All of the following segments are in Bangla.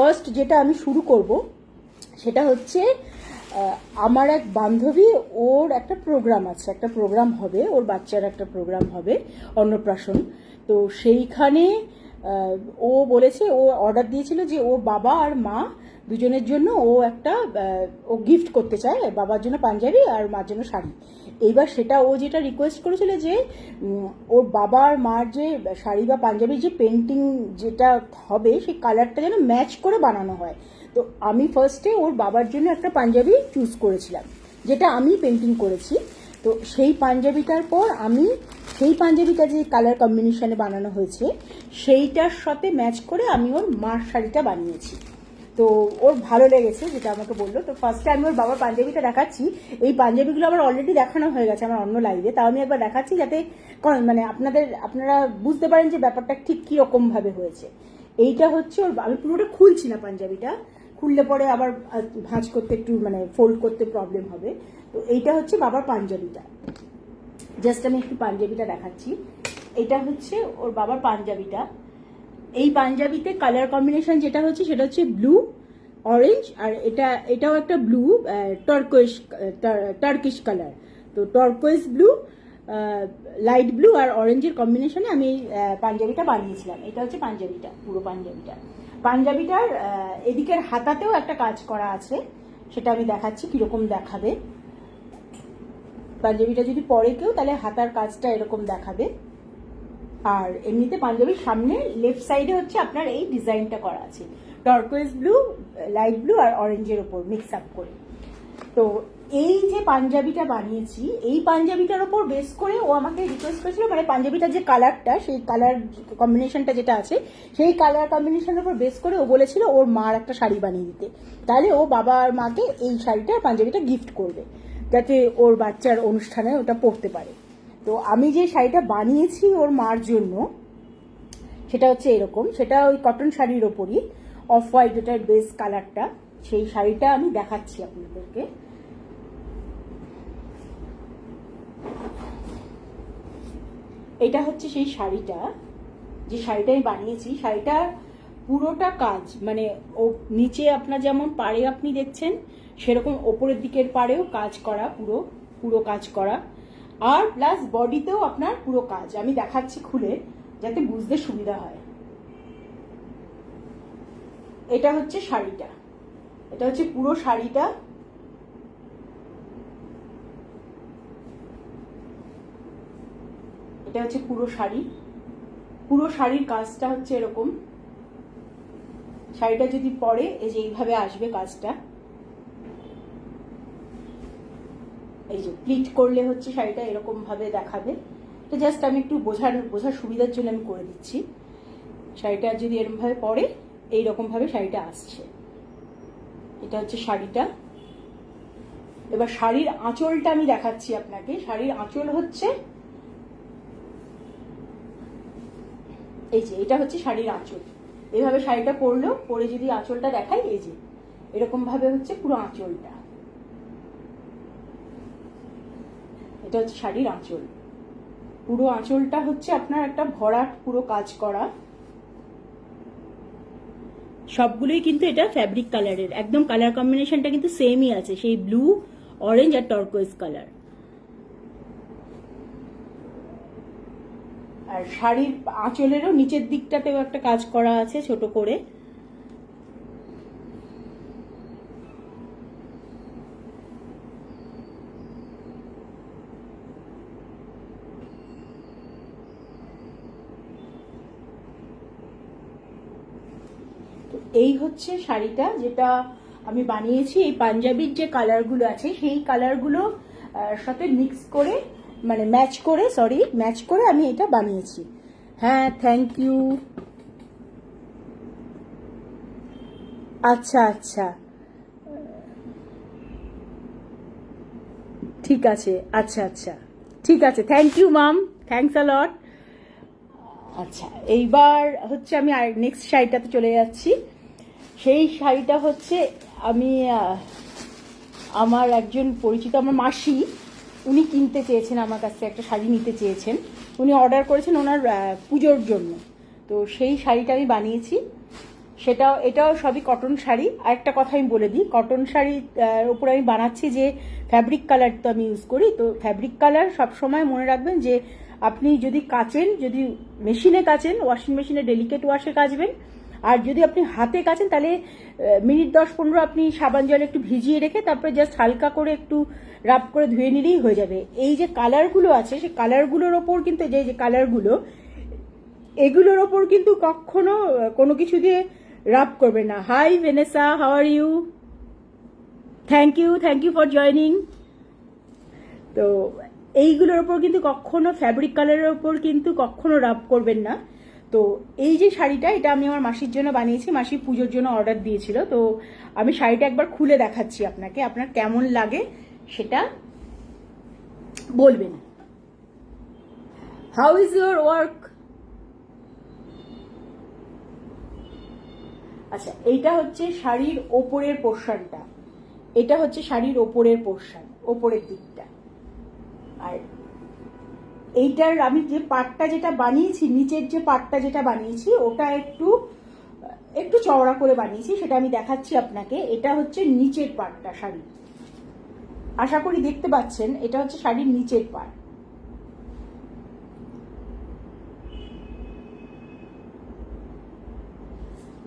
ফার্স্ট যেটা আমি শুরু করব সেটা হচ্ছে আমার এক বান্ধবী, ওর একটা প্রোগ্রাম আছে, একটা প্রোগ্রাম হবে, ওর বাচ্চার একটা প্রোগ্রাম হবে, অন্নপ্রাশন। তো সেইখানে ও বলেছে, ও অর্ডার দিয়েছিল যে ও বাবা আর মা দুজনের জন্য ও গিফট করতে চায়, বাবার জন্য পাঞ্জাবি আর মার জন্য শাড়ি। এইবার সেটা ও যেটা রিকোয়েস্ট করেছিল যে ওর বাবা আর মার যে শাড়ি বা পাঞ্জাবির যে পেন্টিং যেটা হবে সেই কালারটা যেন ম্যাচ করে বানানো হয়। তো আমি ফার্স্টে ওর বাবার জন্য একটা পাঞ্জাবি চুজ করেছিলাম, যেটা আমি পেন্টিং করেছি। তো সেই পাঞ্জাবিটার পর আমি সেই পাঞ্জাবিটা যে কালার কম্বিনেশনে বানানো হয়েছে সেইটার সাথে ম্যাচ করে আমি ওর মার শাড়িটা বানিয়েছি। তো ওর ভালো লেগেছে যেটা আমাকে বললো। তো ফার্স্টে আমি ওর বাবার পাঞ্জাবিটা দেখাচ্ছি। এই পাঞ্জাবিগুলো আমার অলরেডি দেখানো হয়ে গেছে আমার অন্য লাইভে, তাও আমি একবার দেখাচ্ছি যাতে মানে আপনারা বুঝতে পারেন যে ব্যাপারটা ঠিক কীরকমভাবে হয়েছে। এইটা হচ্ছে ওর, আমি পুরোটা খুলছি না, পাঞ্জাবিটা খুললে পরে আবার ভাঁজ করতে একটু মানে ফোল্ড করতে প্রবলেম হবে। তো এইটা হচ্ছে বাবার পাঞ্জাবিটা, জাস্ট আমি একটু পাঞ্জাবিটা দেখাচ্ছি। এটা হচ্ছে ওর বাবার পাঞ্জাবিটা। এই পাঞ্জাবিতে কালার কম্বিনেশন যেটা হচ্ছে সেটা হচ্ছে ব্লু অরেঞ্জ, আর এটাও একটা ব্লু টার্কিশ কালার। তো টার্কোয়েজ ব্লু, লাইট ব্লু আর অরেঞ্জের কম্বিনেশনে আমি পাঞ্জাবিটা বানিয়েছিলাম। এটা হচ্ছে পাঞ্জাবিটা, পুরো পাঞ্জাবিটার এদিকের হাতাতেও একটা কাজ করা আছে, সেটা আমি দেখাচ্ছি কিরকম দেখাবে। পাঞ্জাবিটা যদি পরে কেউ, তাহলে হাতার কাজটা এরকম দেখাবে। আর এমনিতে পাঞ্জাবির সামনে লেফট সাইডে হচ্ছে আপনার এই ডিজাইনটা করা আছে, টার্কোয়েজ ব্লু, লাইট ব্লু আর অরেঞ্জের ওপর মিক্স আপ করে। তো এই যে পাঞ্জাবিটা বানিয়েছি, এই পাঞ্জাবিটার ওপর বেস করে ও আমাকে রিকোয়েস্ট করেছিল, মানে পাঞ্জাবিটার যে কালারটা, সেই কালার কম্বিনেশনটা যেটা আছে সেই কালার কম্বিনেশনের উপর বেস করে ও বলেছিল ওর মার একটা শাড়ি বানিয়ে দিতে, তাহলে ও বাবা আর মাকে এই শাড়িটা পাঞ্জাবিটা গিফট করবে যাতে ওর বাচ্চার অনুষ্ঠানে ওটা পরতে পারে। তো আমি যে শাড়িটা বানিয়েছি ওর মার জন্য সেটা হচ্ছে এরকম, সেটা ওই কটন শাড়ির ওপরই, অফ হোয়াইট যেটার বেস কালারটা, সেই শাড়িটা আমি দেখাচ্ছি আপনাদেরকে। এটা হচ্ছে সেই শাড়িটা, যে শাড়িটা আমি বানিয়েছি। শাড়িটা পুরোটা কাজ, মানে ও নিচে আপনার যেমন পাড়ে আপনি দেখছেন সেরকম ওপরের দিকের পাড়েও কাজ করা, পুরো কাজ করা, আর প্লাস বডিতেও আপনার পুরো কাজ। আমি দেখাচ্ছি খুলে যাতে বুঝতে সুবিধা হয়। এটা হচ্ছে শাড়িটা, এটা হচ্ছে পুরো শাড়িটা। এটা হচ্ছে পুরো শাড়ি, পুরো শাড়ির কাজটা হচ্ছে এরকম। শাড়িটা যদি পরে এই যে এইভাবে আসবে কাজটা, এই যে প্লিট করলে হচ্ছে শাড়িটা এরকম ভাবে দেখাবে। তো জাস্ট আমি একটু বোঝার সুবিধার জন্য আমি করে দিচ্ছি। শাড়িটা যদি এরকম ভাবে পরে এইরকম ভাবে শাড়িটা আসছে। এটা হচ্ছে শাড়িটা। এবার শাড়ির আঁচলটা আমি দেখাচ্ছি আপনাকে। শাড়ির আঁচল হচ্ছে এই যে, এটা হচ্ছে শাড়ির আঁচল। এইভাবে শাড়িটা পরে যদি আঁচলটা দেখাই, এই যে এরকম ভাবে হচ্ছে পুরো আঁচলটা। এটা হচ্ছে শাড়ির আঁচল। পুরো আঁচলটা হচ্ছে আপনার একটা ভরাট পুরো কাজ করা। সবগুলোই কিন্তু এটা ফ্যাব্রিক কালারের, একদম কালার কম্বিনেশনটা কিন্তু সেমই আছে, সেই ব্লু, অরেঞ্জ আর টার্কোয়েজ কালার। আর শাড়ির আঁচলেরও নিচের দিকটাতেও একটা কাজ করা আছে ছোট করে। এই হচ্ছে শাড়িটা যেটা আমি বানিয়েছি। এই পাঞ্জাবির যে কালারগুলো আছে সেই কালারগুলো সাথে মিক্স করে, মানে ম্যাচ করে আমি এটা বানিয়েছি। হ্যাঁ, থ্যাংক ইউ। আচ্ছা আচ্ছা, ঠিক আছে, আচ্ছা আচ্ছা, ঠিক আছে, thank you ma'am, thanks a lot. আচ্ছা, এইবার হচ্ছে আমি আর নেক্সট শাড়িটাতে চলে যাচ্ছি। সেই শাড়িটা হচ্ছে আমি আমার একজন পরিচিত, আমার মাসি, উনি কিনতে চেয়েছেন আমার কাছ থেকে, একটা শাড়ি নিতে চেয়েছেন, উনি অর্ডার করেছেন ওনার পুজোর জন্য। তো সেই শাড়িটা আমি বানিয়েছি। এটাও সবই কটন শাড়ি। আরেকটা কথা আমি বলে দিই, কটন শাড়ির উপরে আমি বানাচ্ছি যে ফ্যাব্রিক কালার তো আমি ইউজ করি। তো ফ্যাব্রিক কালার সবসময় মনে রাখবেন যে আপনি যদি কাচেন, যদি মেশিনে কাচেন, ওয়াশিং মেশিনে ডেলিকেট ওয়াশে কাচবেন, আর যদি আপনি হাতে কাচেন তাহলে মিনিট 10-15 আপনি সাবান জলে একটু ভিজিয়ে রেখে তারপরে জাস্ট হালকা করে একটু রাব করে ধুয়ে নিলেই হয়ে যাবে। এই যে কালারগুলো আছে সেই কালারগুলোর ওপর কিন্তু যে কালারগুলো, এগুলোর ওপর কিন্তু কখনো কোনো কিছু দিয়ে রাব করবে না। Hi Vanessa, how are you? Thank you for joining. তো এইগুলোর ওপর কিন্তু কখনো, ফ্যাব্রিক কালারের ওপর কিন্তু কখনো রাব করবেন না। তো এই যে শাড়িটা, এটা আমি আমার মাসির জন্য বানিয়েছি, মাসি পুজোর জন্য অর্ডার দিয়েছিল। তো আমি শাড়িটা একবার খুলে দেখাচ্ছি আপনাকে, আপনার কেমন লাগে সেটা বলবেন। How is your work? আচ্ছা, এইটা হচ্ছে শাড়ির ওপরের পোর্শনটা, এটা হচ্ছে শাড়ির ওপরের পোর্শন, ওপরের দিকটা। আর এইটার আমি যে পাটটা যেটা বানিয়েছি, নিচের যে পাটটা যেটা বানিয়েছি ওটা একটু চওড়া করে বানিয়েছি, সেটা আমি দেখাচ্ছি আপনাকে। এটা হচ্ছে নিচের পাটটা শাড়ি, আশা করি দেখতে পাচ্ছেন, এটা হচ্ছে শাড়ির নিচের পাট।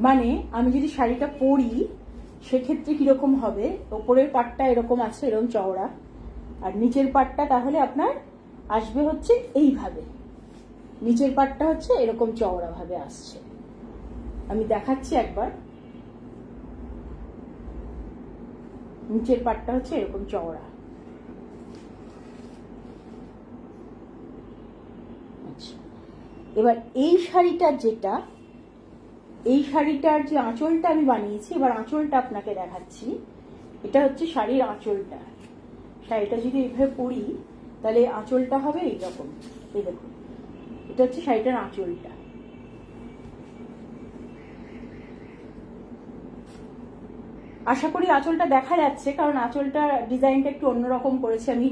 মানে আমি যদি শাড়িটা পরি সেক্ষেত্রে কিরকম হবে, ওপরের পাটটা এরকম আছে, এরকম চওড়া, আর নিচের পাটটা তাহলে আপনার আসবে হচ্ছে এইভাবে, নিচের পাটটা হচ্ছে এরকম চওড়া ভাবে আসছে। আমি দেখাচ্ছি একবার, নিচের পাটটা হচ্ছে এরকম চওড়া। আচ্ছা, এবার এই শাড়িটার এই শাড়িটার যে আঁচলটা আমি বানিয়েছি, এবার আঁচলটা আপনাকে দেখাচ্ছি। এটা হচ্ছে শাড়ির আঁচলটা। শাড়িটা যদি এইভাবে পরি তাহলে আঁচলটা হবে এইরকম, এই দেখুন, এটা হচ্ছে শাড়িটার আঁচলটা। আশা করি আঁচলটা দেখা যাচ্ছে, কারণ আঁচলটা ডিজাইনটা একটু অন্যরকম করেছি আমি।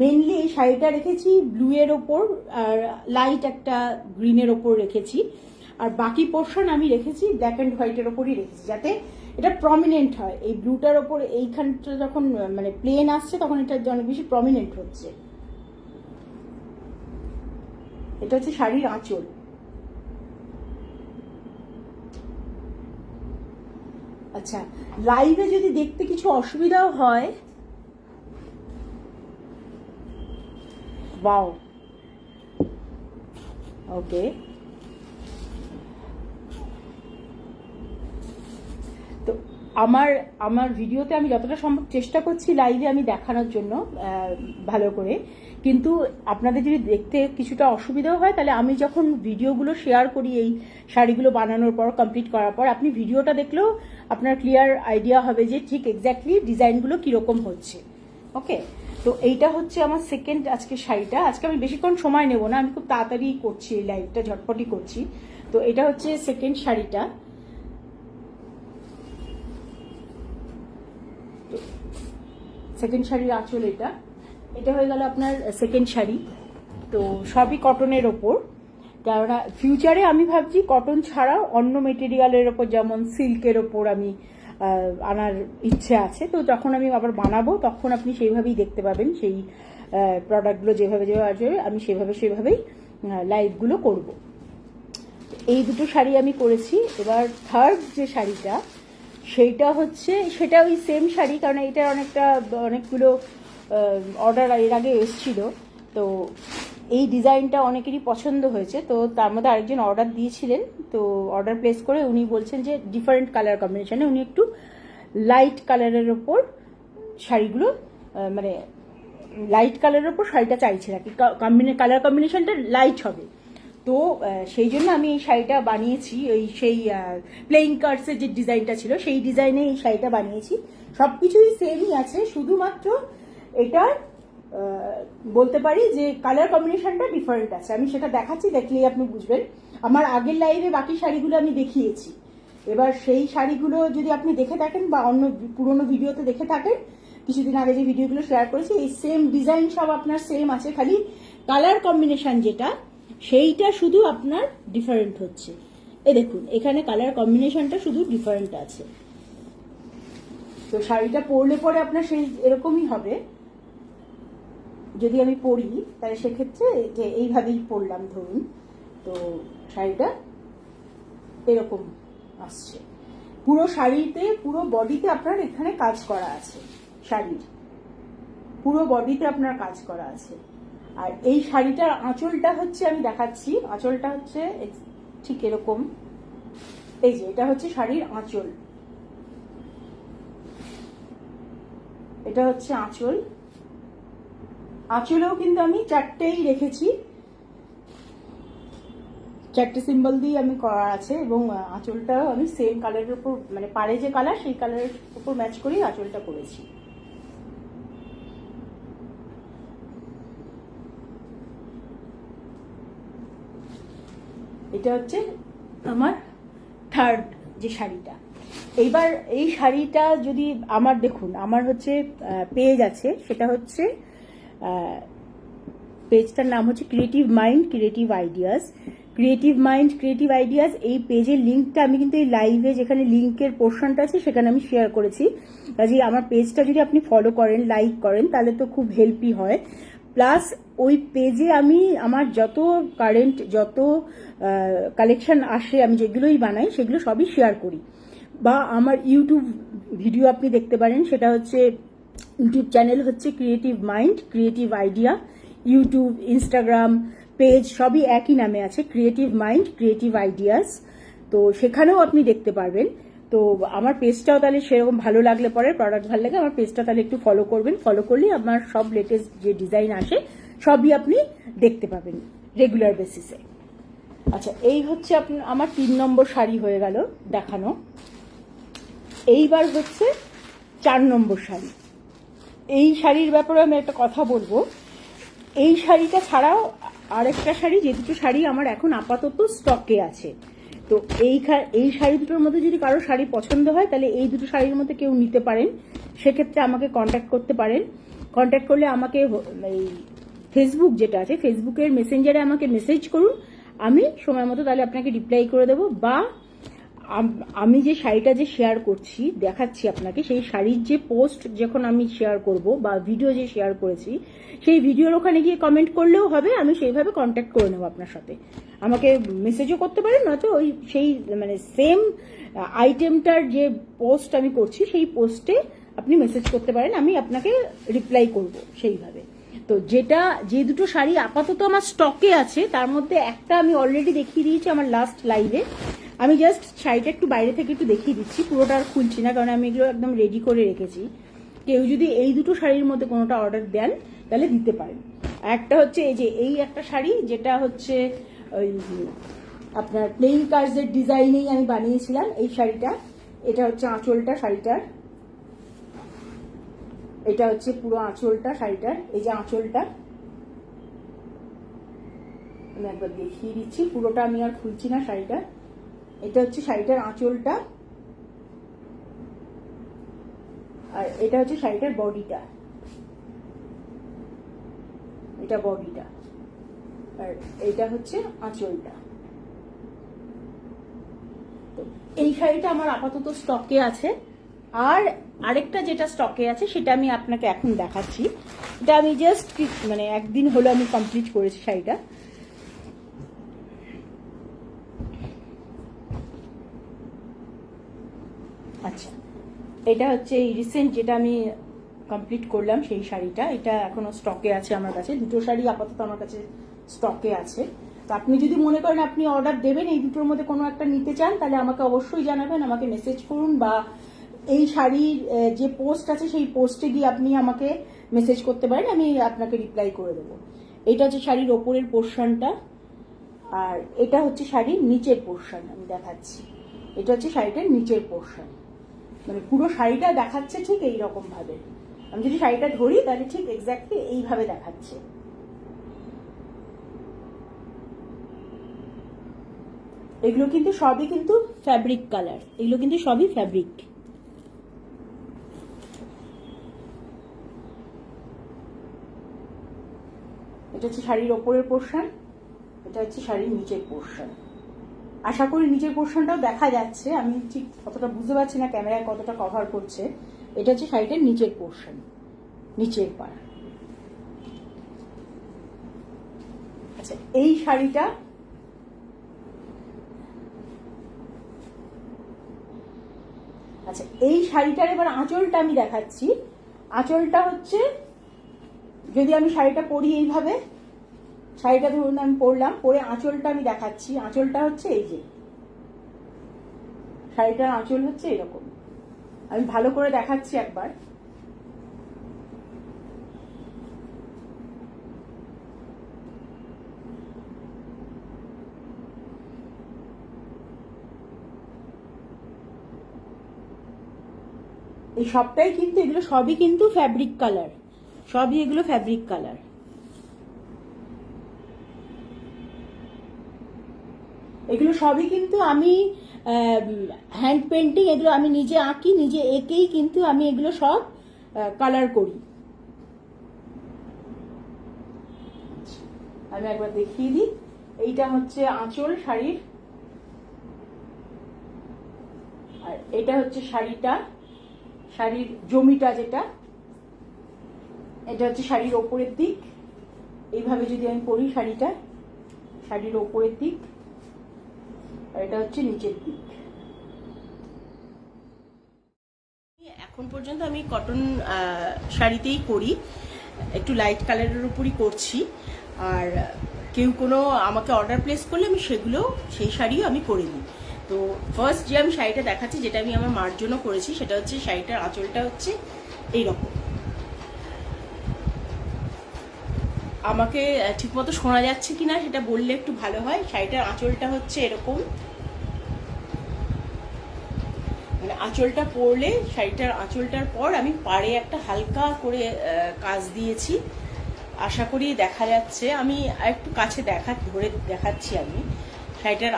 মেনলি এই শাড়িটা রেখেছি ব্লু এর ওপর, আর লাইট একটা গ্রিনের ওপর রেখেছি, আর বাকি পোর্শন আমি রেখেছি ব্ল্যাক অ্যান্ড হোয়াইটের ওপরই রেখেছি, যাতে এটা প্রমিনেন্ট হয়। এই ব্লুটার ওপর এইখানটা যখন মানে প্লেন আসছে তখন এটা অনেক বেশি প্রমিনেন্ট হচ্ছে। এটা হচ্ছে শাড়ির আঁচল। আচ্ছা, লাইভে যদি দেখতে কিছু অসুবিধাও হয়, ওয়াও, ওকে। তো আমার ভিডিওতে আমি যতটা সম্ভব চেষ্টা করছি লাইভে আমি দেখানোর জন্য ভালো করে, কিন্তু আপনাদের যদি দেখতে কিছুটা অসুবিধাও হয় তাহলে আমি যখন ভিডিওগুলো শেয়ার করি এই শাড়িগুলো বানানোর পর, কমপ্লিট করার পর, আপনি ভিডিওটা দেখলেও আপনার ক্লিয়ার আইডিয়া হবে যে ঠিক এক্স্যাক্টলি ডিজাইনগুলো কীরকম হচ্ছে। ওকে, তো এইটা হচ্ছে আমার সেকেন্ড আজকে শাড়িটা। আজকে আমি বেশিক্ষণ সময় নেব না, আমি খুব তাড়াতাড়ি করছি এই লাইভটা, ঝটপটি করছি। তো এটা হচ্ছে সেকেন্ড শাড়িটা। সেকেন্ড শাড়ির আঁচল এটা হয়ে গেল আপনার সেকেন্ড শাড়ি। তো সবই কটনের ওপর, কেননা ফিউচারে আমি ভাবছি কটন ছাড়াও অন্য মেটেরিয়ালের ওপর, যেমন সিল্কের ওপর আমি আনার ইচ্ছে আছে। তো যখন আমি আবার বানাবো তখন আপনি সেইভাবেই দেখতে পাবেন, সেই প্রোডাক্টগুলো যেভাবে আসবে আমি সেভাবেই লাইভগুলো করব। এই দুটো শাড়ি আমি করেছি। এবার থার্ড যে শাড়িটা, সেটা ওই সেম শাড়ি, কারণ এটার অনেকগুলো অর্ডার এর আগে এসেছিল। তো এই ডিজাইনটা অনেকেরই পছন্দ হয়েছে, তো তার মধ্যে আরেকজন অর্ডার দিয়েছিলেন। তো অর্ডার প্লেস করে উনি বলছেন যে ডিফারেন্ট কালার কম্বিনেশনে উনি একটু লাইট কালারের ওপর শাড়িগুলো, মানে লাইট কালারের ওপর শাড়িটা চাইছেন আর কি, কালার কম্বিনেশনটা লাইট হবে। তো সেই জন্য আমি এই শাড়িটা বানিয়েছি, সেই প্লেইং কার্ডসের যে ডিজাইনটা ছিল সেই ডিজাইনে এই শাড়িটা বানিয়েছি। সব কিছুই সেমই আছে, শুধুমাত্র এটার বলতে পারি যে কালার কম্বিনেশনটা ডিফারেন্ট আছে। আমি সেটা দেখাচ্ছি, দেখলেই আপনি বুঝবেন। আমার আগের লাইভে বাকি শাড়িগুলো আমি দেখিয়েছি, এবার সেই শাড়িগুলো যদি আপনি দেখে থাকেন বা অন্য পুরোনো ভিডিওতে দেখে থাকেন, কিছুদিন আগে যে ভিডিওগুলো শেয়ার করেছি, এই সেম ডিজাইন সব আপনার সেম আছে, খালি কালার কম্বিনেশন যেটা সেইটা শুধু আপনার ডিফারেন্ট হচ্ছে। এই দেখুন এখানে কালার কম্বিনেশনটা শুধু ডিফারেন্ট আছে। তো শাড়িটা পরলে পরে আপনার সেই এরকমই হবে। যদি আমি পরি তাহলে সেক্ষেত্রে যে এইভাবেই পরলাম ধরুন, তো শাড়িটা এরকম আসছে। পুরো শাড়িতে, পুরো বডিতে আপনার এখানে কাজ করা আছে, শাড়ির পুরো বডিতে আপনার কাজ করা আছে। আর এই শাড়িটার আঁচলটা হচ্ছে, আমি দেখাচ্ছি, আঁচলটা হচ্ছে ঠিক এরকম। এই যে এটা হচ্ছে শাড়ির আঁচল, এটা হচ্ছে আঁচল। আঁচলেও কিন্তু আমি চারটেই রেখেছি, চারটে সিম্বল দিয়ে আমি করা আছে, এবং আঁচলটাও আমি সেম কালারের উপর, মানে পাড়ে যে কালার সেই কালারের উপর ম্যাচ করেই আঁচলটা করেছি। এটা হচ্ছে আমার থার্ড যে শাড়িটা। এইবার এই শাড়িটা যদি আমার, দেখুন আমার হচ্ছে পেজ আছে, সেটা হচ্ছে পেজটার নাম হচ্ছে creative mind creative ideas. Creative mind creative ideas, এই পেজের লিঙ্কটা আমি কিন্তু এই লাইভে যেখানে লিঙ্কের পোর্শনটা আছে সেখানে আমি শেয়ার করেছি। কাজেই আমার পেজটা যদি আপনি ফলো করেন, লাইক করেন, তাহলে তো খুব হেল্পই হয়। প্লাস ওই পেজে আমি আমার যত কারেন্ট, যত কালেকশন আসে, আমি যেগুলোই বানাই সেগুলো সবই শেয়ার করি। বা আমার ইউটিউব ভিডিও আপনি দেখতে পারেন, সেটা হচ্ছে ইউটিউব চ্যানেল হচ্ছে creative mind creative idea. YouTube, Instagram page সবই একই নামে আছে, ক্রিয়েটিভ মাইন্ড ক্রিয়েটিভ আইডিয়াস। তো সেখানেও আপনি দেখতে পারবেন। তো আমার পেজটাও তাহলে সেরকম ভালো লাগলে পরে, প্রোডাক্ট ভালো লাগে, আমার পেজটা তাহলে একটু ফলো করবেন। ফলো করলে আমার সব লেটেস্ট যে ডিজাইন আসে সবই আপনি দেখতে পাবেন রেগুলার বেসিসে। আচ্ছা, এই হচ্ছে আমার 3 নম্বর শাড়ি হয়ে গেল দেখানো। এইবার হচ্ছে 4 নম্বর শাড়ি। এই শাড়ির ব্যাপারে আমি একটা কথা বলবো। এই শাড়িটা ছাড়াও আরেকটা শাড়ি, যে দুটো শাড়ি আমার এখন আপাতত স্টকে আছে। তো এই শাড়ি দুটোর মধ্যে যদি কারো শাড়ি পছন্দ হয়, তাহলে এই দুটো শাড়ির মধ্যে কেউ নিতে পারেন। সেক্ষেত্রে আমাকে কন্ট্যাক্ট করতে পারেন। কন্ট্যাক্ট করলে আমাকে এই ফেসবুক যেটা আছে, ফেসবুকের মেসেঞ্জারে আমাকে মেসেজ করুন, আমি সময় মতো তাহলে আপনাকে রিপ্লাই করে দেবো। বা আমি যে শাড়িটা যে শেয়ার করছি, দেখাচ্ছি আপনাকে, সেই শাড়ির যে পোস্ট যখন আমি শেয়ার করব বা ভিডিও যে শেয়ার করেছি, সেই ভিডিওর ওখানে গিয়ে কমেন্ট করলেও হবে। আমি সেইভাবে কন্ট্যাক্ট করে নেবো আপনার সাথে। আমাকে মেসেজও করতে পারেন, নয়তো ওই সেই মানে সেম আইটেমটার যে পোস্ট আমি করছি সেই পোস্টে আপনি মেসেজ করতে পারেন, আমি আপনাকে রিপ্লাই করব সেইভাবে। তো যে দুটো শাড়ি আপাতত আমার স্টকে আছে, তার মধ্যে একটা আমি অলরেডি দেখিয়ে দিয়েছি আমার লাস্ট লাইভে। আমি জাস্ট শাড়িটা একটু বাইরে থেকে একটু দেখিয়ে দিচ্ছি, পুরোটা আর খুলছি না, কারণ আমি এগুলো একদম রেডি করে রেখেছি। কেউ যদি এই দুটো শাড়ির মধ্যে কোনোটা অর্ডার দেন তাহলে দিতে পারেন। একটা হচ্ছে এই একটা শাড়ি, যেটা হচ্ছে ওই আপনার প্লেইন কার্ডসের ডিজাইনেই আমি বানিয়েছিলাম এই শাড়িটা। এটা হচ্ছে আঁচলটা শাড়িটার, এটা হচ্ছে পুরো আঁচলটা শাড়িটার। এই যে আঁচলটা আমি একবার দেখিয়ে দিচ্ছি, পুরোটা আমি আর খুলছি না শাড়িটা। এটা হচ্ছে শাড়িটার আঁচলটা, আর এটা হচ্ছে শাড়িটার বডিটা, এটা বডিটা, আর এটা হচ্ছে আঁচলটা। তো এই শাড়িটা আমার আপাতত স্টকে আছে। আর আরেকটা যেটা স্টকে আছে সেটা আমি আপনাকে এখন দেখাচ্ছি। এটা আমি জাস্ট মানে একদিন হলো আমি কমপ্লিট করেছি শাড়িটা। আচ্ছা, এটা হচ্ছে এই রিসেন্ট যেটা আমি কমপ্লিট করলাম সেই শাড়িটা। এটা এখনো স্টকে আছে আমার কাছে, দুটো শাড়ি আপাতত আমার কাছে স্টকে আছে। তো আপনি যদি মনে করেন আপনি অর্ডার দেবেন, এই দুটোর মধ্যে কোনো একটা নিতে চান, তাহলে আমাকে অবশ্যই জানাবেন, আমাকে মেসেজ করুন, বা এই শাড়ির যে পোস্ট আছে সেই পোস্টে গিয়ে আপনি আমাকে মেসেজ করতে পারেন, আমি আপনাকে রিপ্লাই করে দেবো। এটা হচ্ছে শাড়ির ওপরের পোর্শনটা, আর এটা হচ্ছে শাড়ির নিচের পোর্শন। আমি দেখাচ্ছি, এটা হচ্ছে শাড়িটার নিচের পোর্শন। মানে পুরো শাড়িটা দেখাচ্ছে ঠিক এইরকম ভাবে। আমি যদি শাড়িটা ধরি তাহলে ঠিক এক্স্যাক্টলি এইভাবে দেখাচ্ছে। এগুলো কিন্তু সবই কিন্তু ফ্যাব্রিক কালার, এগুলো কিন্তু সবই ফ্যাব্রিক। এটা হচ্ছে শাড়ির ওপরের পোর্শন, এটা হচ্ছে শাড়ির নিচের পোর্শন। আশা করি নিচের পোর্শনটাও দেখা যাচ্ছে, আমি ঠিক কতটা বুঝতে পারছি না ক্যামেরায় কতটা কভার করছে। এটা হচ্ছে শাড়িটার নিচের পোর্শন, নিচের পাড়। আচ্ছা এই শাড়িটা এই শাড়িটার এবার আঁচলটা আমি দেখাচ্ছি। আঁচলটা হচ্ছে, যদি আমি শাড়িটা পরি এইভাবে, শাড়িটা ধরুন আমি পরলাম, পরে আঁচলটা আমি দেখাচ্ছি। আঁচলটা হচ্ছে এই যে শাড়িটার আঁচল হচ্ছে এরকম, আমি ভালো করে দেখাচ্ছি একবার। এই সবটাই কিন্তু, এগুলো সবই কিন্তু ফ্যাব্রিক কালার, সবই এগুলো ফ্যাব্রিক কালার। এগুলো সবই কিন্তু আমি হ্যান্ড পেন্টিং, এগুলো আমি নিজে আঁকি, নিজে এঁকেই কিন্তু আমি এগুলো সব কালার করি। আমি একবার দেখিয়ে দিই, এইটা হচ্ছে আঁচল শাড়ির, আর এটা হচ্ছে শাড়িটা, শাড়ির জমিটা যেটা, এটা হচ্ছে শাড়ির ওপরের দিক। এইভাবে যদি আমি পরি শাড়িটা, শাড়ির ওপরের দিক, আর এটা হচ্ছে নিচের দিক। এখন পর্যন্ত আমি কটন শাড়িতেই করি, একটু লাইট কালারের উপরই করছি। আর কেউ কোনো আমাকে অর্ডার প্লেস করলে আমি সেগুলো, সেই শাড়িও আমি করে দিই। তো ফার্স্ট যে আমি শাড়িটা দেখাচ্ছি, যেটা আমি আমার মার জন্য করেছি, সেটা হচ্ছে শাড়িটার আঁচলটা হচ্ছে এইরকম। আমাকে ঠিকমতো শোনা যাচ্ছে কিনা সেটা বললে একটু ভালো হয়। শাড়িটার আঁচলটা হচ্ছে এরকম, মানে আঁচলটা পরলে, শাড়িটার আঁচলটার পর আমি পাড়ে একটা হালকা করে কাজ দিয়েছি, আশা করি দেখা যাচ্ছে। আমি একটু কাছে ধরে দেখাচ্ছি। আমি শাড়িটার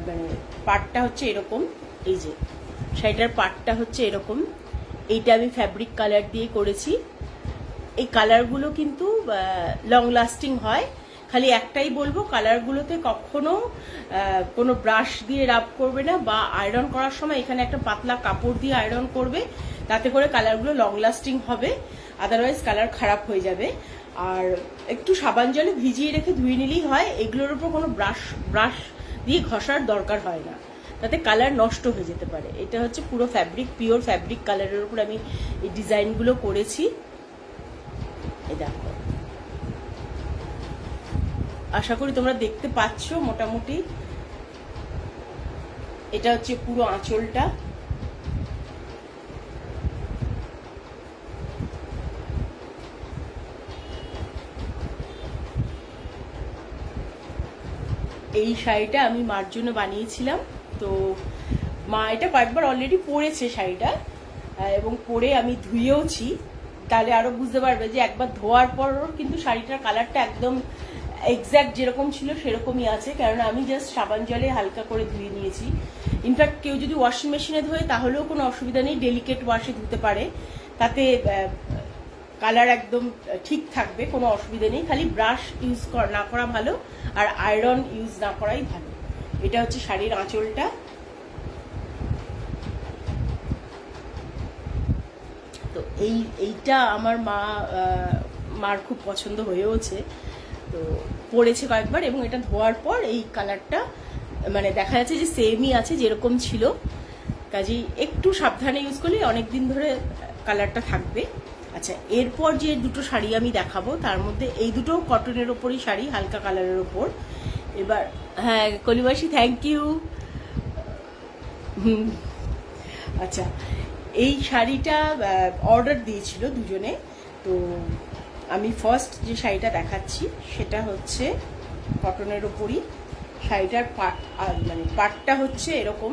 মানে পাটটা হচ্ছে এরকম, এই যে শাড়িটার পাটটা হচ্ছে এরকম। এইটা আমি ফ্যাব্রিক কালার দিয়ে করেছি। এই কালারগুলো কিন্তু লং লাস্টিং হয়। খালি একটাই বলবো, কালারগুলোতে কখনো কোনো ব্রাশ দিয়ে রাব করবে না, বা আয়রন করার সময় এখানে একটা পাতলা কাপড় দিয়ে আয়রন করবে, তাতে করে কালারগুলো লং লাস্টিং হবে, আদারওয়াইজ কালার খারাপ হয়ে যাবে। আর একটু সাবান জলে ভিজিয়ে রেখে ধুয়ে নিলেই হয়। এগুলোর উপর কোনো ব্রাশ দিয়ে ঘষার দরকার হয় না, তাতে কালার নষ্ট হয়ে যেতে পারে। এটা হচ্ছে পুরো ফ্যাব্রিক, পিওর ফ্যাব্রিক কালারের উপর আমি এই ডিজাইনগুলো করেছি। এই দেখো, আশা করি তোমরা দেখতে পাচ্ছ মোটামুটি। এটা হচ্ছে পুরো আঁচলটা। এই শাড়িটা আমি মার জন্য বানিয়েছিলাম। তো মা এটা কয়েকবার অলরেডি পরেছে শাড়িটা, এবং পরে আমি ধুয়েওছি। তাহলে আরো বুঝতে পারবে যে একবার ধোয়ার পর কিন্তু শাড়িটার কালারটা একদম এক্স্যাক্ট যেরকম ছিল সেরকমই আছে, কারণ আমি জাস্ট সাবান জলে হালকা করে ধুয়ে নিয়েছি। ইনফ্যাক্ট কেউ যদি ওয়াশিং মেশিনে ধোয় তাহলেও কোনো অসুবিধা নেই, ডেলিকেট ওয়াশে ধুতে পারে, তাতে কালার একদম ঠিক থাকবে, কোনো অসুবিধা নেই। খালি ব্রাশ ইউজ না করা ভালো, আর আয়রন ইউজ না করাই ভালো। এটা হচ্ছে শাড়ির আঁচলটা। তো এইটা আমার মার খুব পছন্দ হয়েওছে, তো পরেছে কয়েকবার, এবং এটা ধোয়ার পর এই কালারটা মানে দেখা যাচ্ছে যে সেমই আছে যেরকম ছিল। কাজেই একটু সাবধানে ইউজ করলে অনেকদিন ধরে কালারটা থাকবে। আচ্ছা, এরপর যে দুটো শাড়ি আমি দেখাবো, তার মধ্যে এই দুটো কটনের ওপরই শাড়ি, হালকা কালারের ওপর। এবার হ্যাঁ কলিবাসী, থ্যাংক ইউ। আচ্ছা, এই শাড়িটা অর্ডার দিয়েছিল দুজনে। তো আমি ফার্স্ট যে শাড়িটা দেখাচ্ছি সেটা হচ্ছে কটনের ওপরই। শাড়িটার পাট, মানে পাটটা হচ্ছে এরকম,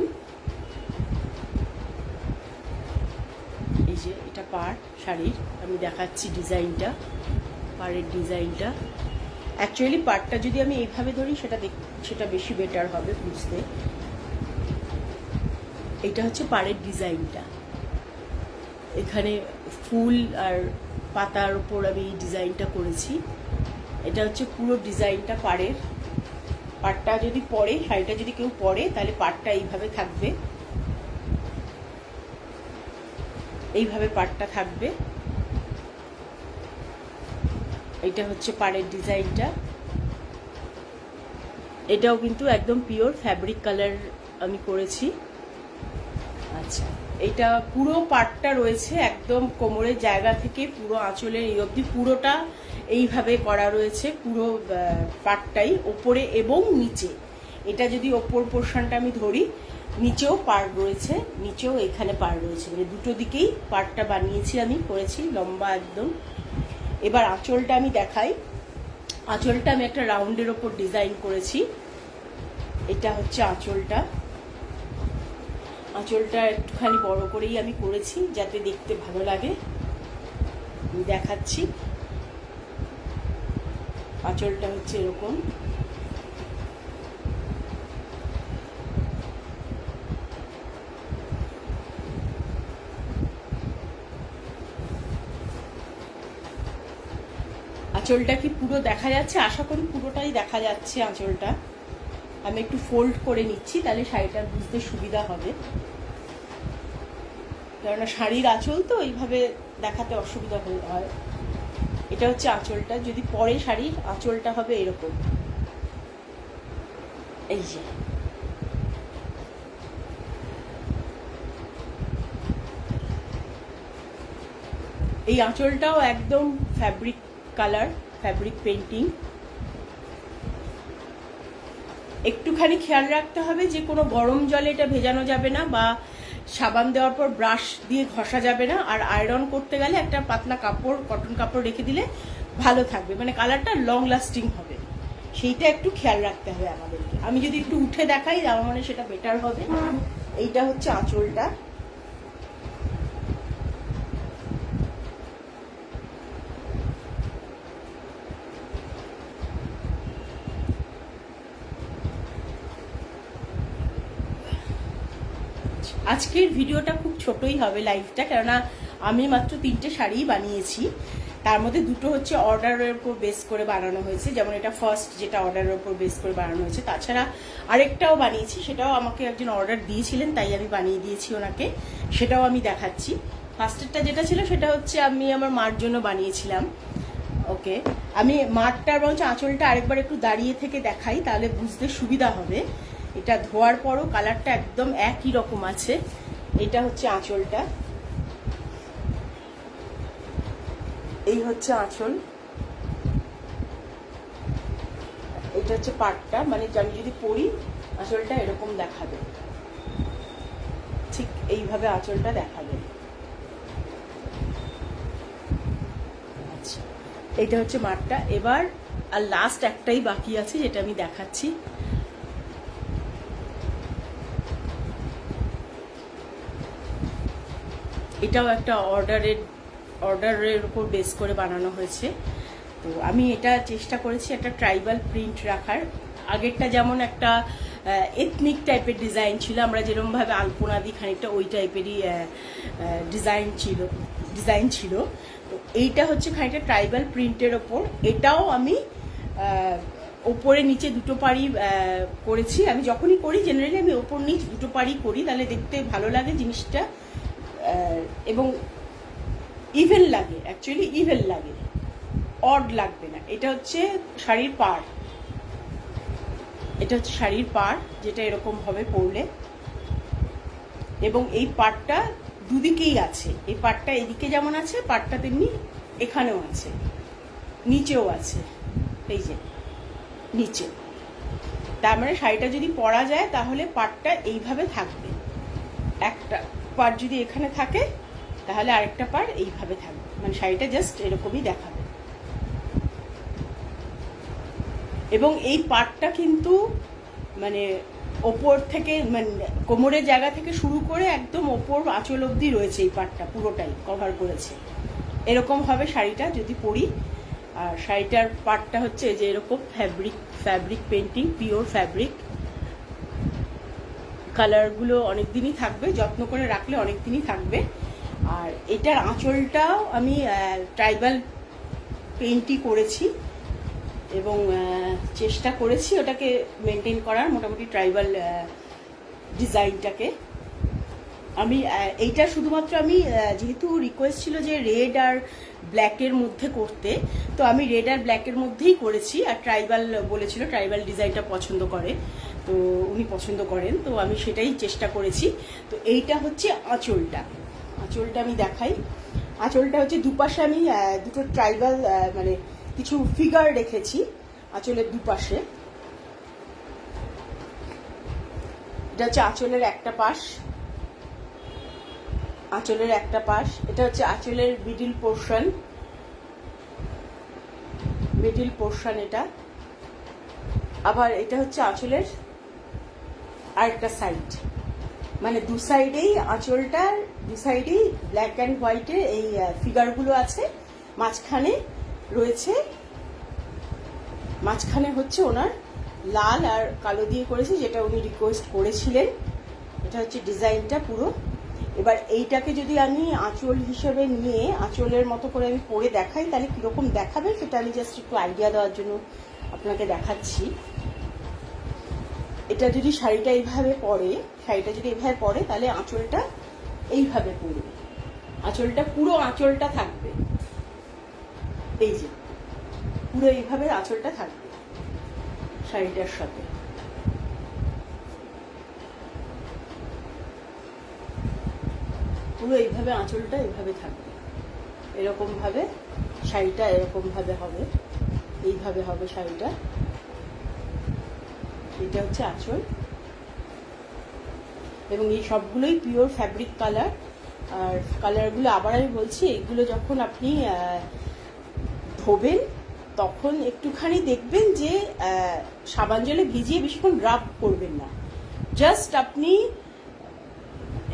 এই যে এটা পাট শাড়ির। আমি দেখাচ্ছি ডিজাইনটা, পাড়ের ডিজাইনটা। অ্যাকচুয়ালি পাটটা যদি আমি এইভাবে ধরি সেটা বেশি বেটার হবে বুঝতে। এটা হচ্ছে পাড়ের ডিজাইনটা, এখানে ফুল আর পাতার উপর আমি এই ডিজাইনটা করেছি। এটা হচ্ছে পুরো ডিজাইনটা পাড়ের। পাটটা যদি পরে, শাড়িটা যদি কেউ পরে, তাহলে পাটটা এইভাবে থাকবে, এইভাবে পাটটা থাকবে। এটা হচ্ছে পাড়ের ডিজাইনটা। এটাও কিন্তু একদম পিওর ফ্যাব্রিক কালার আমি করেছি। আচ্ছা, এটা পুরো পাটটা রয়েছে একদম কোমরের জায়গা থেকে পুরো আঁচলের এই অবধি পুরোটা এইভাবে করা রয়েছে, পুরো পাটটাই ওপরে এবং নিচে। এটা যদি ওপর পোর্শনটা আমি ধরি, নিচেও পাড় রয়েছে, নিচেও এখানে পাড় রয়েছে, মানে দুটো দিকেই পাটটা বানিয়েছি আমি, করেছি লম্বা একদম। এবার আঁচলটা আমি দেখাই। আঁচলটা আমি একটা রাউন্ডের ওপর ডিজাইন করেছি। এটা হচ্ছে আঁচলটা। আঁচলটা একটুখানি বড় করেই আমি করেছি যাতে দেখতে ভালো লাগে। আমি দেখাচ্ছি। আঁচলটা হচ্ছে এরকম। আঁচলটা কি পুরো দেখা যাচ্ছে? আশা করি পুরোটাই দেখা যাচ্ছে আঁচলটা। আমি একটু ফোল্ড করে নিচ্ছি, তাহলে শাড়িটা বুঝতে সুবিধা হবে, কেননা শাড়ির আঁচল তো এইভাবে দেখাতে অসুবিধা হয়। এটা হচ্ছে আঁচলটা। যদি পরে শাড়ির আঁচলটা হবে এরকম, এই যে। এই আঁচলটাও একদম ফ্যাব্রিক কালার, ফ্যাব্রিক পেন্টিং। একটুখানি খেয়াল রাখতে হবে যে কোনো গরম জলে এটা ভেজানো যাবে না, বা সাবান দেওয়ার পর ব্রাশ দিয়ে ঘষা যাবে না। আর আয়রন করতে গেলে একটা পাতলা কাপড়, কটন কাপড় রেখে দিলে ভালো থাকবে, মানে কালারটা লং লাস্টিং হবে। সেইটা একটু খেয়াল রাখতে হবে আমাদেরকে। আমি যদি একটু উঠে দেখাই, আমার মানে সেটা বেটার হবে। এইটা হচ্ছে আঁচলটা। আজকের ভিডিওটা খুব ছোটই হবে লাইভটা, কেননা আমি মাত্র 3টে শাড়ি বানিয়েছি। তার মধ্যে দুটো হচ্ছে অর্ডারের উপর বেস করে বানানো হয়েছে, যেমন এটা ফার্স্ট যেটা অর্ডারের উপর বেস করে বানানো হয়েছে। তাছাড়া আরেকটাও বানিয়েছি, সেটাও আমাকে একজন অর্ডার দিয়েছিলেন, তাই আমি বানিয়ে দিয়েছি ওনাকে, সেটাও আমি দেখাচ্ছি। ফার্স্টেরটা যেটা ছিল সেটা হচ্ছে আমি আমার মার জন্য বানিয়েছিলাম। ওকে, আমি মারটার বরঞ্চ আঁচলটা আরেকবার একটু দাঁড়িয়ে থেকে দেখাই, তাহলে বুঝতে সুবিধা হবে। এটা ধোয়ার পরও কালারটা একদম একই রকম আছে। এটা হচ্ছে আঁচলটা, এই হচ্ছে আঁচল। এটা হচ্ছে পাটটা, মানে আমি যদি পরি আঁচলটা এরকম দেখাবে, ঠিক এইভাবে আঁচলটা দেখাবে। আচ্ছা, এইটা হচ্ছে মাঠটা। এবার আর লাস্ট একটাই বাকি আছে, যেটা আমি দেখাচ্ছি। এটাও একটা অর্ডারের উপর বেস করে বানানো হয়েছে। তো আমি এটা চেষ্টা করেছি একটা ট্রাইবাল প্রিন্ট রাখার। আগেরটা যেমন একটা এথনিক টাইপের ডিজাইন ছিল, আমরা যেরকমভাবে আলপনা দিই খানিকটা ওই টাইপেরই ডিজাইন ছিল। তো এইটা হচ্ছে খানিকটা ট্রাইবাল প্রিন্টের ওপর। এটাও আমি ওপরে নিচে দুটো পাড়ি করেছি। আমি যখনই করি জেনারেলি আমি ওপর নিচ দুটো পাড়ি করি, তাহলে দেখতে ভালো লাগে জিনিসটা, এবং ইভেন লাগে, অ্যাকচুয়ালি ইভেন লাগে, অড লাগবে না। এটা হচ্ছে শাড়ির পাড়, এটা হচ্ছে শাড়ির পাড়, যেটা এরকম হবে পরলে। এবং এই পাড়টা দুদিকেই আছে, এই পাড়টা এদিকে যেমন আছে, পাড়টা তেমনি এখানেও আছে, নিচেও আছে, এই যে নিচে। তার মানে শাড়িটা যদি পরা যায় তাহলে পাড়টা এইভাবে থাকবে। একটা পাড় যদি এখানে থাকে তাহলে আরেকটা পাড় এইভাবে থাকবে, মানে শাড়িটা জাস্ট এরকমই দেখাবে। এবং এই পাড়টা কিন্তু মানে ওপর থেকে, মানে কোমরের জায়গা থেকে শুরু করে একদম ওপর আঁচল অবধি রয়েছে, এই পাড়টা পুরোটাই কভার করেছে। এরকম হবে শাড়িটা যদি পরি। আর শাড়িটার পাড়টা হচ্ছে যে এরকম ফ্যাব্রিক পেন্টিং, পিওর ফ্যাব্রিক। কালারগুলো অনেক দিনই থাকবে, যত্ন করে রাখলে অনেক দিনই থাকবে। আর এটার আঁচলটাও আমি ট্রাইবাল পেন্টই করেছি, এবং চেষ্টা করেছি ওটাকে মেনটেন করার, মোটামুটি ট্রাইবাল ডিজাইনটাকে। আমি এইটা শুধুমাত্র আমি যেহেতু রিকোয়েস্ট ছিল যে রেড আর ব্ল্যাকের মধ্যে করতে, তো আমি রেড আর ব্ল্যাকের মধ্যেই করেছি। আর ট্রাইবাল বলেছিল, ট্রাইবাল ডিজাইনটা পছন্দ করে, তো উনি পছন্দ করেন, তো আমি সেটাই চেষ্টা করেছি। তো এইটা হচ্ছে আঁচলটা। আঁচলটা আমি দেখাই। আঁচলটা হচ্ছে দুপাশে আমি দুটো ট্রাইবাল মানে কিছু ফিগার রেখেছি আঁচলের দুপাশে। এটা হচ্ছে আঁচলের একটা পাশ, আঁচলের একটা পাশ। এটা হচ্ছে আঁচলের মিডিল পোর্শন, মিডিল পোর্শন এটা। আবার এটা হচ্ছে আঁচলের আরেকটা সাইড, মানে দু সাইডেই আঁচলটার দু সাইডেই ব্ল্যাক অ্যান্ড হোয়াইটের এই ফিগারগুলো আছে। মাঝখানে রয়েছে, মাঝখানে হচ্ছে ওনার লাল আর কালো দিয়ে করেছি, যেটা উনি রিকোয়েস্ট করেছিলেন। এটা হচ্ছে ডিজাইনটা পুরো। এবার এইটাকে যদি আমি আঁচল হিসেবে নিয়ে আঁচলের মতো করে আমি পরে দেখাই, তাহলে কীরকম দেখাবে সেটা আমি জাস্ট একটু আইডিয়া দেওয়ার জন্য আপনাকে দেখাচ্ছি। এটা যদি শাড়িটা এইভাবে পরে, শাড়িটা যদি এইভাবে পরে, তাহলে আঁচলটা এইভাবে পড়বে, আঁচলটা পুরো আঁচলটা থাকবে, এই যে পুরো এইভাবে আঁচলটা থাকবে শাড়িটার সাথে। পুরো এইভাবে আঁচলটা এইভাবে থাকবে, এরকম ভাবে শাড়িটা এরকম ভাবে হবে, এইভাবে হবে শাড়িটা। এটা হচ্ছে আঁচল, এবং এই সবগুলোই পিওর ফ্যাব্রিক কালার। আর কালারগুলো আবার আমি বলছি, এগুলো যখন আপনি ধোবেন তখন একটুখানি দেখবেন যে সাবান জলে ভিজিয়ে বেশিক্ষণ রাব করবেন না, জাস্ট আপনি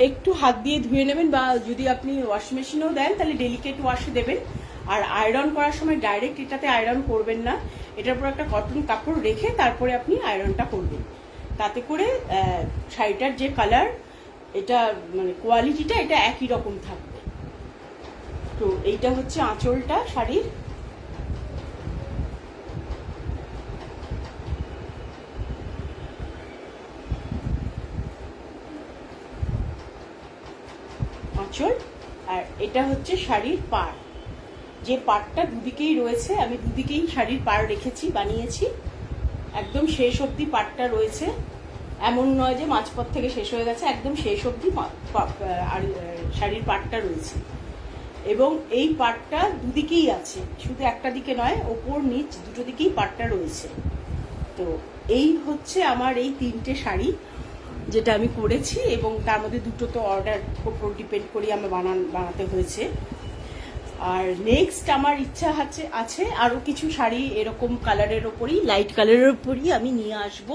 একটু হাত দিয়ে ধুয়ে নেবেন, বা যদি আপনি ওয়াশিং মেশিনেও দেন তাহলে ডেলিকেট ওয়াশে দেবেন। আর আয়রন করার সময় ডাইরেক্ট এটাতে আয়রন করবেন না, এটার উপর একটা কটন কাপড় রেখে তারপরে আপনি আয়রনটা করবেন। তাতে করে শাড়িটার যে কালার, এটা মানে কোয়ালিটিটা এটা একই রকম থাকবে। তো এইটা হচ্ছে আঁচলটা শাড়ির। আঁচল, আর এটা হচ্ছে শাড়ির পাড়। যে পাড়টা দুদিকেই রয়েছে, আমি দুদিকেই শাড়ির পাড় রেখেছি, বানিয়েছি। একদম শেষ অবধি পাড়টা রয়েছে, এমন নয় যে মাঝপথ থেকে শেষ হয়ে গেছে, একদম শেষ অবধি শাড়ির পাড়টা রয়েছে। এবং এই পাড়টা দুদিকেই আছে, শুধু একটা দিকে নয়, ওপর নিচ দুটো দিকেই পাড়টা রয়েছে। তো এই হচ্ছে আমার এই তিনটে শাড়ি যেটা আমি করেছি, এবং তার মধ্যে দুটো তো অর্ডার উপর ডিপেন্ড করি আমার বানাতে হয়েছে। আর নেক্সট আমার ইচ্ছা আছে আরও কিছু শাড়ি এরকম কালারের ওপরই, লাইট কালারের ওপরই আমি নিয়ে আসব।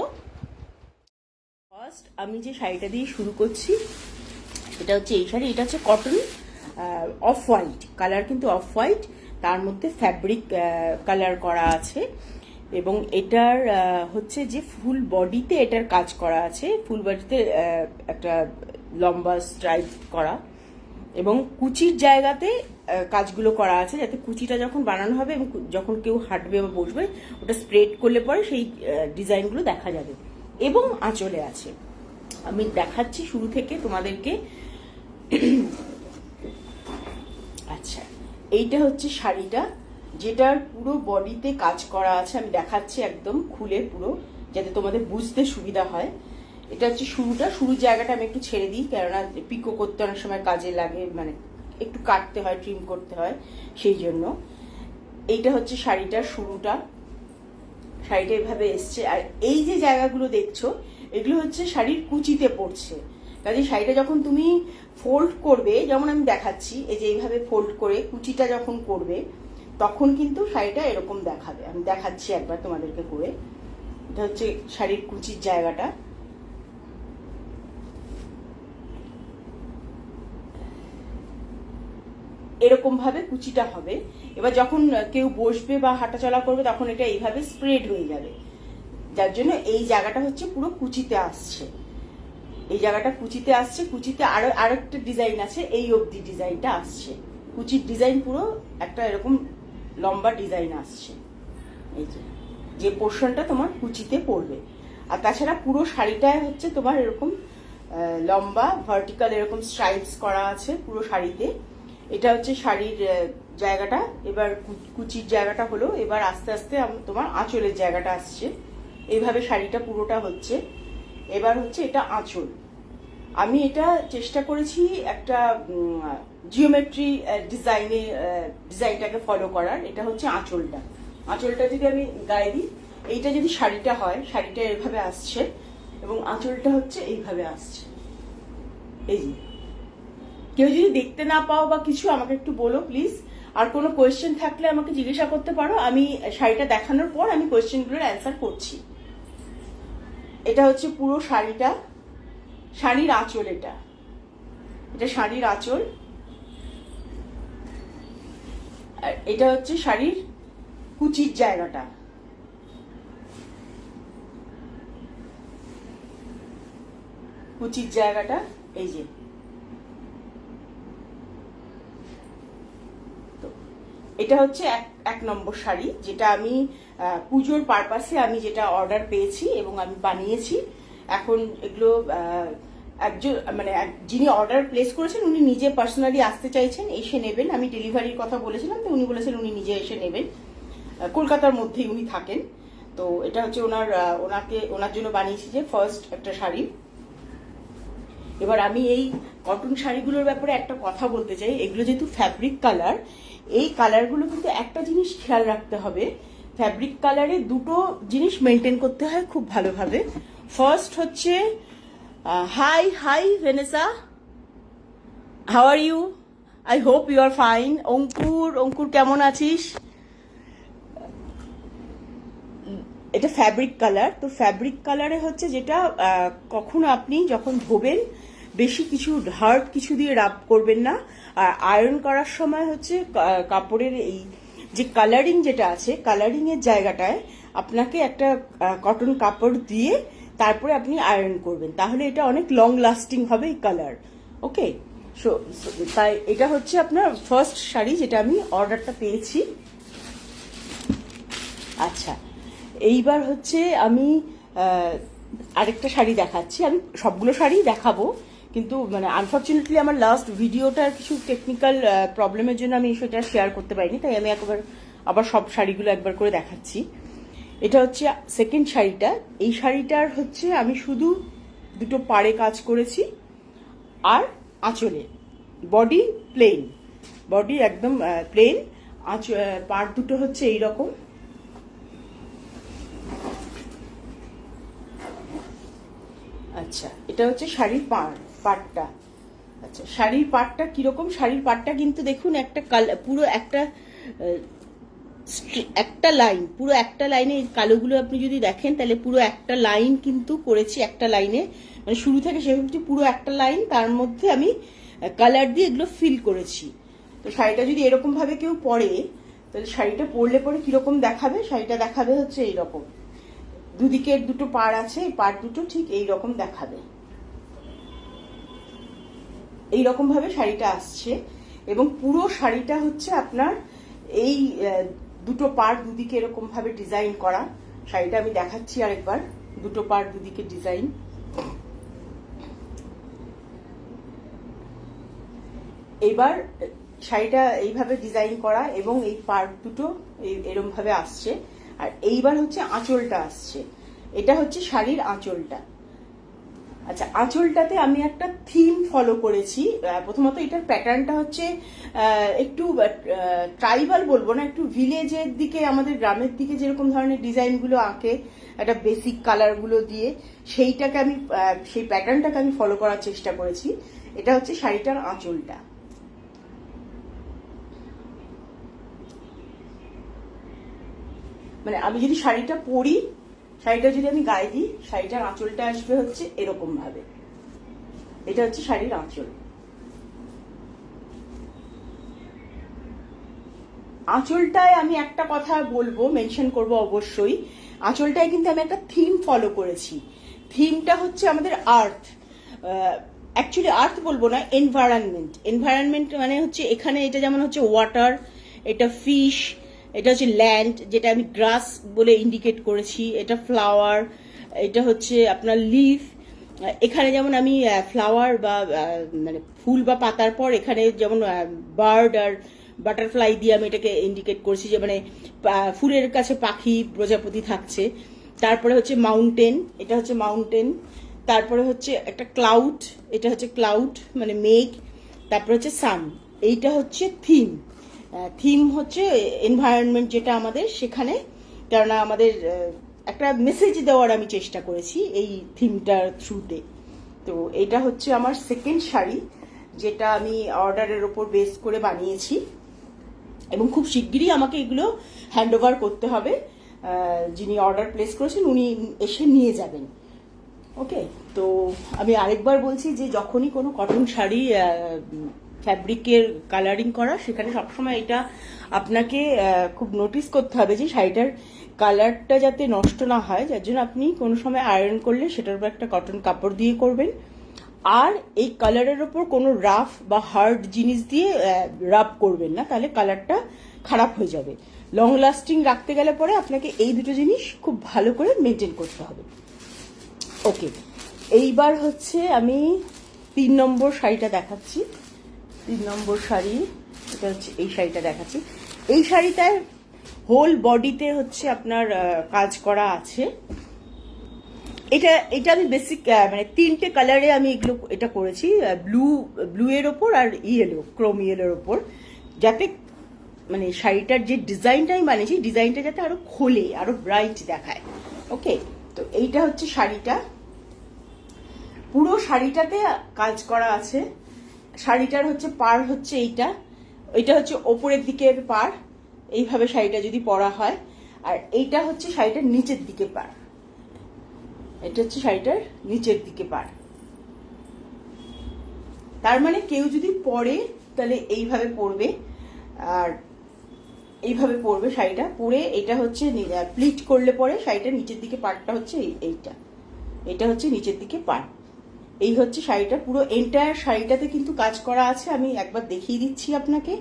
ফার্স্ট আমি যে শাড়িটা দিয়ে শুরু করছি, এটা হচ্ছে এই শাড়ি। এটা হচ্ছে কটন অফ হোয়াইট কালার, কিন্তু অফ হোয়াইট, তার মধ্যে ফ্যাব্রিক কালার করা আছে। এবং এটার হচ্ছে যে ফুল বডিতে এটার কাজ করা আছে, ফুল বডিতে একটা লম্বা স্ট্রাইপ করা, এবং কুচির জায়গাতে কাজগুলো করা আছে, যাতে কুচিটা যখন বানানো হবে এবং যখন কেউ হাঁটবে বা বসবে, ওটা স্প্রেড করলে পরে সেই ডিজাইনগুলো দেখা যাবে। এবং আঁচলে আছে, আমি দেখাচ্ছি শুরু থেকে তোমাদেরকে। আচ্ছা, এইটা হচ্ছে শাড়িটা, যেটার পুরো বডিতে কাজ করা আছে। আমি দেখাচ্ছি একদম খুলে পুরো, যাতে তোমাদের বুঝতে সুবিধা হয়। এটা হচ্ছে শুরুটা, শুরুর জায়গাটা আমি একটু ছেড়ে দিই, কেননা পিকো করতে অনেক সময় কাজে লাগে, মানে একটু কাটতে হয়, ট্রিম করতে হয়, সেই জন্য। এইটা হচ্ছে শাড়িটার শুরুটা, শাড়িটা এভাবে এসছে। আর এই যে জায়গাগুলো দেখছো, এগুলো হচ্ছে শাড়ির কুচিতে পড়ছে। কাজে শাড়িটা যখন তুমি ফোল্ড করবে, যেমন আমি দেখাচ্ছি, এই যে এইভাবে ফোল্ড করে কুচিটা যখন করবে, তখন কিন্তু শাড়িটা এরকম দেখাবে। আমি দেখাচ্ছি একবার তোমাদেরকে করে। এটা হচ্ছে শাড়ির কুচির জায়গাটা, এরকম ভাবে কুচিটা হবে। এবার যখন কেউ বসবে বা হাঁটাচলা করবে, তখন এটা এইভাবে স্প্রেড হয়ে যাবে, যার জন্য এই জায়গাটা হচ্ছে পুরো কুচিতে আসছে। এই জায়গাটা কুচিতে আসছে, কুচিতে আরেকটা ডিজাইন আছে, এই অবধি ডিজাইনটা আসছে। কুচির ডিজাইন পুরো একটা এরকম লম্বা ডিজাইন আসছে, এই যে যে পোর্শনটা তোমার কুচিতে পড়বে। আর তাছাড়া পুরো শাড়িটায় হচ্ছে তোমার এরকম লম্বা ভার্টিক্যাল এরকম স্ট্রাইপস করা আছে পুরো শাড়িতে। এটা হচ্ছে শাড়ির জায়গাটা। এবার কুচির জায়গাটা হলো, এবার আস্তে আস্তে তোমার আঁচলের জায়গাটা আসছে। এইভাবে শাড়িটা পুরোটা হচ্ছে। এবার হচ্ছে এটা আঁচল। আমি এটা চেষ্টা করেছি একটা জিওমেট্রি ডিজাইনটাকে ফলো করার। এটা হচ্ছে আঁচলটা। আঁচলটা যদি আমি গায়ে দিই, এইটা যদি শাড়িটা হয়, শাড়িটা এইভাবে আসছে এবং আঁচলটা হচ্ছে এইভাবে আসছে। এই যে, কেউ যদি দেখতে না পাও বা কিছু, আমাকে একটু বলো প্লিজ। আর কোনো কোয়েশ্চেন থাকলে আমাকে জিজ্ঞাসা করতে পারো, আমি শাড়িটা দেখানোর পর আমি কোয়েশ্চেনগুলোর অ্যান্সার করছি। এটা হচ্ছে পুরো শাড়িটা, শাড়ির আঁচল। এটা শাড়ির আঁচল। আর এটা হচ্ছে শাড়ির কুচির জায়গাটা। কুচির জায়গাটা এই যে। এটা হচ্ছে এক নম্বর শাড়ি, যেটা আমি পুজোর পারপাসে আমি যেটা অর্ডার পেয়েছি এবং আমি বানিয়েছি। এখন এগুলো একজন মানে যিনি অর্ডার প্লেস করেছেন উনি নিজে পার্সোনালি আসতে চাইছেন, এসে নেবেন। আমি ডেলিভারির কথা বলেছিলাম, তো উনি বলেছেন উনি নিজে এসে নেবেন। কলকাতার মধ্যেই উনি থাকেন। তো এটা হচ্ছে ওনার জন্য বানিয়েছি যে ফার্স্ট একটা শাড়ি। এবার আমি এই কটন শাড়িগুলোর ব্যাপারে একটা কথা বলতে চাই। এগুলো যেহেতু ফ্যাব্রিক কালার, এই কালারগুলো কিন্তু একটা জিনিস খেয়াল রাখতে হবে, ফ্যাব্রিক কালারে দুটো জিনিস মেনটেন করতে হয় খুব ভালোভাবে। ফার্স্ট হচ্ছে hi Vanessa, how are you? I hope you are fine. Ankur কেমন আছিস? এটা ফ্যাব্রিক কালার। তো ফ্যাব্রিক কালারে হচ্ছে যেটা কখনো আপনি যখন ধোবেন বেশি কিছু হার্ড কিছু দিয়ে রাব করবেন না। আর আয়রন করার সময় হচ্ছে কাপড়ের এই যে কালারিং যেটা আছে, কালারিং এর জায়গাটায় আপনাকে একটা কটন কাপড় দিয়ে তারপরে আপনি আয়রন করবেন, তাহলে এটা অনেক লং লাস্টিং হবে এই কালার। ওকে, সো তাই এটা হচ্ছে আপনার ফার্স্ট শাড়ি যেটা আমি অর্ডারটা পেয়েছি। আচ্ছা, এইবার হচ্ছে আমি আরেকটা শাড়ি দেখাচ্ছি। আমি সবগুলো শাড়ি দেখাবো, কিন্তু মানে আনফর্চুনেটলি আমার লাস্ট ভিডিওটার কিছু টেকনিক্যাল প্রবলেমের জন্য আমি সেটা শেয়ার করতে পারিনি, তাই আমি আবার সব শাড়িগুলো একবার করে দেখাচ্ছি। এটা হচ্ছে সেকেন্ড শাড়িটা। এই শাড়িটার হচ্ছে আমি শুধু দুটো পাড়ে কাজ করেছি আর আঁচলে। বডি প্লেন, বডি একদম প্লেন। পাড় দুটো হচ্ছে এইরকম। আচ্ছা, এটা হচ্ছে শাড়ির পাড়টা। আচ্ছা, শাড়ির পাড়টা কিরকম? শাড়ির পাড়টা কিন্তু দেখুন একটা পুরো একটা লাইন, পুরো একটা লাইনে কালোগুলো আপনি যদি দেখেন তাহলে পুরো একটা লাইন কিন্তু করেছি, একটা লাইনে মানে শুরু থেকে শেষ অবধি পুরো একটা লাইন, তার মধ্যে আমি কালার দিয়ে এগুলো ফিল করেছি। তো শাড়িটা যদি এরকম ভাবে কেউ পরে, তাহলে শাড়িটা পরলে পরে কিরকম দেখাবে? শাড়িটা দেখাবে হচ্ছে এইরকম, দুদিকের দুটো পাড় আছে, এই পাড় দুটো ঠিক এইরকম দেখাবে। এইরকম ভাবে শাড়িটা আসছে এবং পুরো শাড়িটা হচ্ছে আপনার এই দুটো পাড় দুদিকে এরকম ভাবে ডিজাইন করা। শাড়িটা আমি দেখাচ্ছি আরেকবার, দুটো পাড় দুদিকে ডিজাইন। এইবার শাড়িটা এইভাবে ডিজাইন করা এবং এই পার্ট দুটো এরকম ভাবে আসছে। আর এইবার হচ্ছে আঁচলটা আসছে, এটা হচ্ছে শাড়ির আঁচলটা। আচ্ছা, আঁচলটাতে আমি একটা থিম ফলো করেছি। প্রথমত এটার প্যাটার্নটা হচ্ছে একটু ট্রাইবাল বলবো না, একটু ভিলেজের দিকে, আমাদের গ্রামের দিকে যেরকম ধরনের ডিজাইনগুলো আঁকে একটা বেসিক কালারগুলো দিয়ে, সেইটাকে আমি সেই প্যাটার্নটাকে আমি ফলো করার চেষ্টা করেছি। এটা হচ্ছে শাড়িটার আঁচলটা। মানে আমি যদি শাড়িটা পরি, শাড়িটা যদি আমি গায়ে দিই, শাড়িটার আঁচলটা আসবে হচ্ছে এরকম ভাবে। এটা হচ্ছে শাড়ির আঁচল। আঁচলটায় আমি একটা কথা বলবো, মেনশন করব অবশ্যই। আঁচলটায় কিন্তু আমি একটা থিম ফলো করেছি। থিমটা হচ্ছে আমাদের আর্থ। অ্যাকচুয়ালি আর্থ বলবো না, এনভায়রনমেন্ট। এনভায়রনমেন্ট মানে হচ্ছে এখানে এটা যেমন হচ্ছে ওয়াটার, এটা ফিশ, এটা হচ্ছে ল্যান্ড, যেটা আমি গ্রাস বলে ইন্ডিকেট করেছি। এটা ফ্লাওয়ার, এটা হচ্ছে আপনার লিফ। এখানে যেমন আমি ফ্লাওয়ার বা মানে ফুল বা পাতার পর এখানে যেমন বার্ড আর বাটারফ্লাই দিয়ে আমি এটাকে ইন্ডিকেট করছি, যে মানে ফুলের কাছে পাখি প্রজাপতি থাকছে। তারপরে হচ্ছে মাউন্টেন, এটা হচ্ছে মাউন্টেন। তারপরে হচ্ছে একটা ক্লাউড, এটা হচ্ছে ক্লাউড মানে মেঘ। তারপরে হচ্ছে সান, এইটা হচ্ছে থিম। থিম হচ্ছে এনভায়রনমেন্ট যেটা আমাদের সেখানে, কেননা আমাদের একটা মেসেজ দেওয়ার আমি চেষ্টা করেছি এই থিমটার থ্রুতে। তো এটা হচ্ছে আমার সেকেন্ড শাড়ি, যেটা আমি অর্ডারের ওপর বেস করে বানিয়েছি, এবং খুব শিগগিরই আমাকে এগুলো হ্যান্ড ওভার করতে হবে। যিনি অর্ডার প্লেস করেছেন উনি এসে নিয়ে যাবেন। ওকে, তো আমি আরেকবার বলছি যে যখনই কোনো কটন শাড়ি ফ্যাব্রিকের কালারিং করা, সেখানে সবসময় এটা আপনাকে খুব নোটিস করতে হবে যে শাড়িটার কালারটা যাতে নষ্ট না হয়, যার জন্য আপনি কোনো সময় আয়রন করলে সেটার উপর একটা কটন কাপড় দিয়ে করবেন। আর এই কালারের ওপর কোনো রাফ বা হার্ড জিনিস দিয়ে রাব করবেন না, তাহলে কালারটা খারাপ হয়ে যাবে। লং লাস্টিং রাখতে গেলে পরে আপনাকে এই দুটো জিনিস খুব ভালো করে মেনটেন করতে হবে। ওকে, এইবার হচ্ছে আমি 3 নম্বর শাড়িটা দেখাচ্ছি। 3 নম্বর শাড়ি, এটা হচ্ছে এই শাড়িটা দেখাচ্ছি। এই শাড়িটায় হোল বডিতে হচ্ছে আপনার কাজ করা আছে। এটা আমি বেসিক মানে 3টে কালারে আমি এগুলো এটা করেছি, ব্লু এর ওপর আর ইয়েলো, ক্রোম ইয়েলোর ওপর, যাতে মানে শাড়িটার যে ডিজাইনটা আমি বানিয়েছি, ডিজাইনটা যাতে আরো খোলে, আরো ব্রাইট দেখায়। ওকে, তো এইটা হচ্ছে শাড়িটা, পুরো শাড়িটাতে কাজ করা আছে। শাড়িটার হচ্ছে পার হচ্ছে এটা হচ্ছে ওপরের দিকের পার, এইভাবে শাড়িটা যদি পরা হয়। আর এইটা হচ্ছে শাড়িটার নিচের দিকে পার, এটা হচ্ছে শাড়িটার নিচের দিকে পার। তার মানে কেউ যদি পরে তাহলে এইভাবে পরবে, আর এইভাবে পরবে শাড়িটা পরে। এটা হচ্ছে প্লিট করলে পরে শাড়িটার নিচের দিকে পার্টটা হচ্ছে এটা হচ্ছে নিচের দিকে পার্ট। এই হচ্ছে শাড়িটা, পুরো এন্টায়ার শাড়িটাতে কিন্তু কাজ করা আছে। আমি একবার দেখিয়ে দিচ্ছি আপনাকে।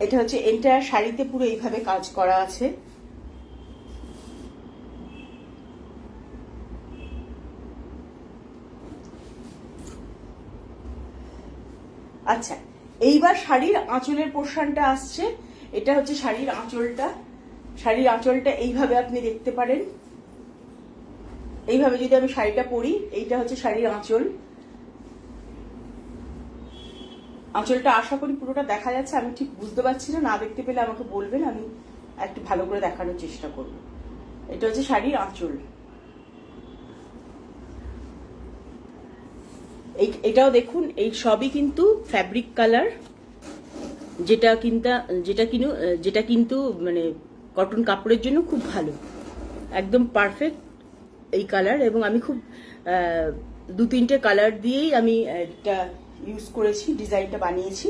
এটা হচ্ছে এন্টায়ার শাড়িতে পুরো এইভাবে কাজ করা আছে। আচ্ছা, এইবার শাড়ির আঁচলের পোর্শনটা আসছে। এটা হচ্ছে শাড়ির আঁচলটা। শাড়ির আঁচলটা এইভাবে আপনি দেখতে পারেন। এইভাবে যদি আমি শাড়িটা পরি, এইটা হচ্ছে শাড়ির আঁচল। আঁচলটা আশা করি পুরোটা দেখা যাচ্ছে। আমি ঠিক বুঝতে পারছি না, না দেখতে পেলে আমাকে বলবেন, আমি একটু ভালো করে দেখানোর চেষ্টা করব। এটা হচ্ছে শাড়ির আঁচল। এটাও দেখুন, এই সবই কিন্তু ফ্যাব্রিক কালার, যেটা কিন্তু মানে কটন কাপড়ের জন্য খুব ভালো, একদম পারফেক্ট এই কালার। এবং আমি খুব 2-3টে কালার দিয়েই আমি এটা ইউজ করেছি, ডিজাইনটা বানিয়েছি।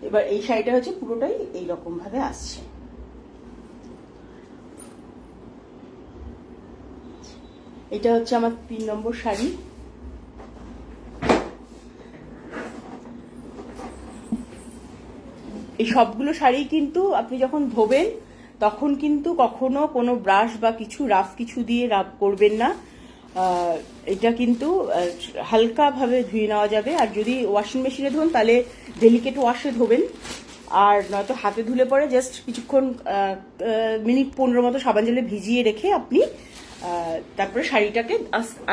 এবার এই শাড়িটা হচ্ছে পুরোটাই এইরকম ভাবে আসছে। এটা হচ্ছে আমার 3 নম্বর শাড়ি। এই সবগুলো শাড়ি কিন্তু আপনি যখন ধোবেন তখন কিন্তু কখনো কোনো ব্রাশ বা কিছু রাফ কিছু দিয়ে রাব করবেন না। এটা কিন্তু হালকাভাবে ধুয়ে নেওয়া যাবে। আর যদি ওয়াশিং মেশিনে ধোন তাহলে ডেলিকেট ওয়াশে ধোবেন, আর নয়তো হাতে ধুলে পরে জাস্ট কিছুক্ষণ মিনিট 15 মতো সাবান জলে ভিজিয়ে রেখে আপনি তারপরে শাড়িটাকে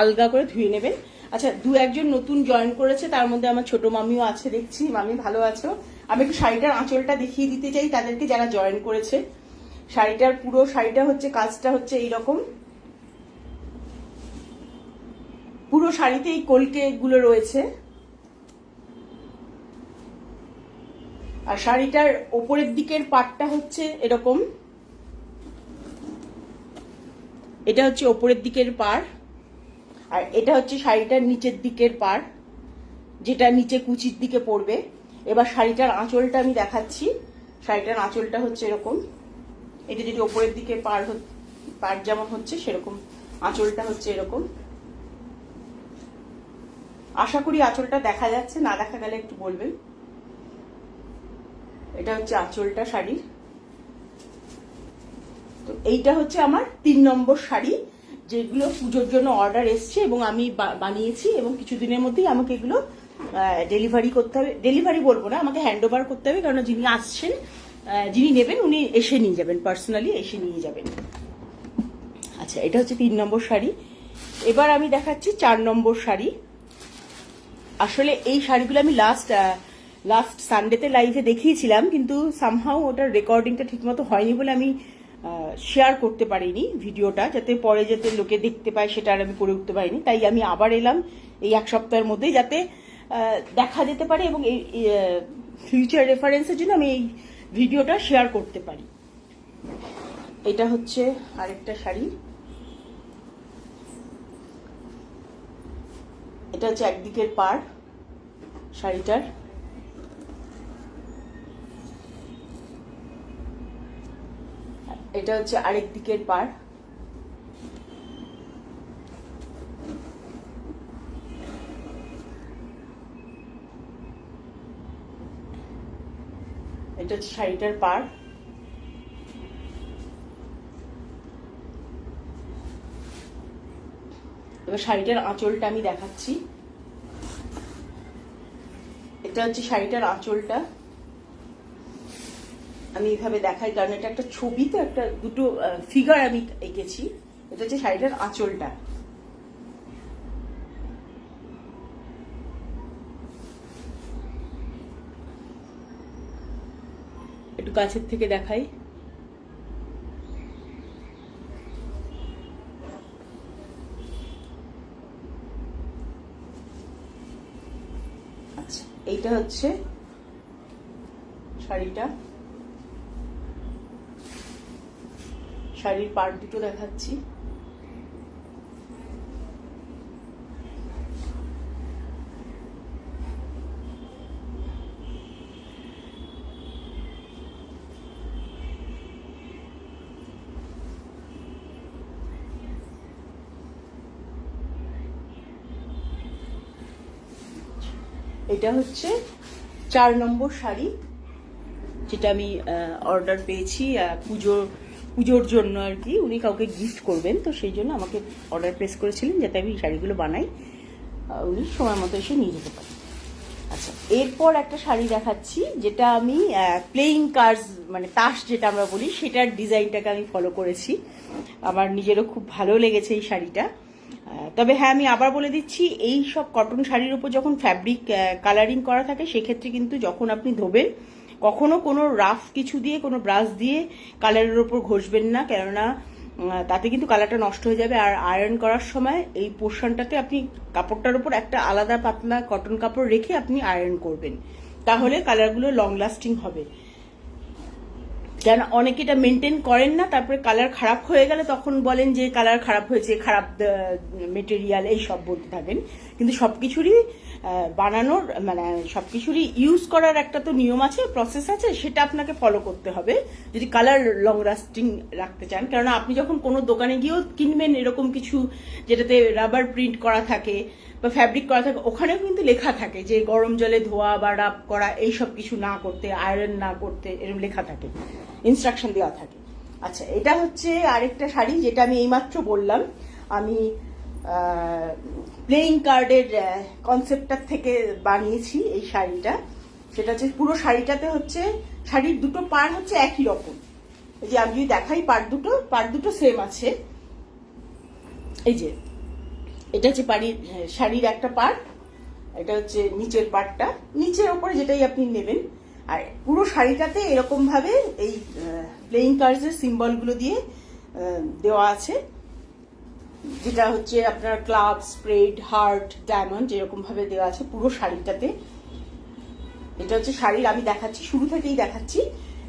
আলগা করে ধুয়ে নেবেন। আচ্ছা, 2-1জন নতুন জয়েন করেছে, তার মধ্যে আমার ছোট মামিও আছে দেখছি। মামি ভালো আছো? আমি একটু শাড়িটার আঁচলটা দেখিয়ে দিতে চাই তাদেরকে যারা জয়েন করেছে। শাড়িটার পুরো শাড়িটা হচ্ছে, কাজটা হচ্ছে এইরকম। পুরো শাড়িতে এই কলকে গুলো রয়েছে। আর শাড়িটার ওপরের দিকের পাটটা হচ্ছে এরকম, এটা হচ্ছে ওপরের দিকের পার। আর এটা হচ্ছে শাড়িটার নিচের দিকের পার, যেটা নিচে কুচির দিকে পড়বে। এবার শাড়িটার আঁচলটা আমি দেখাচ্ছি। শাড়িটার আঁচলটা হচ্ছে এরকম। এটা যদি ওপরের দিকে পার যেমন হচ্ছে সেরকম আঁচলটা হচ্ছে এরকম। আশা করি আঁচলটা দেখা যাচ্ছে, না দেখা গেলে একটু বলবেন। এটা হচ্ছে আঁচলটা শাড়ির। তো এইটা হচ্ছে আমার 3 নম্বর শাড়ি, যেগুলো পুজোর জন্য অর্ডার এসছে এবং আমি বানিয়েছি, এবং কিছুদিনের মধ্যেই আমাকে এগুলো ডেলিভারি করতে হবে। ডেলিভারি বলবো না, আমাকে হ্যান্ড ওভার করতে হবে, কারণ যিনি আসছেন, যিনি নেবেন উনি এসে নিয়ে যাবেন, পার্সোনালি এসে নিয়ে যাবেন। আচ্ছা, এটা হচ্ছে 3 নম্বর শাড়ি। এবার আমি দেখাচ্ছি 4 নম্বর শাড়ি। আসলে এই শাড়িগুলো আমি লাস্ট সানডেতে লাইভে দেখিয়েছিলাম, কিন্তু সামহাও ওটার রেকর্ডিংটা ঠিকমতো হয়নি বলে আমি শেয়ার করতে পারিনি ভিডিওটা, যাতে পরে যাতে লোকে দেখতে পায় সেটা আর আমি করে উঠতে পারিনি। তাই আমি আবার এলাম এই 1 সপ্তাহের মধ্যেই, যাতে দেখা যেতে পারে এবং এই ফিউচার রেফারেন্সের জন্য আমি এই ভিডিওটা শেয়ার করতে পারি। এটা হচ্ছে আরেকটা শাড়ি। এটা হচ্ছে একদিকের পাড় শাড়িটার। এটা হচ্ছে আরেক দিকের পাড়। এটা হচ্ছে শাড়িটার পাড়। এবার শাড়িটার আঁচলটা আমি দেখাচ্ছি। এটা হচ্ছে শাড়িটার আঁচলটা। আমি এইভাবে দেখাই কারণ এটা একটা ছবি, তো একটা দুটো ফিগার আমি এঁকেছি। এটা হচ্ছে শাড়িটার আঁচলটা। একটু কাছের থেকে দেখাই। আচ্ছা, এইটা হচ্ছে শাড়িটা। শাড়ির পাড় দুটো দেখাচ্ছি। এটা হচ্ছে 4 নম্বর শাড়ি, যেটা আমি অর্ডার পেয়েছি পুজোর জন্য আর কি। উনি কাউকে গিফট করবেন, তো সেই জন্য আমাকে অর্ডার প্লেস করেছিলেন যাতে আমি শাড়িগুলো বানাই, উনি সময় মতো এসে নিয়ে যেতে পারেন। আচ্ছা, এরপর একটা শাড়ি দেখাচ্ছি, যেটা আমি প্লেইং কার্ডস মানে তাস যেটা আমরা বলি, সেটার ডিজাইনটাকে আমি ফলো করেছি। আমার নিজেরও খুব ভালো লেগেছে এই শাড়িটা। তবে হ্যাঁ, আমি আবার বলে দিচ্ছি, এই সব কটন শাড়ির উপর যখন ফ্যাব্রিক কালারিং করা থাকে, সেক্ষেত্রে কিন্তু যখন আপনি ধোবেন, কখনো কোনো রাফ কিছু দিয়ে, কোনো ব্রাশ দিয়ে কালারের ওপর ঘষবেন না, কেননা তাতে কিন্তু কালারটা নষ্ট হয়ে যাবে। আর আয়রন করার সময় এই পোর্শনটাতে আপনি কাপড়টার উপর একটা আলাদা পাতলা কটন কাপড় রেখে আপনি আয়রন করবেন, তাহলে কালারগুলো লং লাস্টিং হবে। কেন অনেকে এটা মেনটেন করেন না, তারপরে কালার খারাপ হয়ে গেলে তখন বলেন যে কালার খারাপ হয়েছে, খারাপ মেটেরিয়াল, এই সব বলতে থাকেন। কিন্তু সবকিছুরই বানানোর মানে সবকিছুরই ইউজ করার একটা তো নিয়ম আছে, প্রসেস আছে, সেটা আপনাকে ফলো করতে হবে যদি কালার লং লাস্টিং রাখতে চান। কারণ আপনি যখন কোনো দোকানে গিয়েও কিনবেন এরকম কিছু যেটাতে রাবার প্রিন্ট করা থাকে বা ফ্যাব্রিক করা থাকে, ওখানেও কিন্তু লেখা থাকে যে গরম জলে ধোয়া বা রাব করা এইসব কিছু না করতে, আয়রন না করতে, এরকম লেখা থাকে, ইনস্ট্রাকশন দেওয়া থাকে। আচ্ছা, এটা হচ্ছে আরেকটা শাড়ি যেটা আমি এইমাত্র বললাম, আমি প্লেইং কার্ডের কনসেপ্টটার থেকে বানিয়েছি এই শাড়িটা। সেটা হচ্ছে পুরো শাড়িটাতে হচ্ছে শাড়ির দুটো পাড় হচ্ছে একই রকম। এই যে আমি যদি দেখাই, পাড় দুটো সেম আছে। এই যে এটা হচ্ছে শাড়ির একটা পার্ট, এটা হচ্ছে নিচের পার্টটা, নিচের ওপরে যেটাই আপনি নেবেন। আর পুরো শাড়িটাতে এরকম ভাবে এই প্লেইং কার্ডসের সিম্বলগুলো দিয়ে দেওয়া আছে, যেটা হচ্ছে আপনার ক্লাব, স্প্রেড, হার্ট, ডায়মন্ড, এরকম ভাবে দেওয়া আছে পুরো শাড়িটাতে। এটা হচ্ছে শাড়ির, আমি দেখাচ্ছি শুরু থেকেই দেখাচ্ছি।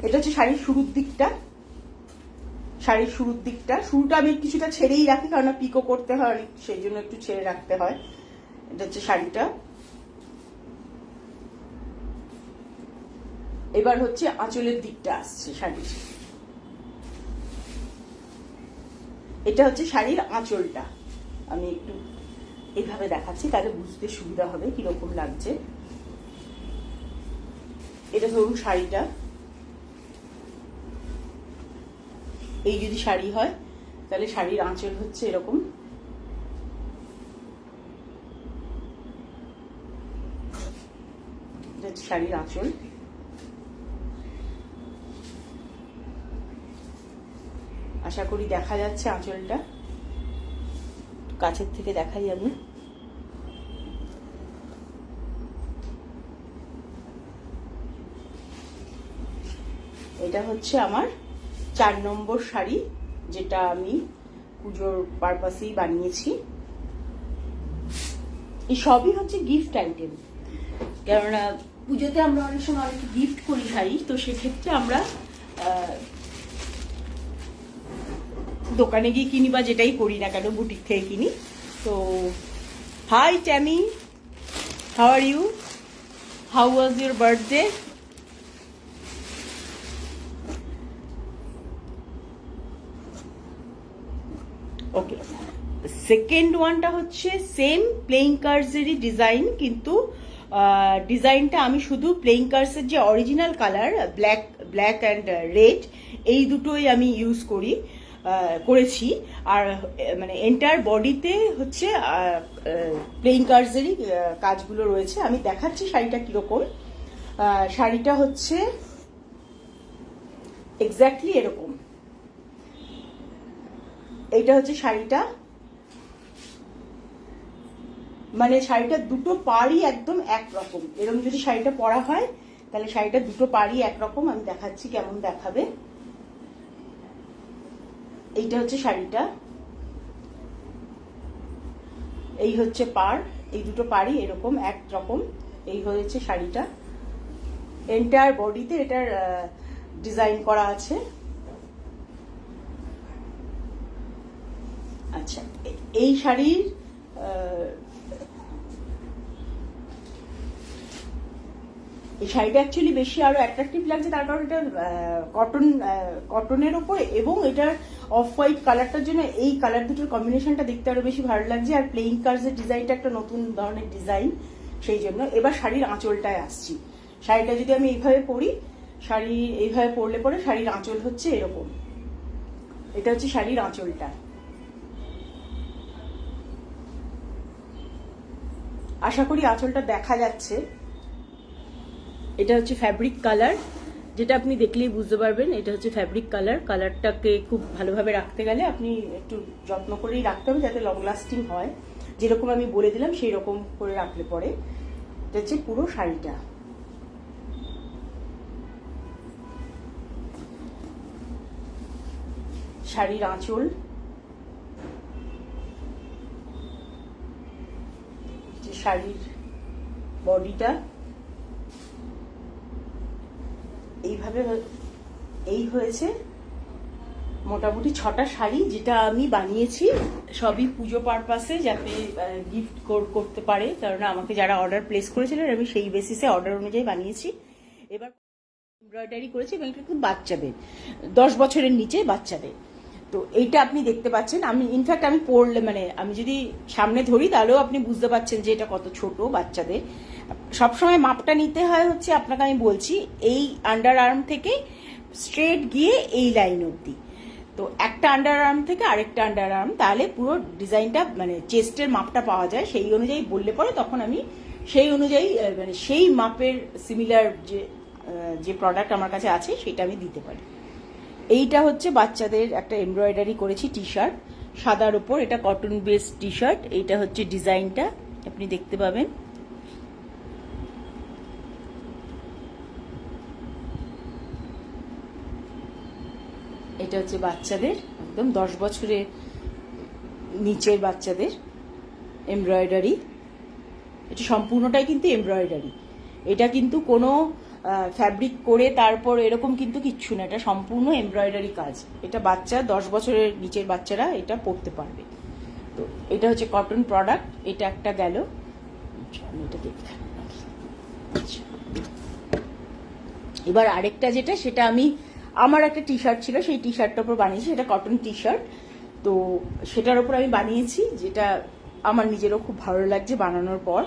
এটা হচ্ছে শাড়ির শুরুর দিকটা। শুরুটা আমি কিছুটা ছেড়েই রাখি, কারণ পিকো করতে হয়, সেই জন্য একটু ছেড়ে রাখতে হয়। এটা হচ্ছে শাড়িটা। এবার হচ্ছে আঁচলের দিকটা আসছে শাড়ির। এটা হচ্ছে শাড়ির আঁচলটা। আমি একটু এইভাবে দেখাচ্ছি, তাহলে বুঝতে সুবিধা হবে কিরকম লাগছে। এটা ধরুন শাড়িটা, এই যদি শাড়ি হয় তাহলে শাড়ির আঁচল হচ্ছে এরকম, শাড়ির আঁচল। আশা করি দেখা যাচ্ছে আঁচলটা, কাছের থেকে দেখাই আমি। এটা হচ্ছে আমার 4 নম্বর শাড়ি, যেটা আমি পুজোর পারপাসেই বানিয়েছি। এই সবই হচ্ছে গিফট আইটেম, কেননা পুজোতে আমরা অনেক সময় অনেক গিফট করি শাড়ি, তো সেক্ষেত্রে আমরা দোকানে গিয়ে কিনি বা যেটাই করি না কেন, বুটিক থেকে কিনি। তো hi Tammy, how are you, how was your birthday? Okay, second ওয়ানটা হচ্ছে সেম প্লেইং কার্ডসেরই ডিজাইন, কিন্তু ডিজাইনটা আমি শুধু প্লেইং কার্ডসের যে original colour black and red, এই দুটোই আমি ইউজ করেছি। আর মানে এন্টায়ার বডিতে হচ্ছে প্লেইং কার্ডসেরই কাজগুলো রয়েছে। আমি দেখাচ্ছি শাড়িটা কিরকম। শাড়িটা হচ্ছে এক্স্যাক্টলি এরকম। এইটা হচ্ছে শাড়িটা, মানে শাড়িটা দুটো পাড়ই একদম একরকম। এরকম যদি শাড়িটা পরা হয় তাহলে শাড়িটা দুটো পাড়ই একরকম। আমি দেখাচ্ছি কেমন দেখাবে। এইটা হচ্ছে শাড়িটা, এই হচ্ছে পাড়, এই দুটো পাড়ই এরকম একরকম। এই হয়েছে শাড়িটা, এন্টায়ার বডিতে এটার ডিজাইন করা আছে। আচ্ছা, এই শাড়ির এই শাড়িটা অ্যাকচুয়ালি বেশি আরো অ্যাট্রাকটিভ লাগছে, তার কারণ এটা কটনের ওপরে, এবং এটার অফ হোয়াইট কালারটার জন্য এই কালার দুটোর কম্বিনেশনটা দেখতে আরো বেশি ভালো লাগছে। আর প্লেইং কার্ডসের ডিজাইনটা একটা নতুন ধরনের ডিজাইন, সেই জন্য। এবার শাড়ির আঁচলটায় আসছি। শাড়িটা যদি আমি এইভাবে পরি, শাড়ি এইভাবে পরলে পরে শাড়ির আঁচল হচ্ছে এরকম। এটা হচ্ছে শাড়ির আঁচলটা। আশা করি আঁচলটা দেখা যাচ্ছে। এটা হচ্ছে ফ্যাব্রিক কালার, যেটা আপনি দেখলেই বুঝতে পারবেন। এটা হচ্ছে ফ্যাব্রিক কালার। কালারটাকে খুব ভালোভাবে রাখতে গেলে আপনি একটু যত্ন করেই রাখতে হবে, যাতে লং লাস্টিং হয়। যেরকম আমি বলে দিলাম সেই রকম করে রাখলে পরে। এটা হচ্ছে পুরো শাড়িটা। শাড়ির আঁচল, শাড়ির বডিটা এইভাবে। এই হয়েছে মোটামুটি 6টা শাড়ি, যেটা আমি বানিয়েছি সবই পুজো পারপাসে, যাতে গিফট করতে পারে। কারণ আমাকে যারা অর্ডার প্লেস করেছিলেন আমি সেই বেসিসে অর্ডার অনুযায়ী বানিয়েছি। এবার এমব্রয়ডারি করেছি, এবং এটা কিন্তু বাচ্চাদের, 10 বছরের নিচে বাচ্চাদের। তো এইটা আপনি দেখতে পাচ্ছেন। আমি ইনফ্যাক্ট আমি পরলে, মানে আমি যদি সামনে ধরি তাহলেও আপনি বুঝতে পাচ্ছেন যে এটা কত ছোট বাচ্চাদের। সবসময় মাপটা নিতে হয় হচ্ছে, আপনাকে আমি বলছি, এই আন্ডার আর্ম থেকে স্ট্রেট গিয়ে এই লাইন অবধি। তো একটা আন্ডার আর্ম থেকে আরেকটা আন্ডার আর্ম, তাহলে পুরো ডিজাইনটা মানে চেস্টের মাপটা পাওয়া যায়। সেই অনুযায়ী বললে পরে তখন আমি সেই অনুযায়ী মানে সেই মাপের সিমিলার যে প্রোডাক্ট আমার কাছে আছে সেটা আমি দিতে পারি। এইটা হচ্ছে বাচ্চাদের একটা এমব্রয়ডারি করেছি টি শার্ট, সাদার উপর। এটা কটন বেসড টি শার্ট। এইটা হচ্ছে ডিজাইনটা, আপনি দেখতে পাবেন। এটা হচ্ছে বাচ্চাদের, একদম 10 বছরের নিচের বাচ্চাদের এমব্রয়ডারি। এটা সম্পূর্ণটাই কিন্তু এমব্রয়ডারি। এটা কিন্তু কোনো ফ্যাব্রিক করে তারপর এরকম কিন্তু কিচ্ছু না, এটা সম্পূর্ণ এমব্রয়ডারি কাজ। এটা বাচ্চা 10 বছরের নিচের বাচ্চারা এটা পরতে পারবে। তো এটা হচ্ছে কটন প্রোডাক্ট। এটা একটা গেল। এবার আরেকটা যেটা, সেটা আমি আমার একটা টি শার্ট ছিল, সেই টি শার্টটার উপর বানিয়েছি। এটা কটন টি শার্ট, তো সেটার উপর আমি বানিয়েছি, যেটা আমার নিজেরও খুব ভালো লাগছে বানানোর পর।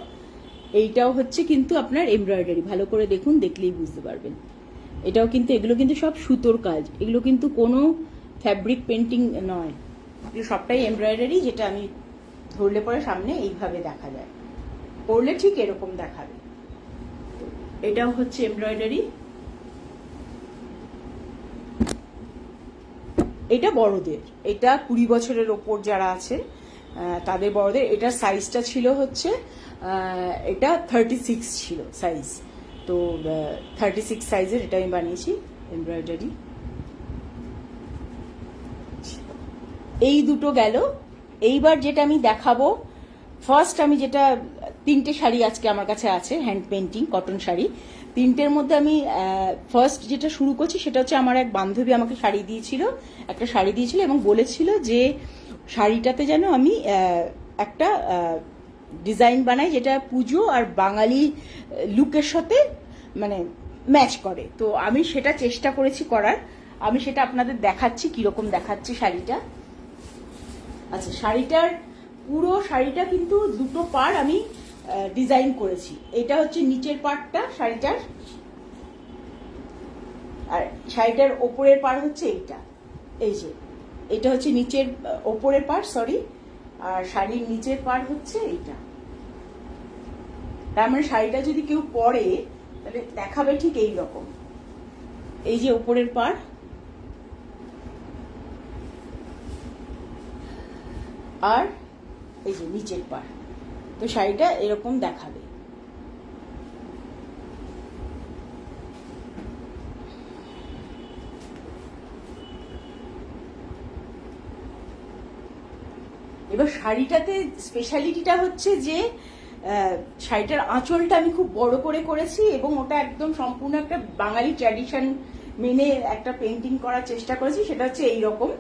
এইটাও হচ্ছে কিন্তু আপনার এমব্রয়ডারি, ভালো করে দেখুন, দেখলেই বুঝতে পারবেন। এটাও কিন্তু, এগুলো কিন্তু সব সুতোর কাজ, এগুলো কিন্তু কোনো ফ্যাব্রিক পেন্টিং নয়, এগুলো সবটাই এমব্রয়ডারি, যেটা আমি ধরলে পরে সামনে এইভাবে দেখা যায়, পরলে ঠিক এরকম দেখাবে। এটাও হচ্ছে এমব্রয়ডারি। এটা বড়দের, এটা 20 বছরের ওপর যারা আছে তাদের বড়দের। এটার সাইজটা ছিল হচ্ছে এটা 36 ছিল সাইজ, তো 36 সাইজের এটা আমি বানিয়েছি এমব্রয়ডারি। এই দুটো গেল। এইবার যেটা আমি দেখাবো, ফার্স্ট আমি যেটা, 3টে শাড়ি আজকে আমার কাছে আছে হ্যান্ড পেন্টিং কটন শাড়ি। 3টের মধ্যে আমি ফার্স্ট যেটা শুরু করছি সেটা হচ্ছে, আমার এক বান্ধবী আমাকে শাড়ি দিয়েছিল, একটা শাড়ি দিয়েছিল এবং বলেছিল যে শাড়িটাতে যেন আমি একটা ডিজাইন বানাই যেটা পুজো আর বাঙালি লুকের সাথে মানে ম্যাচ করে। তো আমি সেটা চেষ্টা করেছি করার, আমি সেটা আপনাদের দেখাচ্ছি কিরকম দেখাচ্ছি শাড়িটা। আচ্ছা, শাড়িটার পুরো শাড়িটা কিন্তু দুটো পার আমি ডিজাইন করেছি। এটা হচ্ছে নিচের পার্টটা শাড়িটার, আর শাড়িটার ওপরের পার হচ্ছে এইটা, এই যে এটা হচ্ছে নিচের ওপরের পার, সরি, আর শাড়ির নিচের পার হচ্ছে এইটা। তার মানে শাড়িটা যদি কেউ পরে তাহলে দেখাবে ঠিক এই রকম। এই যে ওপরের পার, আর এই যে নিচের পার, তো শাড়িটা এরকম দেখাবে। এবার শাড়িটাতে স্পেশালিটিটা হচ্ছে যে শাড়িটার আঁচলটা আমি খুব বড় করে করেছি এবং ওটা একদম সম্পূর্ণ একটা বাঙালি ট্র্যাডিশন মেনে একটা পেন্টিং করার চেষ্টা করেছি। সেটা হচ্ছে এইরকম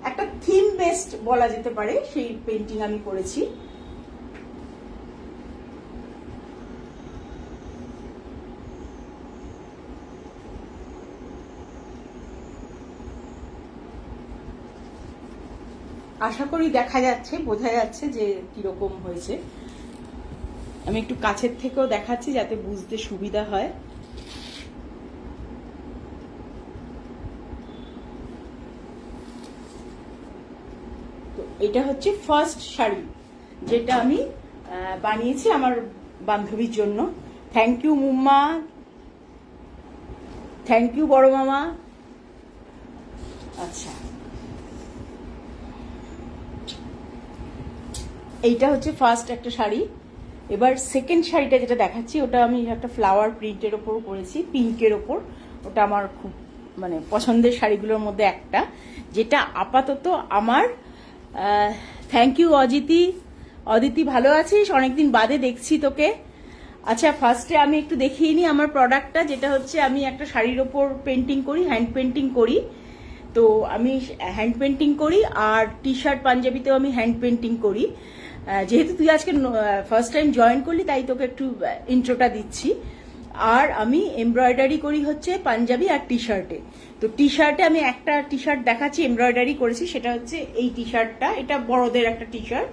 একটা থিম বেসড বলা যেতে পারে, সেই পেন্টিং আমি করেছি। আশা করি দেখা যাচ্ছে, বোঝা যাচ্ছে যে কিরকম হয়েছে। আমি একটু কাছের থেকেও দেখাচ্ছি যাতে বুঝতে সুবিধা হয়। তো এটা হচ্ছে ফার্স্ট শাড়ি যেটা আমি বানিয়েছি আমার বান্ধবীর জন্য। থ্যাংক ইউ মুম্মা, থ্যাংক ইউ বড় মামা। আচ্ছা, এইটা হচ্ছে ফার্স্ট একটা শাড়ি। এবার সেকেন্ড শাড়িটা যেটা দেখাচ্ছি ওটা আমি একটা ফ্লাওয়ার প্রিন্টের ওপর করেছি, পিঙ্কের ওপর। ওটা আমার খুব মানে পছন্দের শাড়িগুলোর মধ্যে একটা, যেটা আপাতত আমার। Thank you Aditi. অদিতি ভালো আছিস? অনেকদিন বাদে দেখছি তোকে। আচ্ছা, ফার্স্টে আমি একটু দেখিয়ে নিই আমার প্রোডাক্টটা, যেটা হচ্ছে আমি একটা শাড়ির ওপর পেন্টিং করি, হ্যান্ড পেন্টিং করি। তো আমি হ্যান্ড পেন্টিং করি আর টি শার্ট পাঞ্জাবিতেও আমি হ্যান্ড পেন্টিং করি। যেহেতু তুই আজকে ফার্স্ট টাইম জয়েন করলি তাই তোকে একটু ইন্ট্রোটা দিচ্ছি। আর আমি এমব্রয়ডারি করি হচ্ছে পাঞ্জাবি আর টি শার্টে। তো টি শার্টে আমি একটা টি শার্ট দেখাচ্ছি এমব্রয়ডারি করেছি, সেটা হচ্ছে এই টি শার্টটা। এটা বড়দের একটা টি শার্ট।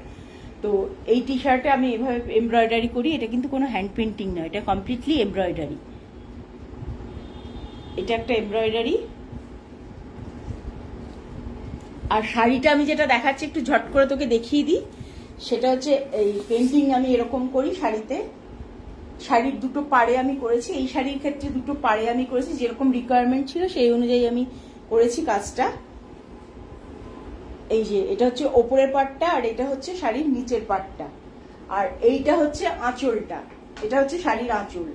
তো এই টি শার্টে আমি এভাবে এমব্রয়ডারি করি। এটা কিন্তু কোনো হ্যান্ড পেন্টিং নয়, এটা কমপ্লিটলি এমব্রয়ডারি। এটা একটা এমব্রয়ডারি। আর শাড়িটা আমি যেটা দেখাচ্ছি একটু ঝট করে তোকে দেখিয়ে দিই। সেটা হচ্ছে এই পেন্টিং আমি এরকম করি শাড়িতে। শাড়ির দুটো পাড়ে আমি করেছি, এই শাড়ির ক্ষেত্রে দুটো পাড়ে আমি করেছি, যেরকম রিকোয়ারমেন্ট ছিল সেই অনুযায়ী আমি করেছি কাজটা। এই যে এটা হচ্ছে ওপরের পাটটা আর এটা হচ্ছে শাড়ির নিচের পাটটা, আর এইটা হচ্ছে আঁচলটা, এটা হচ্ছে শাড়ির আঁচল।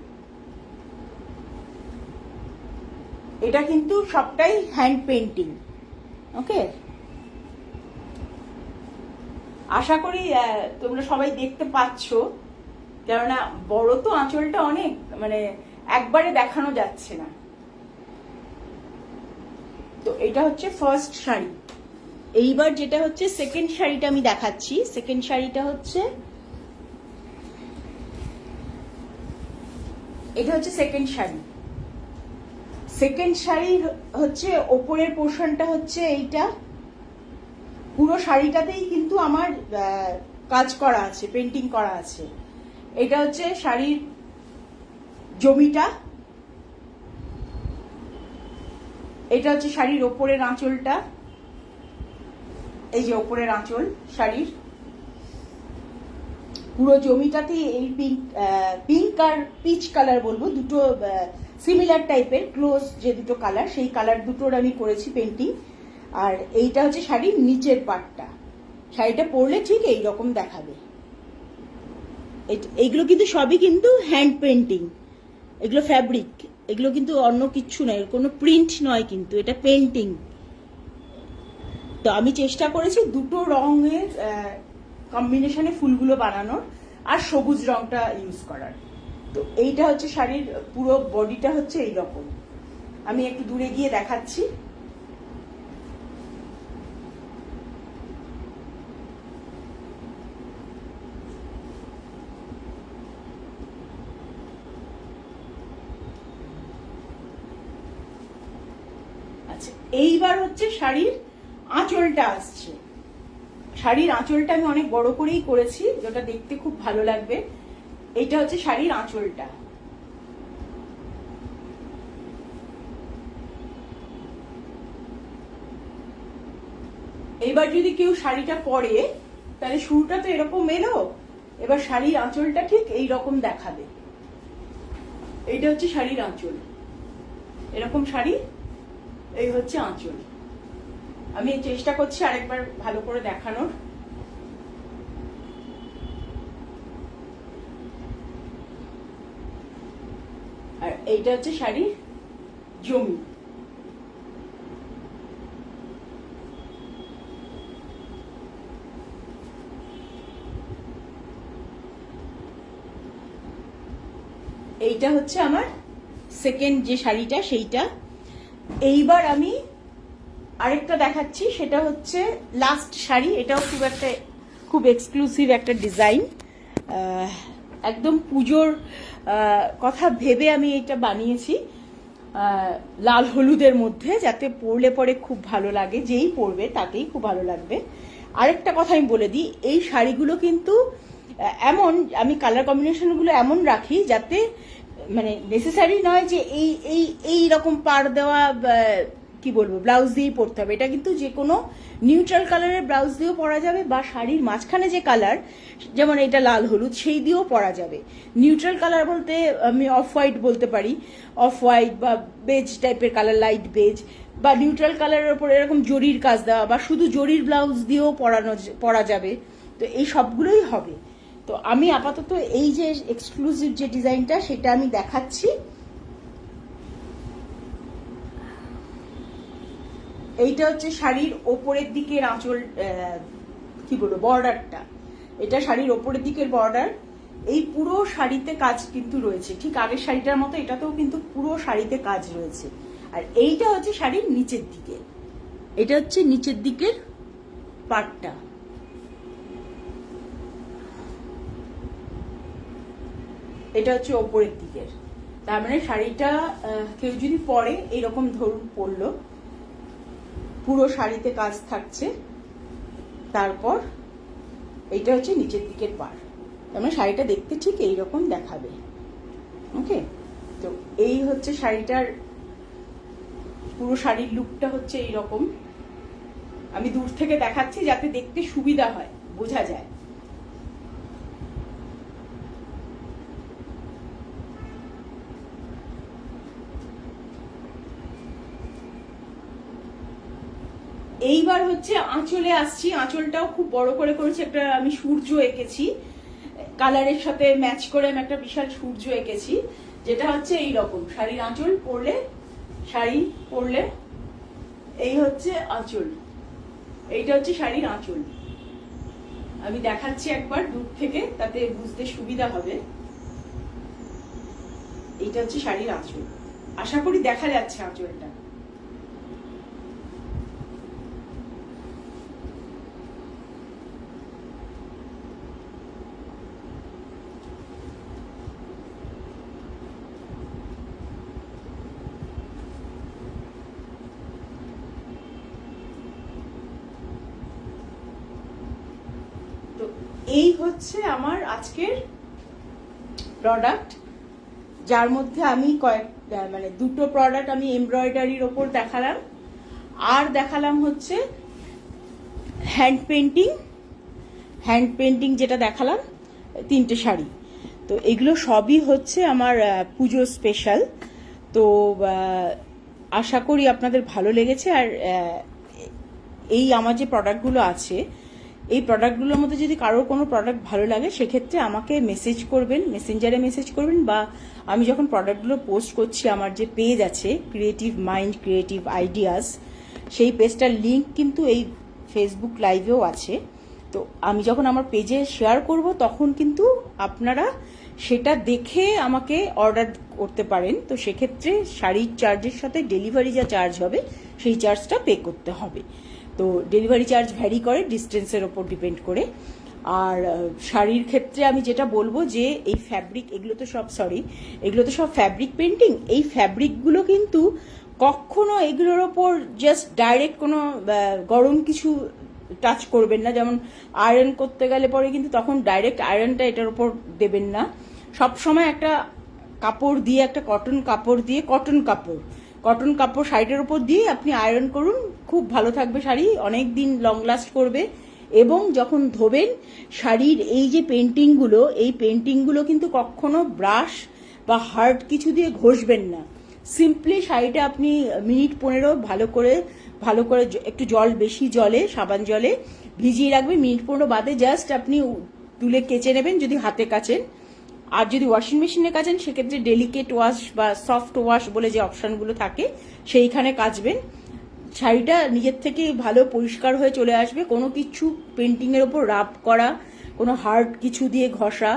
এটা কিন্তু সবটাই হ্যান্ড পেন্টিং। ওকে, আশা করি তোমরা সবাই দেখতে পাচ্ছ, কেননা বড় তো আঁচলটা অনেক, মানে একবারে দেখানো যাচ্ছে না। তো এটা হচ্ছে ফার্স্ট শাড়ি। এইবার যেটা হচ্ছে সেকেন্ড শাড়িটা আমি দেখাচ্ছি। সেকেন্ড শাড়িটা হচ্ছে, এটা হচ্ছে সেকেন্ড শাড়ি। সেকেন্ড শাড়ির হচ্ছে ওপরের পোর্শনটা হচ্ছে এইটা। পুরো শাড়িটাতেই কিন্তু আমার কাজ করা আছে, পেন্টিং করা আছে। এটা হচ্ছে শাড়ির জমিটা, এটা হচ্ছে শাড়ির ওপরের আঁচলটা, এই যে ওপরের আঁচল শাড়ির পুরো জমিটাতে এই পিঙ্ক আর পিচ কালার বলবো, দুটো সিমিলার টাইপের ক্লোজ যে দুটো কালার, সেই কালার দুটোর আমি করেছি পেন্টিং। আর এইটা হচ্ছে শাড়ির নিচের পাটটা, শাড়িটা পরলে ঠিক এইরকম দেখাবে। এইগুলো কিন্তু সবই কিন্তু হ্যান্ড পেন্টিং, এগুলো ফ্যাব্রিক, এগুলো কিন্তু অন্য কিচ্ছু নয়, কোনো প্রিন্ট নয়, কিন্তু এটা পেন্টিং। তো আমি চেষ্টা করেছি দুটো রঙের কম্বিনেশনে ফুলগুলো বানানোর আর সবুজ রংটা ইউজ করার। তো এইটা হচ্ছে শাড়ির পুরো বডিটা হচ্ছে এইরকম। আমি একটু দূরে গিয়ে দেখাচ্ছি। আচ্ছা, এইবার হচ্ছে শাড়ির আঁচলটা আসছে। শাড়ির আঁচলটা আমি অনেক বড় করেই করেছি, যেটা দেখতে খুব ভালো লাগবে। এইটা হচ্ছে শাড়ির আঁচলটা। এবার যদি কেউ শাড়িটা পরে, তাহলে শুরুটা তো এরকম এলো, এবার শাড়ির আঁচলটা ঠিক এই রকম দেখাবে। এইটা হচ্ছে শাড়ির আঁচল, এরকম শাড়ি, এই হচ্ছে আঁচল। আমি চেষ্টা করছি আরেকবার ভালো করে দেখানোর। আর এইটা হচ্ছে শাড়ির জমি। এইটা হচ্ছে আমার সেকেন্ড যে শাড়িটা, সেইটা। এইবার আমি আরেকটা দেখাচ্ছি, সেটা হচ্ছে লাস্ট শাড়ি। এটাও খুব এক্সক্লুসিভ একটা ডিজাইন, একদম পুজোর কথা ভেবে আমি এটা বানিয়েছি, লাল হলুদের মধ্যে, যাতে পরলে পরে খুব ভালো লাগে, যেই পরবে তাকেই খুব ভালো লাগবে। আরেকটা কথা আমি বলে দিই, এই শাড়িগুলো কিন্তু এমন, আমি কালার কম্বিনেশনগুলো এমন রাখি যাতে মানে নেসেসারি নয় যে এই এই এই রকম পাড় দেওয়া কি বলবো ব্লাউজ দিয়েই পরতে হবে। এটা কিন্তু যে কোনো নিউট্রাল কালারের ব্লাউজ দিয়েও পরা যাবে, বা শাড়ির মাঝখানে যে কালার, যেমন এটা লাল হলুদ, সেই দিয়েও পরা যাবে। নিউট্রাল কালার বলতে আমি অফ হোয়াইট বলতে পারি, অফ হোয়াইট বা বেজ টাইপের কালার, লাইট বেজ, বা নিউট্রাল কালারের ওপর এরকম জরির কাজ দেওয়া, বা শুধু জরির ব্লাউজ দিয়েও পরা যাবে। তো এই সবগুলোই হবে। তো আমি আপাতত এই যে এক্সক্লুসিভ যে ডিজাইনটা, সেটা আমি দেখাচ্ছি। এইটা হচ্ছে শাড়ির ওপরের দিকের আঁচল, কি বলবো, বর্ডারটা। এটা শাড়ির ওপরের দিকের বর্ডার। এই পুরো শাড়িতে কাজ কিন্তু রয়েছে, ঠিক আগের শাড়িটার মতো এটাতেও কিন্তু পুরো শাড়িতে কাজ রয়েছে। আর এইটা হচ্ছে শাড়ির নিচের দিকে, এটা হচ্ছে নিচের দিকের পাটটা। এটা হচ্ছে ওপরের দিকের। তার মানে শাড়িটা কেউ যদি পরে, এইরকম ধরুন পরলো, পুরো শাড়িতে কাজ থাকছে, তারপর এইটা হচ্ছে নিচের দিকের পাড়। তার মানে শাড়িটা দেখতে ঠিক এইরকম দেখাবে। ওকে, তো এই হচ্ছে শাড়িটার পুরো শাড়ির লুকটা হচ্ছে এইরকম। আমি দূর থেকে দেখাচ্ছি যাতে দেখতে সুবিধা হয়, বোঝা যায়। এইবার হচ্ছে আঁচলে আসছি। আঁচলটাও খুব বড় করে করেছি, একটা আমি সূর্য এঁকেছি, কালারের সাথে ম্যাচ করে আমি একটা বিশাল সূর্য এঁকেছি, যেটা হচ্ছে এই রকম। শাড়ির আঁচল পরলে, শাড়ি পরলে এই হচ্ছে আঁচল, এইটা হচ্ছে শাড়ির আঁচল। আমি দেখাচ্ছি একবার দূর থেকে, তাতে বুঝতে সুবিধা হবে। এইটা হচ্ছে শাড়ির আঁচল, আশা করি দেখা যাচ্ছে আঁচলটা। তো এই হচ্ছে আমার আজকের প্রোডাক্ট, যার মধ্যে আমি মানে দুটো প্রোডাক্ট আমি এমব্রয়ডারির ওপর দেখালাম, আর দেখালাম হচ্ছে হ্যান্ড পেন্টিং যেটা দেখালাম 3টে শাড়ি। তো এগুলো সবই হচ্ছে আমার পুজো স্পেশাল। তো আশা করি আপনাদের ভালো লেগেছে। আর এই আমার যে প্রোডাক্টগুলো আছে, এই প্রোডাক্টগুলোর মধ্যে যদি কারোর কোনো প্রোডাক্ট ভালো লাগে সেক্ষেত্রে আমাকে মেসেজ করবেন, মেসেঞ্জারে মেসেজ করবেন, বা আমি যখন প্রোডাক্টগুলো পোস্ট করছি আমার যে পেজ আছে ক্রিয়েটিভ মাইন্ড ক্রিয়েটিভ আইডিয়াস, সেই পেজটার লিঙ্ক কিন্তু এই ফেসবুক লাইভেও আছে। তো আমি যখন আমার পেজে শেয়ার করব তখন কিন্তু আপনারা সেটা দেখে আমাকে অর্ডার করতে পারেন। তো সেক্ষেত্রে শাড়ির চার্জের সাথে ডেলিভারি যা চার্জ হবে সেই চার্জটা পে করতে হবে। তো ডেলিভারি চার্জ ভ্যারি করে ডিস্টেন্সের ওপর ডিপেন্ড করে। আর শাড়ির ক্ষেত্রে আমি যেটা বলবো যে এই ফ্যাব্রিক, এগুলো তো সব ফ্যাব্রিক পেন্টিং। এই ফ্যাব্রিকগুলো কিন্তু কখনো এগুলোর ওপর জাস্ট ডাইরেক্ট কোনো গরম কিছু টাচ করবেন না। যেমন আয়রন করতে গেলে পরে কিন্তু তখন ডাইরেক্ট আয়রনটা এটার উপর দেবেন না। সব সময় একটা কাপড় দিয়ে, একটা কটন কাপড় শাড়িটার উপর দিয়ে আপনি আয়রন করুন, খুব ভালো থাকবে শাড়ি, অনেক দিন লং লাস্ট করবে। এবং যখন ধোবেন শাড়ির এই যে পেন্টিংগুলো, এই পেন্টিংগুলো কিন্তু কখনো ব্রাশ বা হার্ড কিছু দিয়ে ঘষবেন না। সিম্পলি শাড়িটা আপনি মিনিট 15 ভালো করে একটু বেশি জলে, সাবান জলে ভিজিয়ে রাখবেন। মিনিট 15 বাদে জাস্ট আপনি তুলে কেচে নেবেন যদি হাতে কাচেন। আর যদি ওয়াশিং মেশিনে কাচেন সেক্ষেত্রে ডেলিকেট ওয়াশ বা সফট ওয়াশ বলে যে অপশনগুলো থাকে সেইখানে কাচবেন। শাড়িটা নিজের থেকে ভালো পরিষ্কার হয়ে চলে আসবে। কোনো কিছু পেন্টিংয়ের ওপর রাব করা, কোনো হার্ড কিছু দিয়ে ঘষা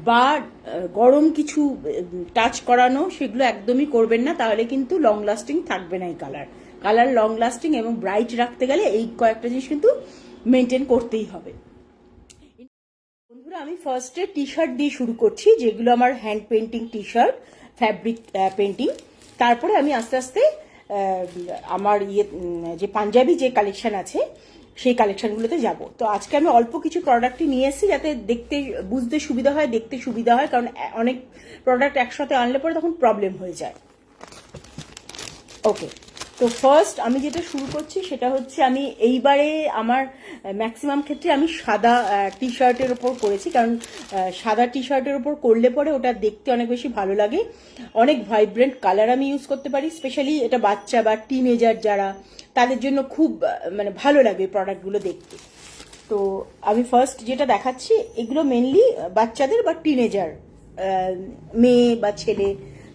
বা গরম কিছু টাচ করানো, সেগুলো একদমই করবেন না, তাহলে কিন্তু লং লাস্টিং থাকবে না। এই কালার লং লাস্টিং এবং ব্রাইট রাখতে গেলে এই কয়েকটা জিনিস কিন্তু মেনটেন করতেই হবে। বন্ধুরা, আমি ফার্স্টে টি শার্ট দিয়ে শুরু করছি, যেগুলো আমার hand painting T shirt, fabric painting. তারপরে আমি আস্তে আস্তে আমার যে পাঞ্জাবি যে কালেকশন আছে সেই কালেকশনগুলোতে যাব। তো আজকে আমি অল্প কিছু প্রোডাক্টই নিয়ে এসেছি যাতে দেখতে বুঝতে সুবিধা হয়, দেখতে সুবিধা হয়, কারণ অনেক প্রোডাক্ট একসাথে আনলে পরে তখন প্রবলেম হয়ে যায়। ওকে, তো ফার্স্ট আমি যেটা শুরু করছি সেটা হচ্ছে, আমি এইবারে আমার ম্যাক্সিমাম ক্ষেত্রে আমি সাদা টি শার্টের ওপর করেছি, কারণ সাদা টি শার্টের ওপর করলে পরে ওটা দেখতে অনেক বেশি ভালো লাগে। অনেক ভাইব্রেন্ট কালার আমি ইউজ করতে পারি, স্পেশালি এটা বাচ্চা বা টিনেজার যারা, তাদের জন্য খুব মানে ভালো লাগে প্রোডাক্টগুলো দেখতে। তো আমি ফার্স্ট যেটা দেখাচ্ছি, এগুলো মেনলি বাচ্চাদের বা টিনেজার, মেয়ে বা ছেলে,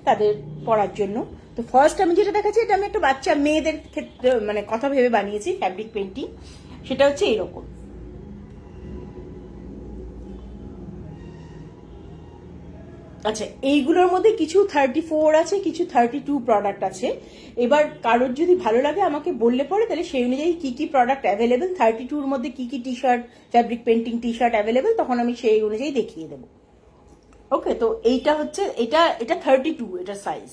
তাদের পরার জন্য। তো ফার্স্ট আমি যেটা দেখাচ্ছি, এটা আমি একটা বাচ্চা মেয়েদের ক্ষেত্রে মানে কথা ভেবে বানিয়েছি ফ্যাব্রিক পেন্টিং। সেটা হচ্ছে এরকম। আচ্ছা, এইগুলোর মধ্যে কিছু 34 আছে, কিছু 32 প্রোডাক্ট আছে। এবার কারোর যদি ভালো লাগে আমাকে বললে পরে তাহলে সেই অনুযায়ী কি কি প্রোডাক্ট অ্যাভেলেবেল, 32-র মধ্যে কি কি T shirt, fabric painting T shirt available, তখন আমি সেই অনুযায়ী দেখিয়ে দেবো। ওকে, তো এইটা হচ্ছে, এটা 32 এটা সাইজ।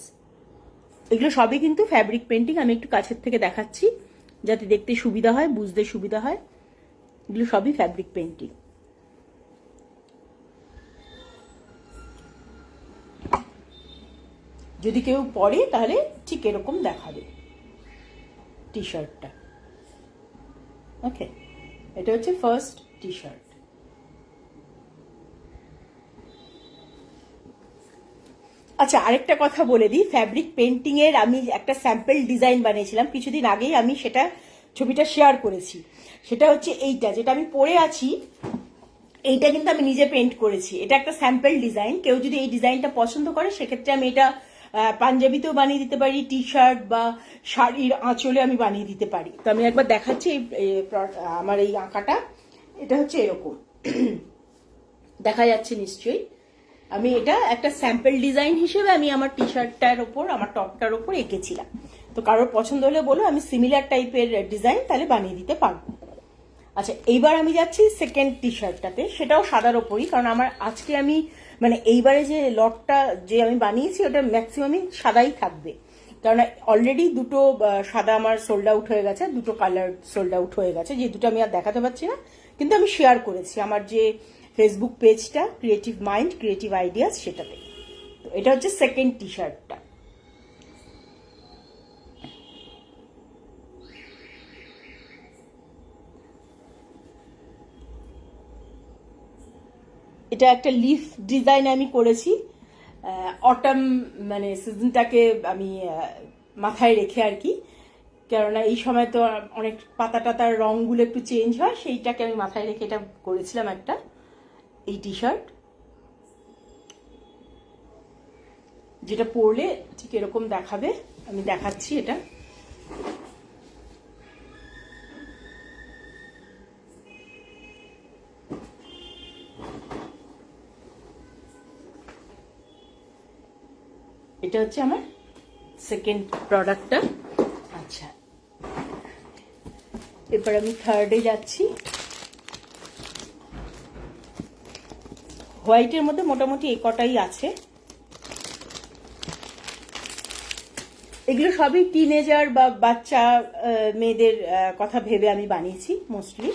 এগুলো সবই কিন্তু ফ্যাব্রিক পেন্টিং। আমি একটু কাছের থেকে দেখাচ্ছি যাতে দেখতে সুবিধা হয়, বুঝতে সুবিধা হয়। এগুলো সবই ফ্যাব্রিক পেন্টিং। যদি কেউ পরে তাহলে ঠিক এরকম দেখাবে টি শার্টটা। ওকে, এটা হচ্ছে ফার্স্ট টি শার্ট। আচ্ছা, আরেকটা কথা বলে দিই, ফ্যাব্রিক পেন্টিং এর আমি একটা স্যাম্পল ডিজাইন বানিয়েছিলাম কিছুদিন আগেই, আমি সেটা ছবিটা শেয়ার করেছি। সেটা হচ্ছে এইটা, যেটা আমি পরে আছি, এইটা কিন্তু আমি নিজে পেন্ট করেছি। এটা একটা স্যাম্পল ডিজাইন। কেউ যদি এই ডিজাইনটা পছন্দ করে সেক্ষেত্রে আমি এটা পাঞ্জাবিতেও বানিয়ে দিতে পারি, টি শার্ট বা শাড়ির আঁচলে আমি বানিয়ে দিতে পারি। তো আমি একবার দেখাচ্ছি আমার এই আঁকাটা। এটা হচ্ছে এরকম, দেখা যাচ্ছে নিশ্চয়ই। আমি এটা একটা স্যাম্পল ডিজাইন হিসেবে আমি আমার টি শার্টটার ওপর, আমার টপটার ওপর এঁকেছিলাম। তো কারোর পছন্দ হলে বলো, আমি সিমিলার টাইপের ডিজাইন তাহলে বানিয়ে দিতে পারবো। আচ্ছা, এইবার আমি যাচ্ছি সেকেন্ড টি শার্টটাতে। সেটাও সাদার ওপরই, কারণ আমার আজকে আমি মানে এইবারে যে লটটা যে আমি বানিয়েছি ওটা ম্যাক্সিমামই সাদাই থাকবে, কারণ অলরেডি দুটো সাদা আমার সোল্ড আউট হয়ে গেছে, দুটো কালার সোল্ড আউট হয়ে গেছে, যে দুটো আমি আর দেখাতে পারছি না, কিন্তু আমি শেয়ার করেছি আমার যে ফেসবুক পেজটা ক্রিয়েটিভ মাইন্ড ক্রিয়েটিভ আইডিয়াস সেটাতে। তো এটা হচ্ছে সেকেন্ড টি শার্টটা। এটা একটা লিফ ডিজাইন আমি করেছি, অটাম মানে সিজনটাকে আমি মাথায় রেখে আর কি, কেননা এই সময় তো অনেক পাতা টাতার রঙগুলো একটু চেঞ্জ হয়, সেইটাকে আমি মাথায় রেখে এটা করেছিলাম একটা এই টি শার্ট, যেটা পরলে ঠিক এরকম দেখাবে। আমি দেখাচ্ছি এটা। এটা হচ্ছে আমার সেকেন্ড প্রোডাক্টটা। আচ্ছা, এরপর আমি থার্ডে যাচ্ছি। হোয়াইটের মধ্যে মোটামুটি এই কটাই আছে। এগুলো সবই টিনেজার বা বাচ্চা মেয়েদের কথা ভেবে আমি বানিয়েছি মোস্টলি।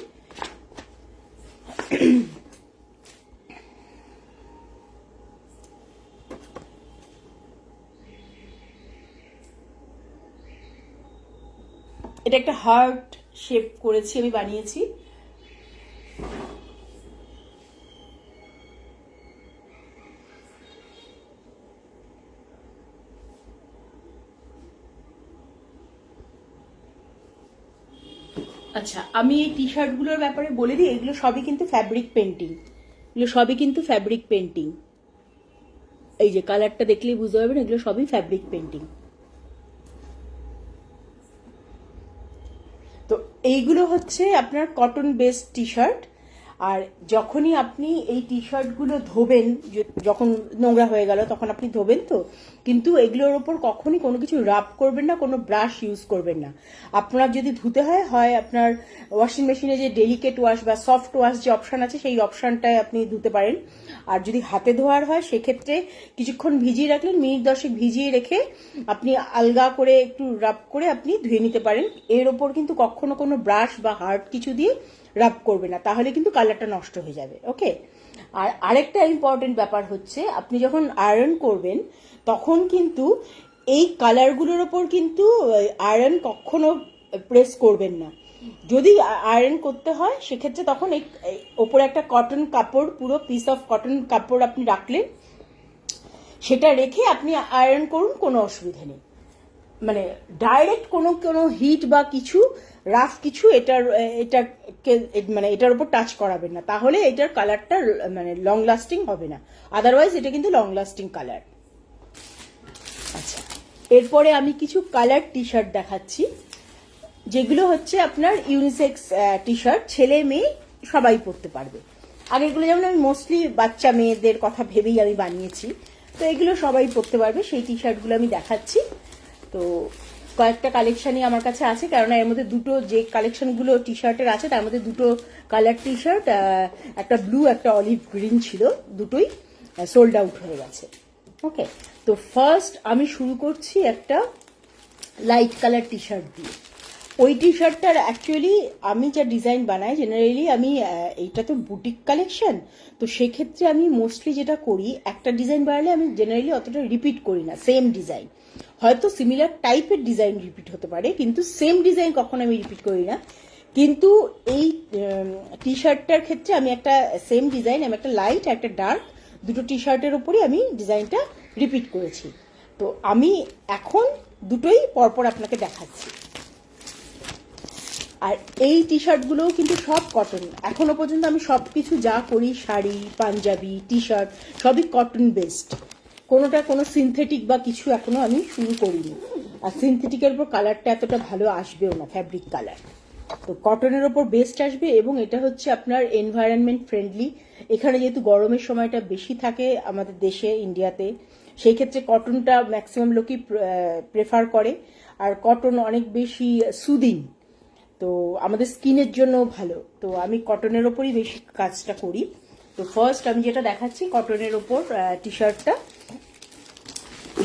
এটা একটা হার্ট শেপ করেছি আমি, বানিয়েছি। আচ্ছা, আমি এই টি শার্টগুলোর ব্যাপারে বলে দিই, এগুলো সবই কিন্তু ফ্যাব্রিক পেন্টিং, এগুলো সবই কিন্তু ফ্যাব্রিক পেন্টিং। এই যে কালারটা দেখলেই বুঝতে পারবেন এগুলো সবই ফ্যাব্রিক পেন্টিং। তো এইগুলো হচ্ছে আপনার কটন বেসড টি শার্ট। আর যখনই আপনি এই টি শার্টগুলো ধোবেন, যখন নোংরা হয়ে গেল তখন আপনি ধোবেন, তো কিন্তু এগুলোর ওপর কখনই কোনো কিছু রাব করবেন না, কোনো ব্রাশ ইউজ করবেন না। আপনার যদি ধুতে হয়, হয় আপনার ওয়াশিং মেশিনে যে ডেলিকেট ওয়াশ বা সফট ওয়াশ যে অপশান আছে সেই অপশানটায় আপনি ধুতে পারেন। আর যদি হাতে ধোয়ার হয় সেক্ষেত্রে কিছুক্ষণ ভিজিয়ে রাখলেন, মিনিট 10 ভিজিয়ে রেখে আপনি আলগা করে একটু রাব করে আপনি ধুয়ে নিতে পারেন। এর ওপর কিন্তু কখনো কোনো ব্রাশ বা হার্ড কিছু দিয়ে রাব করবে না, তাহলে কিন্তু কালারটা নষ্ট হয়ে যাবে। ওকে। আর আরেকটা ইম্পর্টেন্ট ব্যাপার হচ্ছে, আপনি যখন আয়রন করবেন তখন কিন্তু এই কালারগুলোর ওপর কিন্তু আয়রন কখনো প্রেস করবেন না। যদি আয়রন করতে হয় সেক্ষেত্রে তখন এই ওপরে একটা কটন কাপড়, পুরো পিস অফ কটন কাপড় আপনি রাখলেন, সেটা রেখে আপনি আয়রন করুন, কোনো অসুবিধা নেই। মানে ডাইরেক্ট কোনো হিট বা কিছু রাফ কিছু মানে এটার উপর টাচ করাবেন না, তাহলে এটার কালারটা মানে লং লাস্টিং হবে না। আদারওয়াইজ এটা কিন্তু লং লাস্টিং কালার। আচ্ছা, এরপরে আমি কিছু কালার টি শার্ট দেখাচ্ছি, যেগুলো হচ্ছে আপনার ইউনিসেক্স টি শার্ট, ছেলে মেয়ে সবাই পরতে পারবে। আগেগুলো যেমন আমি মোস্টলি বাচ্চা মেয়েদের কথা ভেবেই আমি বানিয়েছি, তো এগুলো সবাই পরতে পারবে, সেই টি শার্টগুলো আমি দেখাচ্ছি। তো কয়েকটা কালেকশনই আমার কাছে আছে, কারণ এর মধ্যে দুটো যে কালেকশনগুলো টি শার্টের আছে তার মধ্যে দুটো কালার টি শার্ট, একটা ব্লু একটা অলিভ গ্রিন ছিল, দুটোই সোল্ড আউট হয়ে গেছে। ওকে, তো ফার্স্ট আমি শুরু করছি একটা লাইট কালার টি শার্ট দিয়ে। ওই টি শার্টটার অ্যাকচুয়ালি আমি যা ডিজাইন বানাই জেনারেলি, আমি এইটা তো বুটিক কালেকশন, তো সেক্ষেত্রে আমি মোস্টলি যেটা করি, একটা ডিজাইন বানালে আমি জেনারেলি অতটা রিপিট করি না সেম ডিজাইন। হয়তো সিমিলার টাইপের ডিজাইন রিপিট হতে পারে, কিন্তু সেম ডিজাইন কখনো আমি রিপিট করি না। কিন্তু এই টি শার্টটার ক্ষেত্রে আমি একটা সেম ডিজাইন, আমি একটা লাইট একটা ডার্ক দুটো টি শার্টের উপরই আমি ডিজাইনটা রিপিট করেছি। তো আমি এখন দুটোই পরপর আপনাকে দেখাচ্ছি। আর এই টি শার্টগুলোও কিন্তু সব কটন। এখনো পর্যন্ত আমি সব কিছু যা করি, শাড়ি, পাঞ্জাবি, টি শার্ট, সবই কটন বেসড। কোনোটা কোনো সিনথেটিক বা কিছু এখনো আমি শুরু করিনি। আর সিনথেটিকের উপর কালারটা এতটা ভালো আসবেও না, ফ্যাব্রিক কালার। তো কটনের ওপর বেস্ট আসবে, এবং এটা হচ্ছে আপনার এনভায়রনমেন্ট ফ্রেন্ডলি। এখানে যেহেতু গরমের সময়টা বেশি থাকে আমাদের দেশে, ইন্ডিয়াতে, সেই ক্ষেত্রে কটনটা ম্যাক্সিমাম লোকই প্রেফার করে। আর কটন অনেক বেশি সুদিং, তো আমাদের স্কিনের জন্য ভালো। তো আমি কটনের ওপরই বেশি কাজটা করি। তো ফার্স্ট আমি যেটা দেখাচ্ছি কটনের ওপর টি শার্টটা,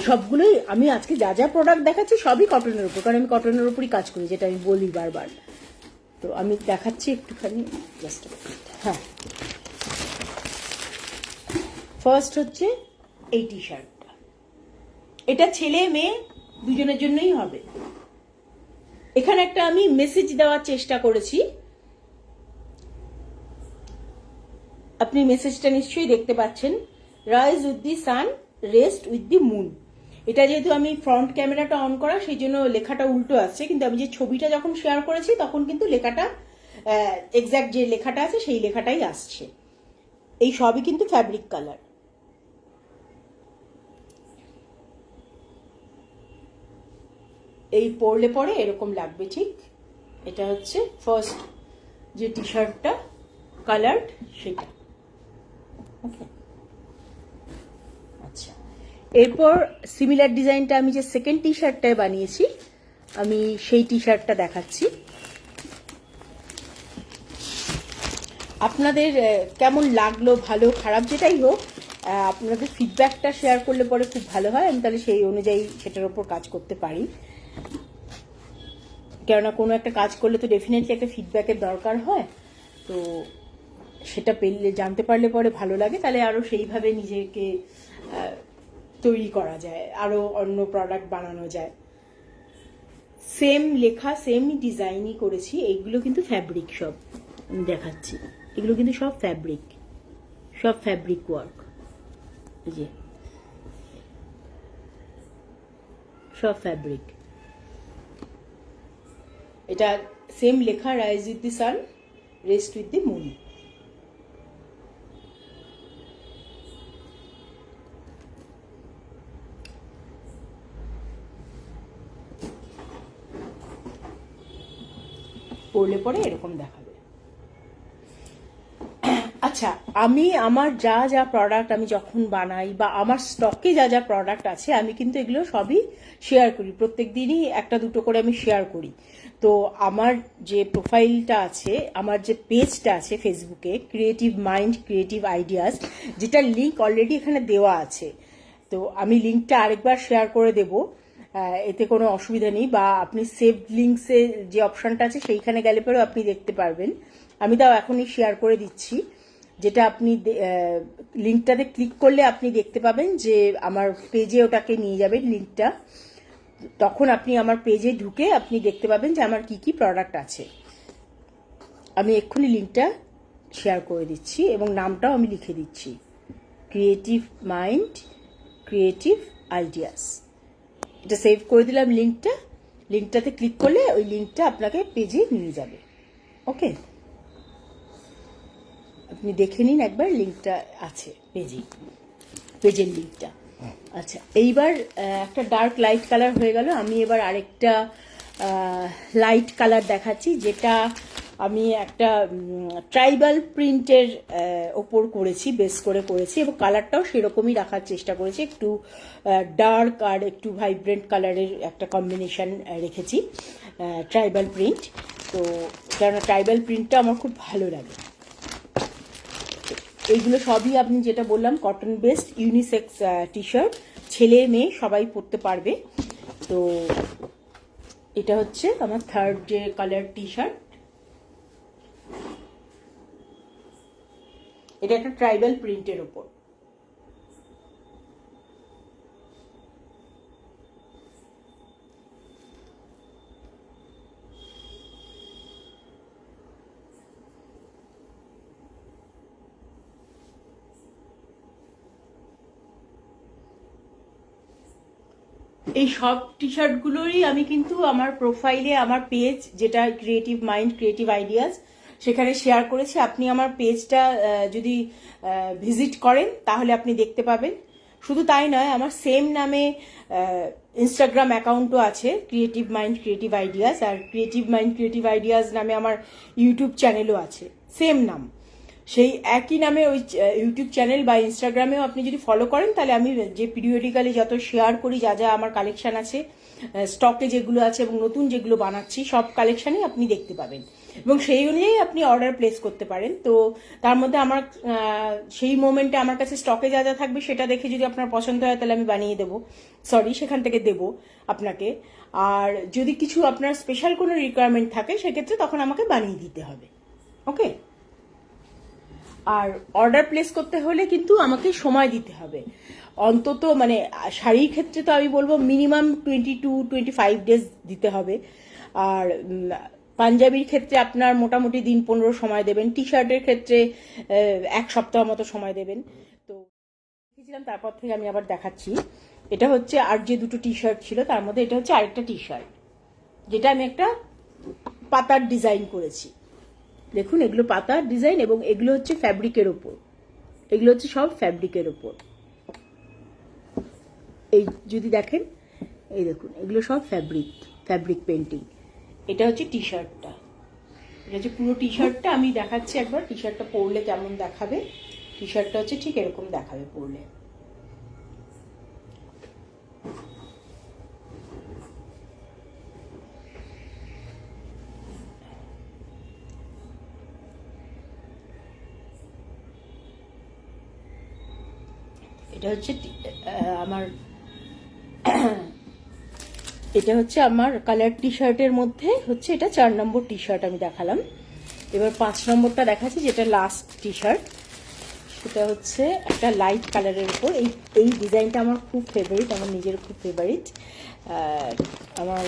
সবগুলোই আমি আজকে যা যা প্রোডাক্ট দেখাচ্ছি সবই কটনের ওপর, কারণ আমি কটনের ওপরই কাজ করি, যেটা আমি বলি বারবার। তো আমি দেখাচ্ছি একটুখানি, জাস্ট হ্যাঁ। ফার্স্ট হচ্ছে এই টি শার্টটা, এটা ছেলে মেয়ে দুজনের জন্যই হবে। এখানে একটা আমি মেসেজ দেওয়ার চেষ্টা করেছি, আপনি মেসেজটা নিশ্চয়ই দেখতে পাচ্ছেন, rise with the sun, rest with the moon. এটা যেহেতু আমি ফ্রন্ট ক্যামেরাটা অন করা, সেই জন্য লেখাটা উল্টো আসছে, কিন্তু আমি যে ছবিটা যখন শেয়ার করেছি তখন কিন্তু লেখাটা এক্স্যাক্ট যে লেখাটা আছে সেই লেখাটাই আসছে। এই সবই কিন্তু ফ্যাব্রিক কালার। এই পরলে পরে এরকম লাগবে ঠিক। এটা হচ্ছে ফার্স্ট যে টি শার্টটা কালার্ড সেটা। ওকে, আচ্ছা, এরপর সিমিলার ডিজাইনটা আমি যে সেকেন্ড টি শার্টটায় বানিয়েছি, আমি সেই টি শার্টটা দেখাচ্ছি। আপনাদের কেমন লাগলো, ভালো খারাপ যেটাই হোক, আপনাদের ফিডব্যাকটা শেয়ার করলে পরে খুব ভালো হয়, আমি তাহলে সেই অনুযায়ী সেটার উপর কাজ করতে পারি। কেননা কোনো একটা কাজ করলে তো ডেফিনেটলি একটা ফিডব্যাকের দরকার হয়, তো সেটা পেলে জানতে পারলে পরে ভালো লাগে, তাহলে আরও সেইভাবে নিজেকে তৈরি করা যায়, আরও অন্য প্রোডাক্ট বানানো যায়। সেম লেখা সেম ডিজাইনই করেছি, এইগুলো কিন্তু ফ্যাব্রিক, সব আমি দেখাচ্ছি, এগুলো কিন্তু সব ফ্যাব্রিক, সব ফ্যাব্রিক ওয়ার্ক, এই যে সব ফ্যাব্রিক। এটা সেম লেখা, rise with the sun, rest with the moon. পরলে পরে এরকম দেখাবে। আচ্ছা, আমি আমার যা যা প্রোডাক্ট আমি যখন বানাই বা আমার স্টকে যা যা প্রোডাক্ট আছে, আমি কিন্তু এগুলো সবই শেয়ার করি, প্রত্যেক দিনই একটা দুটো করে আমি শেয়ার করি। তো আমার যে প্রোফাইলটা আছে, আমার যে পেজটা আছে ফেসবুকে, ক্রিয়েটিভ মাইন্ড ক্রিয়েটিভ আইডিয়াস, যেটার লিঙ্ক অলরেডি এখানে দেওয়া আছে, তো আমি লিঙ্কটা আরেকবার শেয়ার করে দেব, এতে কোনো অসুবিধা নেই। বা আপনি সেভ লিঙ্কসে যে অপশনটা আছে সেইখানে গেলে পরেও আপনি দেখতে পারবেন, আমি তাও এখনই শেয়ার করে দিচ্ছি। যেটা আপনি লিঙ্কটাতে ক্লিক করলে আপনি দেখতে পাবেন যে আমার পেজে ওটাকে নিয়ে যাবেন লিঙ্কটা, তখন আপনি আমার পেজে ঢুকে আপনি দেখতে পাবেন যে আমার কি কি প্রোডাক্ট আছে। আমি এক্ষুনি লিঙ্কটা শেয়ার করে দিচ্ছি এবং নামটাও আমি লিখে দিচ্ছি, ক্রিয়েটিভ মাইন্ড ক্রিয়েটিভ আইডিয়াস। এটা সেভ করে দিলাম লিঙ্কটা, লিঙ্কটাতে ক্লিক করলে ওই লিঙ্কটা আপনাকে পেজে নিয়ে যাবে। ওকে, আপনি দেখে নিন একবার, লিঙ্কটা আছে পেজের লিঙ্কটা। আচ্ছা, এইবার একটা ডার্ক লাইট কালার হয়ে গেল, আমি এবার আরেকটা লাইট কালার দেখাচ্ছি, যেটা আমি একটা ট্রাইবাল প্রিন্টের ওপর করেছি, বেস করে করেছি, এবং কালারটাও সেরকমই রাখার চেষ্টা করেছি, একটু ডার্ক আর একটু ভাইব্রেন্ট কালারের একটা কম্বিনেশন রেখেছি, ট্রাইবাল প্রিন্ট। তো কারণ ট্রাইবাল প্রিন্টটা আমার খুব ভালো লাগে। এইগুলো সবই আপনি যেটা বললাম cotton based unisex T shirt, ছেলে মেয়ে সবাই পরতে পারবে। তো এটা হচ্ছে আমার থার্ড যে কালার টি শার্ট, এটা একটা ট্রাইবাল প্রিন্টের ওপর। এই সব টি শার্টগুলোরই আমি কিন্তু আমার প্রোফাইলে, আমার পেজ যেটা ক্রিয়েটিভ মাইন্ড ক্রিয়েটিভ আইডিয়াস, সেখানে শেয়ার করেছি। আপনি আমার পেজটা যদি ভিজিট করেন তাহলে আপনি দেখতে পাবেন। শুধু তাই নয়, আমার সেম নামে ইনস্টাগ্রাম অ্যাকাউন্টও আছে, ক্রিয়েটিভ মাইন্ড ক্রিয়েটিভ আইডিয়াস, আর ক্রিয়েটিভ মাইন্ড ক্রিয়েটিভ আইডিয়াস নামে আমার ইউটিউব চ্যানেলও আছে, সেম নাম, সেই একই নামে ওই ইউটিউব চ্যানেল বা ইনস্টাগ্রামেও আপনি যদি ফলো করেন, তাহলে আমি যে পিরিয়ডিক্যালি যত শেয়ার করি, যা যা আমার কালেকশন আছে, স্টকে যেগুলো আছে এবং নতুন যেগুলো বানাচ্ছি, সব কালেকশনই আপনি দেখতে পাবেন। এবং সেই অনুযায়ী আপনি অর্ডার প্লেস করতে পারেন। তো তার মধ্যে আমার সেই মোমেন্টে আমার কাছে স্টকে যা যা থাকবে সেটা দেখে যদি আপনার পছন্দ হয় তাহলে আমি বানিয়ে দেবো, সেখান থেকে দেবো আপনাকে। আর যদি কিছু আপনার স্পেশাল কোনো রিকোয়ারমেন্ট থাকে সেক্ষেত্রে তখন আমাকে বানিয়ে দিতে হবে। ওকে। আর অর্ডার প্লেস করতে হলে কিন্তু আমাকে সময় দিতে হবে অন্তত, মানে শাড়ির ক্ষেত্রে তো আমি বলবো মিনিমাম 22-25 ডেজ দিতে হবে। আর পাঞ্জাবির ক্ষেত্রে আপনার মোটামুটি দিন 15 সময় দেবেন। টি শার্টের ক্ষেত্রে 1 সপ্তাহ মতো সময় দেবেন। তো দেখেছিলাম, তারপর থেকে আমি আবার দেখাচ্ছি। এটা হচ্ছে আর যে দুটো টি শার্ট ছিল তার মধ্যে এটা হচ্ছে আরেকটা টি শার্ট, যেটা আমি একটা পাতার ডিজাইন করেছি। দেখুন, এগুলো পাতার ডিজাইন এবং এগুলো হচ্ছে ফ্যাব্রিকের ওপর, এগুলো হচ্ছে সব ফ্যাব্রিকের ওপর। এই যদি দেখেন, এই দেখুন, এগুলো সব ফ্যাব্রিক পেন্টিং। এটা হচ্ছে টি শার্টটা, এটা হচ্ছে পুরো টি শার্টটা। আমি দেখাচ্ছি একবার টি শার্টটা পরলে কেমন দেখাবে। টি শার্টটা হচ্ছে ঠিক এরকম দেখাবে পরলে। এটা হচ্ছে আমার এটা হচ্ছে আমার কালার টি শার্টের মধ্যে হচ্ছে এটা 4 নম্বর টি শার্ট আমি দেখালাম। এবার 5 নম্বরটা দেখাচ্ছি, যেটা লাস্ট টি শার্ট। সেটা হচ্ছে একটা লাইট কালারের উপর। এই ডিজাইনটা আমার খুব ফেভারিট, আমার নিজের খুব ফেভারিট। আমার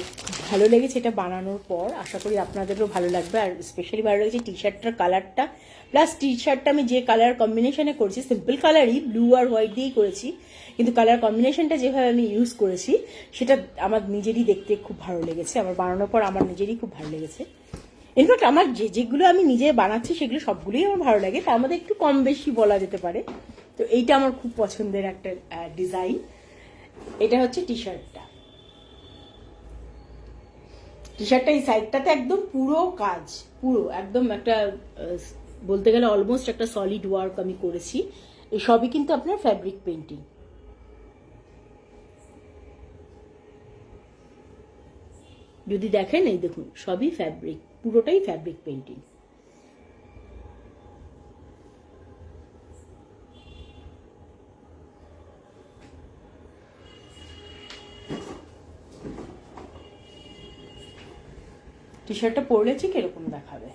ভালো লেগেছে এটা বানানোর পর, আশা করি আপনাদেরও ভালো লাগবে। আর স্পেশালি ভালো লেগেছে টি শার্টটার কালারটা, প্লাস টি শার্টটা আমি যে কালার কম্বিনেশনে করেছি, সিম্পল কালারই, ব্লু আর হোয়াইট দিয়েই করেছি, কিন্তু কালার কম্বিনেশনটা যেভাবে আমি ইউজ করেছি সেটা আমার নিজেরই দেখতে খুব ভালো লেগেছে। আমার বানানোর পর আমার নিজেরই খুব ভালো লেগেছে। ইনফ্যাক্ট আমার যেগুলো আমি নিজে বানাচ্ছি সেগুলো সবগুলোই আমার ভালো লাগে, তার মধ্যে একটু কম বেশি বলা যেতে পারে। তো এইটা আমার খুব পছন্দের একটা ডিজাইন। এটা হচ্ছে টি শার্টটা। টি শার্টটা এই সাইডটাতে একদম পুরো কাজ, পুরো একদম একটা বলতে গেলে অলমোস্ট একটা সলিড ওয়ার্ক আমি করেছি। এই সবই কিন্তু আপনার ফ্যাব্রিক পেন্টিং। যদি দেখেন, এই দেখুন, সবই ফ্যাব্রিক, পুরোটাই ফ্যাব্রিক পেন্টিং। টি শার্টটা পরলে ঠিক এরকম দেখাবে।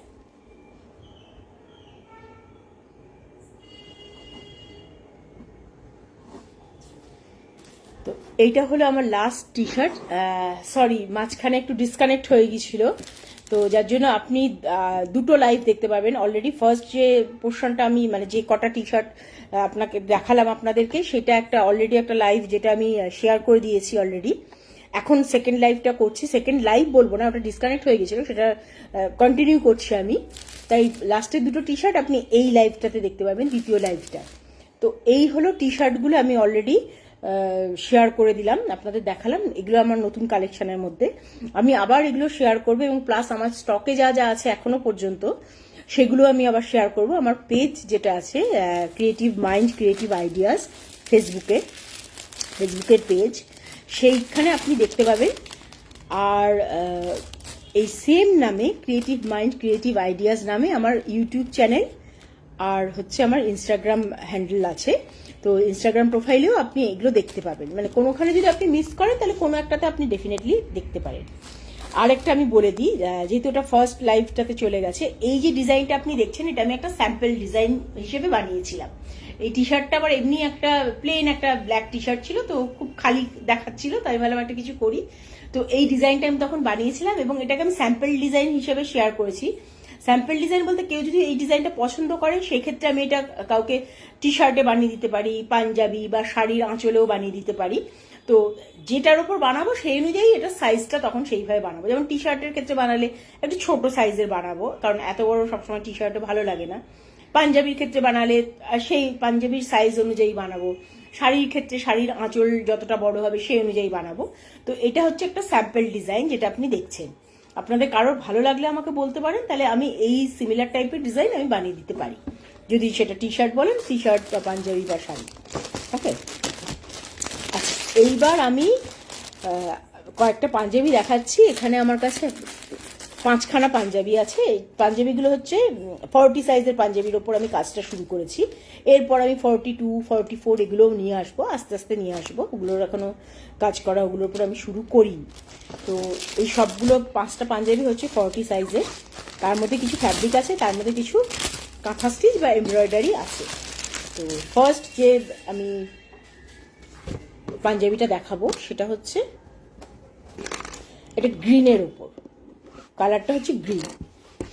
তো এইটা হলো আমার লাস্ট টি শার্ট। সরি, মাঝখানে একটু ডিসকানেক্ট হয়ে গিয়েছিল, তো যার জন্য আপনি দুটো লাইভ দেখতে পাবেন। অলরেডি ফার্স্ট যে পোর্শনটা আমি, মানে যে কটা টি শার্ট আপনাকে দেখালাম আপনাদেরকে, সেটা একটা অলরেডি একটা লাইভ যেটা আমি শেয়ার করে দিয়েছি অলরেডি। এখন সেকেন্ড লাইভটা করছি। সেকেন্ড লাইভ বলবো না, ওটা ডিসকানেক্ট হয়ে গেছিল, সেটা কন্টিনিউ করছি আমি। তাই লাস্টের দুটো টি শার্ট আপনি এই লাইভটাতে দেখতে পাবেন, দ্বিতীয় লাইভটা। তো এই হলো টি শার্টগুলো আমি অলরেডি শেয়ার করে দিলাম, আপনাদের দেখালাম। এগুলো আমার নতুন কালেকশনের মধ্যে, আমি আবার এগুলো শেয়ার করবো, এবং প্লাস আমার স্টকে যা যা আছে এখনো পর্যন্ত সেগুলো আমি আবার শেয়ার করব। আমার পেজ যেটা আছে ক্রিয়েটিভ মাইন্ড ক্রিয়েটিভ আইডিয়াস, ফেসবুকের পেজ, সেইখানে আপনি দেখতে পাবেন। আর এই সেম নামে ক্রিয়েটিভ মাইন্ড ক্রিয়েটিভ আইডিয়াস নামে আমার ইউটিউব চ্যানেল আর হচ্ছে আমার ইনস্টাগ্রাম হ্যান্ডেল আছে। তো ইনস্টাগ্রাম প্রোফাইলেও আপনি এগুলো দেখতে পাবেন, মানে কোনোখানে যদি আপনি মিস করেন তাহলে কোনো একটাতে আপনি ডেফিনেটলি দেখতে পারেন। আরেকটা আমি বলে দিই, যেহেতু এটা ফার্স্ট লাইভটাতে চলে গেছে, এই যে ডিজাইনটা আপনি দেখছেন এটা আমি একটা স্যাম্পল ডিজাইন হিসেবে বানিয়েছিলাম। এই টি শার্টটা আবার এমনি একটা প্লেন একটা ব্ল্যাক টি শার্ট ছিল, তো খুব খালি দেখাচ্ছিল, তাই ভাবলাম একটা কিছু করি। তো এই ডিজাইনটা আমি তখন বানিয়েছিলাম এবং এটাকে আমি স্যাম্পল ডিজাইন হিসেবে শেয়ার করেছি। স্যাম্পল ডিজাইন বলতে কেউ যদি এই ডিজাইনটা পছন্দ করে সেক্ষেত্রে আমি এটা কাউকে টি শার্টে বানিয়ে দিতে পারি, পাঞ্জাবি বা শাড়ির আঁচলেও বানিয়ে দিতে পারি। তো যেটার উপর বানাবো সেই অনুযায়ী এটা সাইজটা তখন সেইভাবে বানাবো। যেমন টি শার্টের ক্ষেত্রে বানালে একটু ছোট সাইজের বানাবো, কারণ এত বড় সবসময় টি শার্টে ভালো লাগে না। পাঞ্জাবির ক্ষেত্রে বানালে সেই পাঞ্জাবির সাইজ অনুযায়ী বানাবো। শাড়ির ক্ষেত্রে শাড়ির আঁচল যতটা বড় হবে সেই অনুযায়ী বানাবো। তো এটা হচ্ছে একটা স্যাম্পল ডিজাইন যেটা আপনি দেখছেন। আপনাদের কারোর ভালো লাগলে আমাকে বলতে পারেন, তাহলে আমি এই সিমিলার টাইপের ডিজাইন আমি বানিয়ে দিতে পারি, যদি সেটা টি শার্ট বলেন, টি শার্ট বা পাঞ্জাবি বা শাড়ি। ওকে, আচ্ছা, এইবার আমি কয়েকটা পাঞ্জাবি দেখাচ্ছি। এখানে আমার কাছে 5খানা পাঞ্জাবি আছে। এই পাঞ্জাবিগুলো হচ্ছে 40 সাইজের পাঞ্জাবির ওপর আমি কাজটা শুরু করেছি। এরপর আমি 42, 44 এগুলোও নিয়ে আসবো, আস্তে আস্তে নিয়ে আসবো। ওগুলোর এখনো কাজ করা, ওগুলোর উপর আমি শুরু করিনি। তো এই সবগুলো 5টা পাঞ্জাবি হচ্ছে 40 সাইজের। তার মধ্যে কিছু ফ্যাব্রিক আছে, তার মধ্যে কিছু কাঁথা স্টিচ বা এমব্রয়ডারি আছে। তো ফার্স্ট যে আমি পাঞ্জাবিটা দেখাবো সেটা হচ্ছে এটা গ্রিনের ওপর, কালারটা হচ্ছে গ্রিন।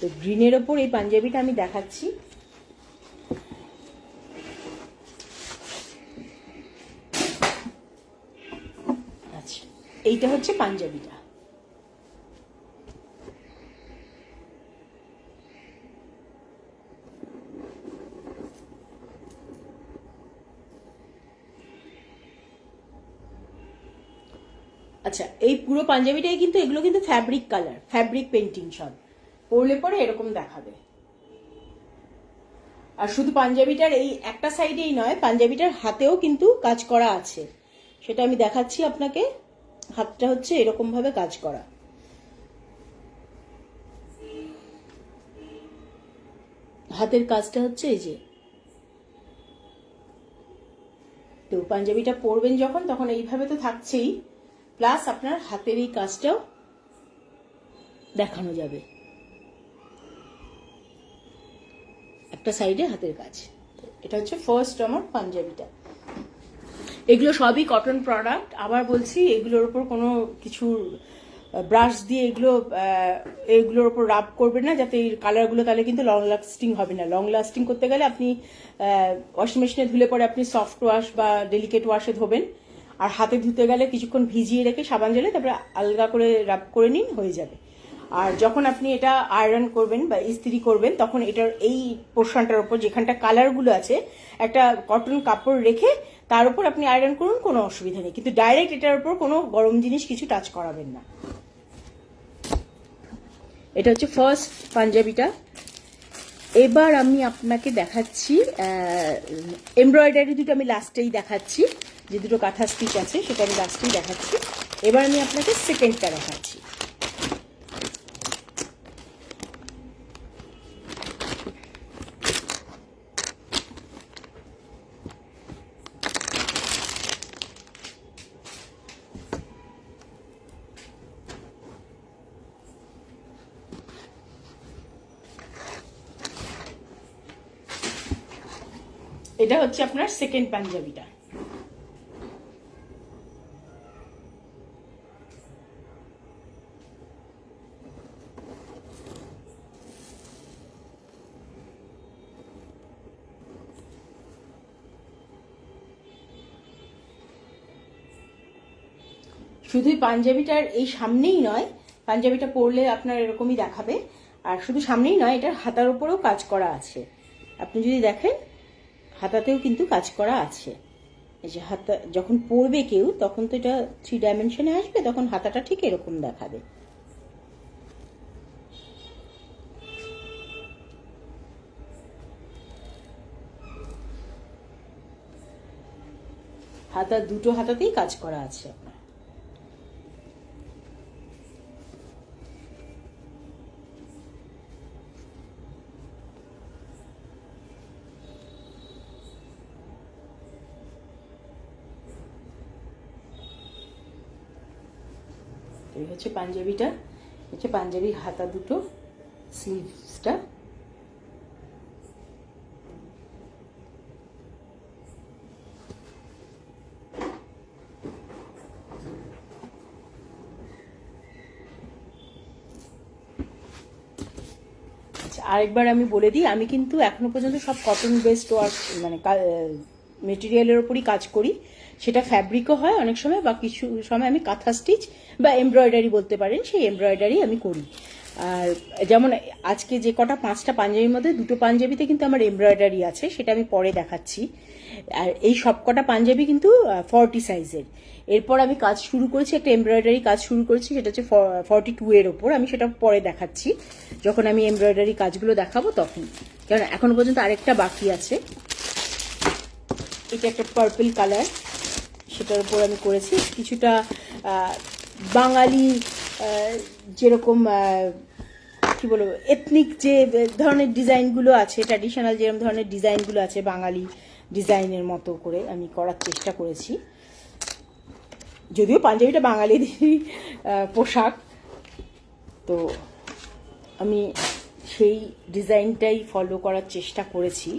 তো গ্রিনের ওপর এই পাঞ্জাবিটা আমি দেখাচ্ছি। আচ্ছা, এইটা হচ্ছে পাঞ্জাবিটা। আচ্ছা, এই পুরো পাঞ্জাবিটাই কিন্তু, এগুলো কিন্তু ফ্যাব্রিক কালার, ফ্যাব্রিক পেন্টিং সব। পরলে পরে এরকম দেখাবে। আর শুধু পাঞ্জাবিটার এই একটা সাইডেই নয়, পাঞ্জাবিটার হাতেও কিন্তু কাজ করা আছে, সেটা আমি দেখাচ্ছি আপনাকে। হাতটা হচ্ছে এরকম ভাবে কাজ করা। হাতের কাজটা হচ্ছে এই যে। তো পাঞ্জাবিটা পরবেন যখন, তখন এইভাবে তো থাকছেই, প্লাস আপনার হাতের এই কাজটাও দেখানো যাবে। একটা সাইডে হাতের কাজ। এটা হচ্ছে ফার্স্ট আমার পাঞ্জাবিটা। এগুলো সবই কটন প্রোডাক্ট। আবার বলছি, এগুলোর উপর কোনো কিছু ব্রাশ দিয়ে এগুলোর উপর রাব করবেন না, যাতে এই কালারগুলো, তাহলে কিন্তু লং লাস্টিং হবে না। লং লাস্টিং করতে গেলে আপনি ওয়াশিং মেশিনে ধুলে পরে আপনি সফট ওয়াশ বা ডেলিকেট ওয়াশে ধোবেন, আর হাতে ধুতে গেলে কিছুক্ষণ ভিজিয়ে রেখে সাবান জলে তারপরে আলগা করে রাব করে নিন, হয়ে যাবে। আর যখন আপনি এটা আয়রন করবেন বা ইস্ত্রি করবেন, তখন এটার এই পোর্শনটার উপর যেখানটা কালারগুলো আছে, একটা কটন কাপড় রেখে তার উপর আপনি আয়রন করুন, কোনো অসুবিধা নেই। কিন্তু ডাইরেক্ট এটার উপর কোনো গরম জিনিস কিছু টাচ করাবেন না। এটা হচ্ছে ফার্স্ট পাঞ্জাবিটা। এবার আমি আপনাকে দেখাচ্ছি এমব্রয়ডারি দুটো, আমি লাস্টেই দেখাচ্ছি। যে দুটো কাঁথা স্টিচ আছে সেটা আমি লাস্টেই দেখাচ্ছি। এবার আমি আপনাকে সেকেন্ডটা দেখাচ্ছি। এটা হচ্ছে আপনার সেকেন্ড পাঞ্জাবিটা। শুধুই পাঞ্জাবিটার এই সামনেই নয়, পাঞ্জাবিটা পরলে আপনার এরকমই দেখাবে। আর শুধু সামনেই নয়, এটার হাতার উপরেও কাজ করা আছে। আপনি যদি দেখেন, হাতাতেও কিন্তু কাজ করা আছে। এই যে হাতা যখন পরবে কেউ, তখন তো এটা 3 ডাইমেনশনে আসবে, তখন হাতাটা ঠিক এরকম দেখাবে। হাতা দুটো হাতাতেই কাজ করা আছে আপনার। এই হচ্ছে পাঞ্জাবিটা, হচ্ছে পাঞ্জাবির হাতা দুটো, স্লিভসটা। আরেকবার আমি বলে দিই, আমি কিন্তু এখনো পর্যন্ত সব কটন বেসড ওয়ার্ক, মানে মেটেরিয়ালের ওপরই কাজ করি। সেটা ফ্যাব্রিকও হয় অনেক সময়, বা কিছু সময় আমি কাঁথা স্টিচ বা এমব্রয়ডারি বলতে পারেন, সেই এমব্রয়ডারি আমি করি। আর যেমন আজকে যে কটা 5টা পাঞ্জাবির মধ্যে 2টো পাঞ্জাবিতে কিন্তু আমার এমব্রয়ডারি আছে, সেটা আমি পরে দেখাচ্ছি। আর এই সব কটা পাঞ্জাবি কিন্তু 40 সাইজের। এরপর আমি কাজ শুরু করেছি, একটা এমব্রয়ডারি কাজ শুরু করেছি, সেটা হচ্ছে 42 এর ওপর। আমি সেটা পরে দেখাচ্ছি, যখন আমি এমব্রয়ডারি কাজগুলো দেখাবো তখন। কারণ এখনো পর্যন্ত আরেকটা বাকি আছে। এটা একটা পার্পল কালার, সেটার উপর আমি করেছি কিছুটা বাঙালি যেরকম কি বলবো, এথনিক যে ধরনের ডিজাইনগুলো আছে, ট্র্যাডিশনাল যেরকম ধরনের ডিজাইনগুলো আছে, বাঙালি ডিজাইনের মতো করে আমি করার চেষ্টা করেছি। যদিও পাঞ্জাবিটা বাঙালিদেরই পোশাক, তো আমি সেই ডিজাইনটাই ফলো করার চেষ্টা করেছি।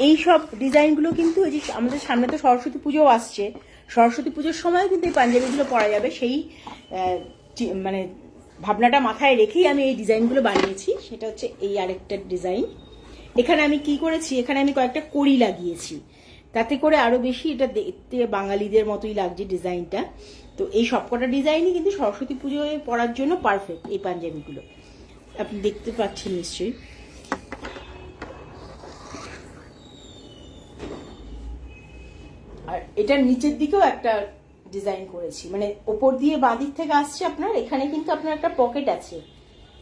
এই সব ডিজাইনগুলো কিন্তু এই যে আমাদের সামনে তো সরস্বতী পুজোও আসছে, সরস্বতী পুজোর সময় কিন্তু এই পাঞ্জাবিগুলো পরা যাবে, সেই মানে ভাবনাটা মাথায় রেখেই আমি এই ডিজাইনগুলো বানিয়েছি। সেটা হচ্ছে এই আরেকটা ডিজাইন। এখানে আমি কি করেছি, এখানে আমি কয়েকটা কড়ি লাগিয়েছি, তাতে করে আরো বেশি এটা দেখতে বাঙালিদের মতোই লাগছে ডিজাইনটা। তো এই সবকটা ডিজাইনই কিন্তু সরস্বতী পুজোয় পরার জন্য পারফেক্ট এই পাঞ্জাবিগুলো, আপনি দেখতে পাচ্ছেন নিশ্চয়ই। আর এটার নিচের দিকেও একটা ডিজাইন করেছি, মানে ওপর দিয়ে বাঁ দিক থেকে আসছে আপনার, এখানে কিন্তু আপনার একটা পকেট আছে।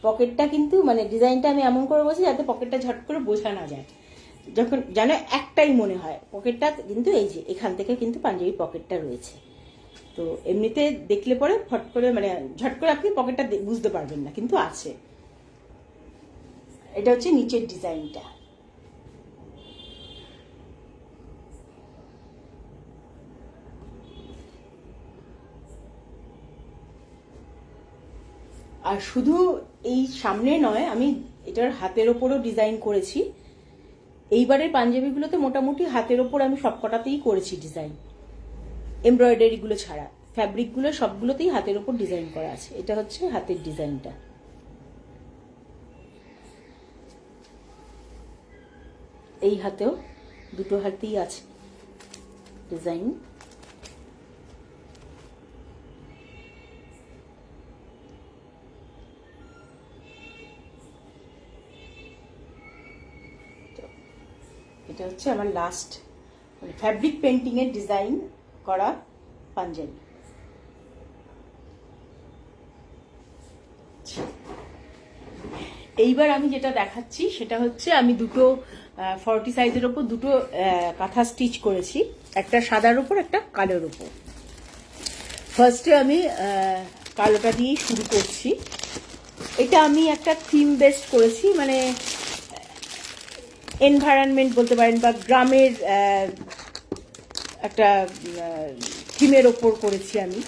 পকেটটা কিন্তু মানে ডিজাইনটা আমি এমন করে বলছি যাতে পকেটটা ঝট করে বোঝা না যায়, যখন যেন একটাই মনে হয় পকেটটা, কিন্তু এই যে এখান থেকে কিন্তু পাঞ্জাবি পকেটটা রয়েছে। তো এমনিতে দেখলে পরে ফট করে মানে ঝট করে আপনি পকেটটা বুঝতে পারবেন না, কিন্তু আছে। এটা হচ্ছে নিচের ডিজাইনটা। আর শুধু এই সামনে নয়, আমি এটার হাতের ওপরও ডিজাইন করেছি। এইবারের পাঞ্জাবিগুলোতে মোটামুটি হাতের ওপর আমি সবকটাতেই করেছি ডিজাইন, এমব্রয়ডারিগুলো ছাড়া। ফ্যাব্রিকগুলো সবগুলোতেই হাতের ওপর ডিজাইন করা আছে। এটা হচ্ছে হাতের ডিজাইনটা। এই হাতেও দুটো হাতেই আছে ডিজাইন। এটা হচ্ছে আমার লাস্ট ফ্যাব্রিক পেন্টিং এর ডিজাইন করা পাঞ্জাবি। এইবার আমি যেটা দেখাচ্ছি সেটা হচ্ছে আমি দুটো 40 সাইজের ওপর দুটো কাঁথা স্টিচ করেছি, একটা সাদার ওপর একটা কালোর ওপর। ফার্স্টে আমি কালোটা দিয়েই শুরু করছি। এটা আমি একটা থিম বেসড করেছি, মানে এনভায়রনমেন্ট বলতে পারেন, বা গ্রামের একটা থিমের ওপর করেছি আমি।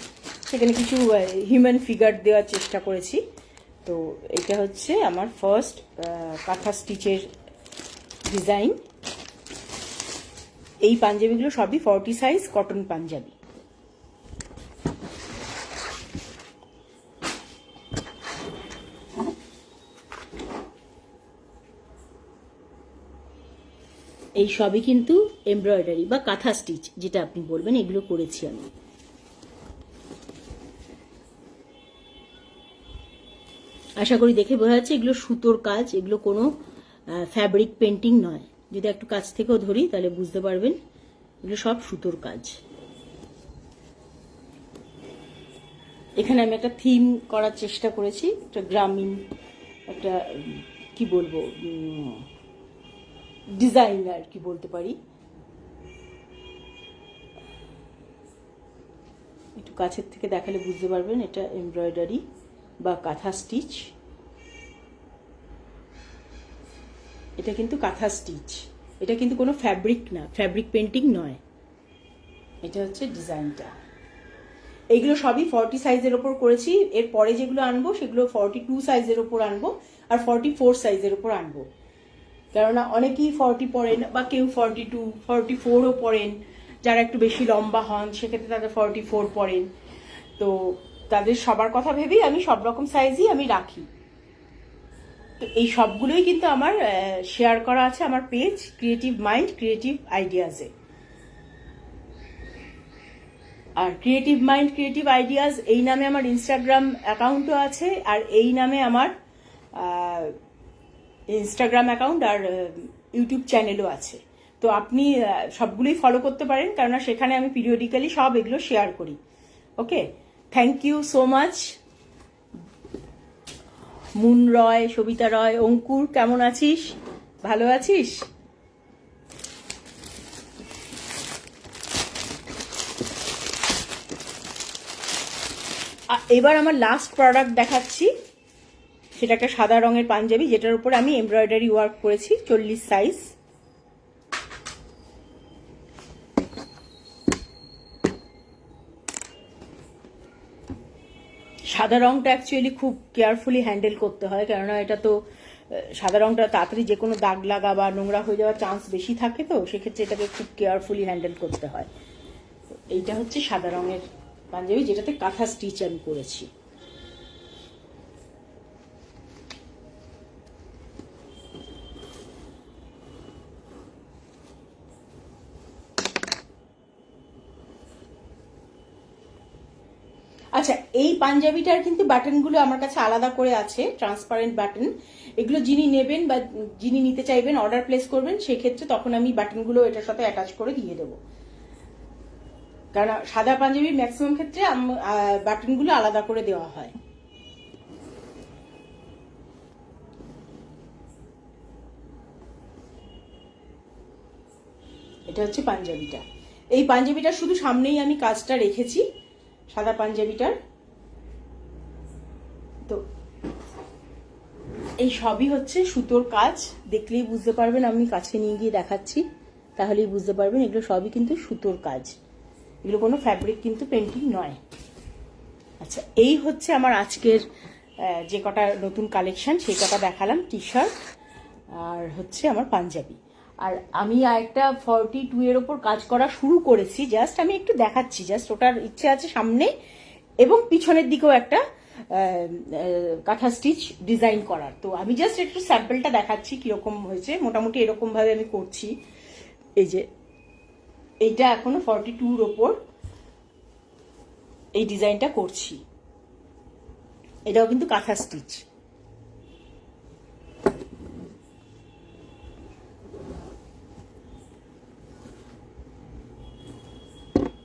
সেখানে কিছু হিউম্যান ফিগার দেওয়ার চেষ্টা করেছি। তো এটা হচ্ছে আমার ফার্স্ট কাঁথা স্টিচের ডিজাইন। এই পাঞ্জাবিগুলো সবই 40 সাইজ কটন পাঞ্জাবি। এই সবই কিন্তু এমব্রয়ডারি বা কাঁথা স্টিচ যেটা আপনি বলবেন, এগুলো করেছি আমি। আশা করি দেখে বোঝা যাচ্ছে এগুলো সুতোর কাজ, এগুলো কোনো ফ্যাব্রিক পেন্টিং নয়। যদি একটু কাছ থেকেও ধরি তাহলে বুঝতে পারবেন এগুলো সব সুতোর কাজ। এখানে আমি একটা থিম করার চেষ্টা করেছি, একটা গ্রামীণ একটা কি বলবো ডিজাইন আর কি বলতে পারি। একটু কাছের থেকে দেখালে বুঝতে পারবেন এটা এমব্রয়ডারি বা কাঁথা স্টিচ। এটা কিন্তু কাঁথা স্টিচ, এটা কিন্তু কোনো ফ্যাব্রিক না, ফ্যাব্রিক পেন্টিং নয়। এটা হচ্ছে ডিজাইনটা। এইগুলো সবই 40 সাইজের ওপর করেছি। এর পরে যেগুলো আনবো সেগুলো 42 সাইজের ওপর আনবো আর 44 সাইজের ওপর আনবো, কেননা অনেকেই 40 পরেন বা কেউ 42, 44ও পরেন। যারা একটু বেশি লম্বা হন সেক্ষেত্রে তাদের 44 পরেন। তো তাদের সবার কথা ভেবেই আমি সব রকম সাইজই আমি রাখি। তো এই সবগুলোই কিন্তু আমার শেয়ার করা আছে আমার পেজ ক্রিয়েটিভ মাইন্ড ক্রিয়েটিভ আইডিয়াজে। আর ক্রিয়েটিভ মাইন্ড ক্রিয়েটিভ আইডিয়াজ এই নামে আমার ইনস্টাগ্রাম অ্যাকাউন্টও আছে, আর এই নামে আমার ইনস্টাগ্রাম অ্যাকাউন্ট আর ইউটিউব চ্যানেলও আছে। তো আপনি সবগুলোই ফলো করতে পারেন, কেননা সেখানে আমি পিরিয়ডিক্যালি সব এগুলো শেয়ার করি। Okay, thank you so much. Moon Roy, Sabita Roy, Ankur, কেমন আছিস? ভালো আছিস? এবার আমার লাস্ট প্রোডাক্ট দেখাচ্ছি। সেটা একটা সাদা রঙের পাঞ্জাবি, যেটার উপরে আমি এমব্রয়ডারি ওয়ার্ক করেছি, 40 সাইজ। সাদা রংটা অ্যাকচুয়ালি খুব কেয়ারফুলি হ্যান্ডেল করতে হয়, কেননা এটা তো সাদা রংটা তাড়াতাড়ি যে কোনো দাগ লাগা বা নোংরা হয়ে যাওয়ার চান্স বেশি থাকে, তো সেক্ষেত্রে এটাকে খুব কেয়ারফুলি হ্যান্ডেল করতে হয়। এইটা হচ্ছে সাদা রঙের পাঞ্জাবি, যেটাতে কাঁথা স্টিচ আমি করেছি। আচ্ছা, এই পাঞ্জাবিটার কিন্তু বাটনগুলো আমার কাছে আলাদা করে আছে, ট্রান্সপারেন্ট বাটন। এগুলো যিনি নেবেন বা যিনি নিতে চাইবেন, অর্ডার প্লেস করবেন, সেক্ষেত্রে তখন আমি বাটনগুলো এটার সাথে অ্যাটাচ করে দিয়ে দেবো। কারণ সাদা পাঞ্জাবির ম্যাক্সিমাম ক্ষেত্রে বাটনগুলো আলাদা করে দেওয়া হয়। এটা হচ্ছে পাঞ্জাবিটা। এই পাঞ্জাবিটার শুধু সামনেই আমি কাজটা রেখেছি, সাদা পাঞ্জাবিটার। তো এই সবই হচ্ছে সুতোর কাজ, দেখলেই বুঝতে পারবেন, আমি কাছে নিয়ে গিয়ে দেখাচ্ছি তাহলেই বুঝতে পারবেন, এগুলো সবই কিন্তু সুতোর কাজ, এগুলো কোনো ফ্যাব্রিক কিন্তু পেন্টিং নয়। আচ্ছা, এই হচ্ছে আমার আজকের যে কটা নতুন কালেকশন, সেই কটা দেখালাম, টি শার্ট আর হচ্ছে আমার পাঞ্জাবি। আর আমি একটা 42 এর ওপর কাজ করা শুরু করেছি, জাস্ট আমি একটু দেখাচ্ছি, জাস্ট ওটার ইচ্ছে আছে সামনে এবং পিছনের দিকেও একটা কাঁথা স্টিচ ডিজাইন করার। তো আমি জাস্ট একটু স্যাম্পলটা দেখাচ্ছি কিরকম হয়েছে। মোটামুটি এরকম ভাবে আমি করছি। এই যে এইটা এখনো 42 এর ওপর এই ডিজাইনটা করছি, এটাও কিন্তু কাঁথা স্টিচ।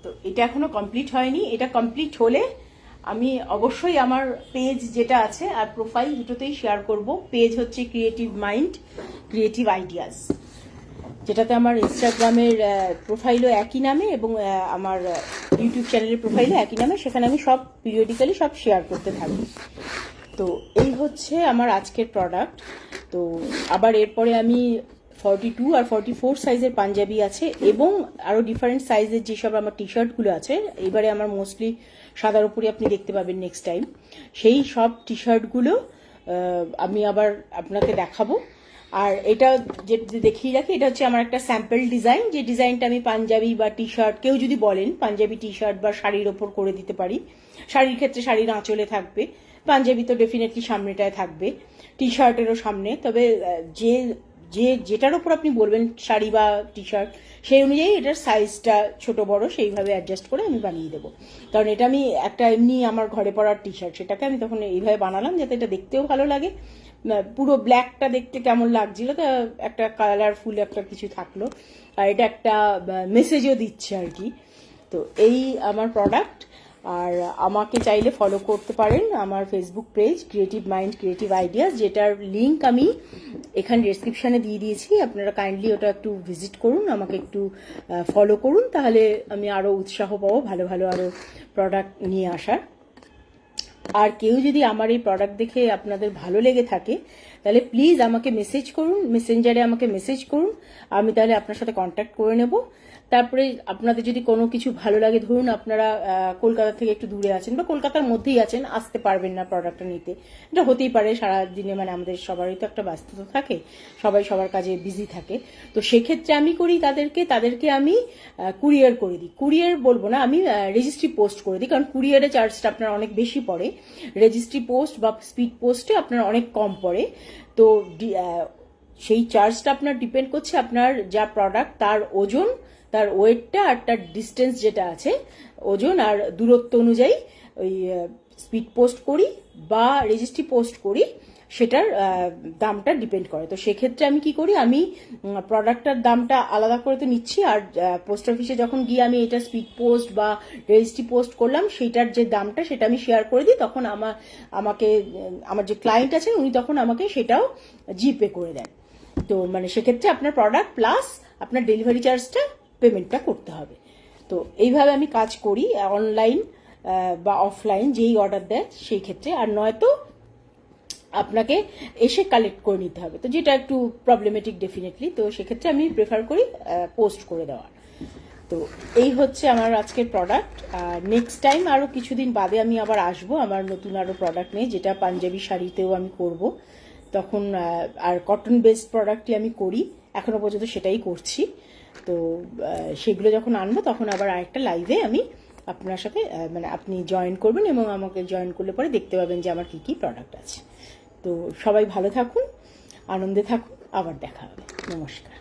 তো এটা এখনো কমপ্লিট হয়নি, এটা কমপ্লিট হলে আমি অবশ্যই আমার পেজ যেটা আছে আর প্রোফাইল দুটোতেই শেয়ার করব। পেজ হচ্ছে ক্রিয়েটিভ মাইন্ড ক্রিয়েটিভ আইডিয়াস, যেটাতে আমার ইনস্টাগ্রামের প্রোফাইলও একই নামে এবং আমার ইউটিউব চ্যানেলের প্রোফাইলও একই নামে। সেখানে আমি সব পিরিয়ডিক্যালি সব শেয়ার করতে থাকি। তো এই হচ্ছে আমার আজকের প্রোডাক্ট। তো আবার এরপরে আমি 42 আর 44 সাইজের পাঞ্জাবি আছে এবং আরও ডিফারেন্ট সাইজের যেসব আমার টি শার্টগুলো আছে, এবারে আমার মোস্টলি সাদার উপরে আপনি দেখতে পাবেন নেক্সট টাইম, সেই সব টি শার্টগুলো আমি আবার আপনাকে দেখাবো। আর এটা যে দেখিয়ে রাখি, এটা হচ্ছে আমার একটা স্যাম্পল ডিজাইন, যে ডিজাইনটা আমি পাঞ্জাবি বা টি শার্ট, কেউ যদি বলেন পাঞ্জাবি টি শার্ট বা শাড়ির ওপর করে দিতে পারি। শাড়ির ক্ষেত্রে শাড়ির আঁচলে থাকবে, পাঞ্জাবি তো ডেফিনেটলি সামনেটায় থাকবে, টি শার্টেরও সামনে। তবে যে যে যেটার ওপর আপনি বলবেন শাড়ি বা টি শার্ট, সেই অনুযায়ী এটার সাইজটা ছোট বড় সেইভাবে অ্যাডজাস্ট করে আমি বানিয়ে দেবো। কারণ এটা আমি একটা এমনি আমার ঘরে পরার টি শার্ট, সেটাকে আমি তখন এইভাবে বানালাম যাতে এটা দেখতেও ভালো লাগে। পুরো ব্ল্যাকটা দেখতে কেমন লাগছিল, তো একটা কালারফুল একটা কিছু থাকলো, আর এটা একটা মেসেজও দিচ্ছে আর কি। তো এই আমার প্রোডাক্ট। আর আমাকে চাইলে ফলো করতে পারেন আমার Facebook page creative mind creative ideas, যেটার লিঙ্ক আমি এখানে ডেসক্রিপশানে দিয়ে দিয়েছি। আপনারা কাইন্ডলি ওটা একটু ভিজিট করুন, আমাকে একটু ফলো করুন, তাহলে আমি আরও উৎসাহ পাবো ভালো ভালো আরও প্রোডাক্ট নিয়ে আসার। আর কেউ যদি আমার এই প্রোডাক্ট দেখে আপনাদের ভালো লেগে থাকে, তাহলে প্লিজ আমাকে মেসেজ করুন, মেসেঞ্জারে আমাকে মেসেজ করুন, আমি তাহলে আপনার সাথে কন্ট্যাক্ট করে নেব। তারপরে আপনাদের যদি কোনো কিছু ভালো লাগে, ধরুন আপনারা কলকাতা থেকে একটু দূরে আছেন বা কলকাতার মধ্যেই আছেন, আসতে পারবেন না প্রোডাক্টটা নিতে, এটা হতেই পারে, সারাদিনে মানে আমাদের সবারই তো একটা ব্যস্ততা থাকে, সবাই সবার কাজে বিজি থাকে। তো সেক্ষেত্রে আমি করি তাদেরকে আমি কুরিয়ার করে দিই। কুরিয়ার বলবো না, আমি রেজিস্ট্রি পোস্ট করে দিই, কারণ কুরিয়ারে চার্জটা আপনার অনেক বেশি পড়ে, রেজিস্ট্রি পোস্ট বা স্পিড পোস্টে আপনার অনেক কম পড়ে। তো সেই চার্জটা আপনার ডিপেন্ড করছে আপনার যা প্রোডাক্ট, তার ওজন, তার ওয়েটটা আর তার ডিস্টেন্স যেটা আছে, ওজন আর দূরত্ব অনুযায়ী ওই স্পিড পোস্ট করি বা রেজিস্ট্রি পোস্ট করি, সেটার দামটা ডিপেন্ড করে। তো সেক্ষেত্রে আমি কি করি, আমি প্রোডাক্টটার দামটা আলাদা করে তো নিচ্ছি, আর পোস্ট অফিসে যখন গিয়ে আমি এটা স্পিড পোস্ট বা রেজিস্ট্রি পোস্ট করলাম, সেইটার যে দামটা সেটা আমি শেয়ার করে দিই, তখন আমাকে আমার যে ক্লায়েন্ট আছেন উনি তখন আমাকে সেটাও জিপে করে দেন। তো মানে সেক্ষেত্রে আপনার প্রোডাক্ট প্লাস আপনার ডেলিভারি চার্জটা পেমেন্টটা করতে হবে। তো এইভাবে আমি কাজ করি, অনলাইন বা অফলাইন যেই অর্ডার দেয় সেই ক্ষেত্রে। আর নয়তো আপনাকে এসে কালেক্ট করে নিতে হবে, তো যেটা একটু প্রবলেমেটিক ডেফিনেটলি। তো সেক্ষেত্রে আমি প্রেফার করি পোস্ট করে দেওয়ার। তো এই হচ্ছে আমার আজকের প্রোডাক্ট। আর নেক্সট টাইম আরও কিছুদিন বাদে আমি আবার আসবো আমার নতুন আরও প্রোডাক্ট নিয়ে, যেটা পাঞ্জাবি শাড়িতেও আমি করব তখন। আর কটন বেসড প্রোডাক্টই আমি করি, এখনও পর্যন্ত সেটাই করছি। তো সেগুলো যখন আনবো তখন আবার আরেকটা লাইভে আমি আপনার সাথে মানে আপনি জয়েন করবেন, এবং আমাকে জয়েন করলে পরে দেখতে পাবেন যে আমার কী কী প্রোডাক্ট আছে। তো সবাই ভালো থাকুন, আনন্দে থাকুন, আবার দেখা হবে। নমস্কার।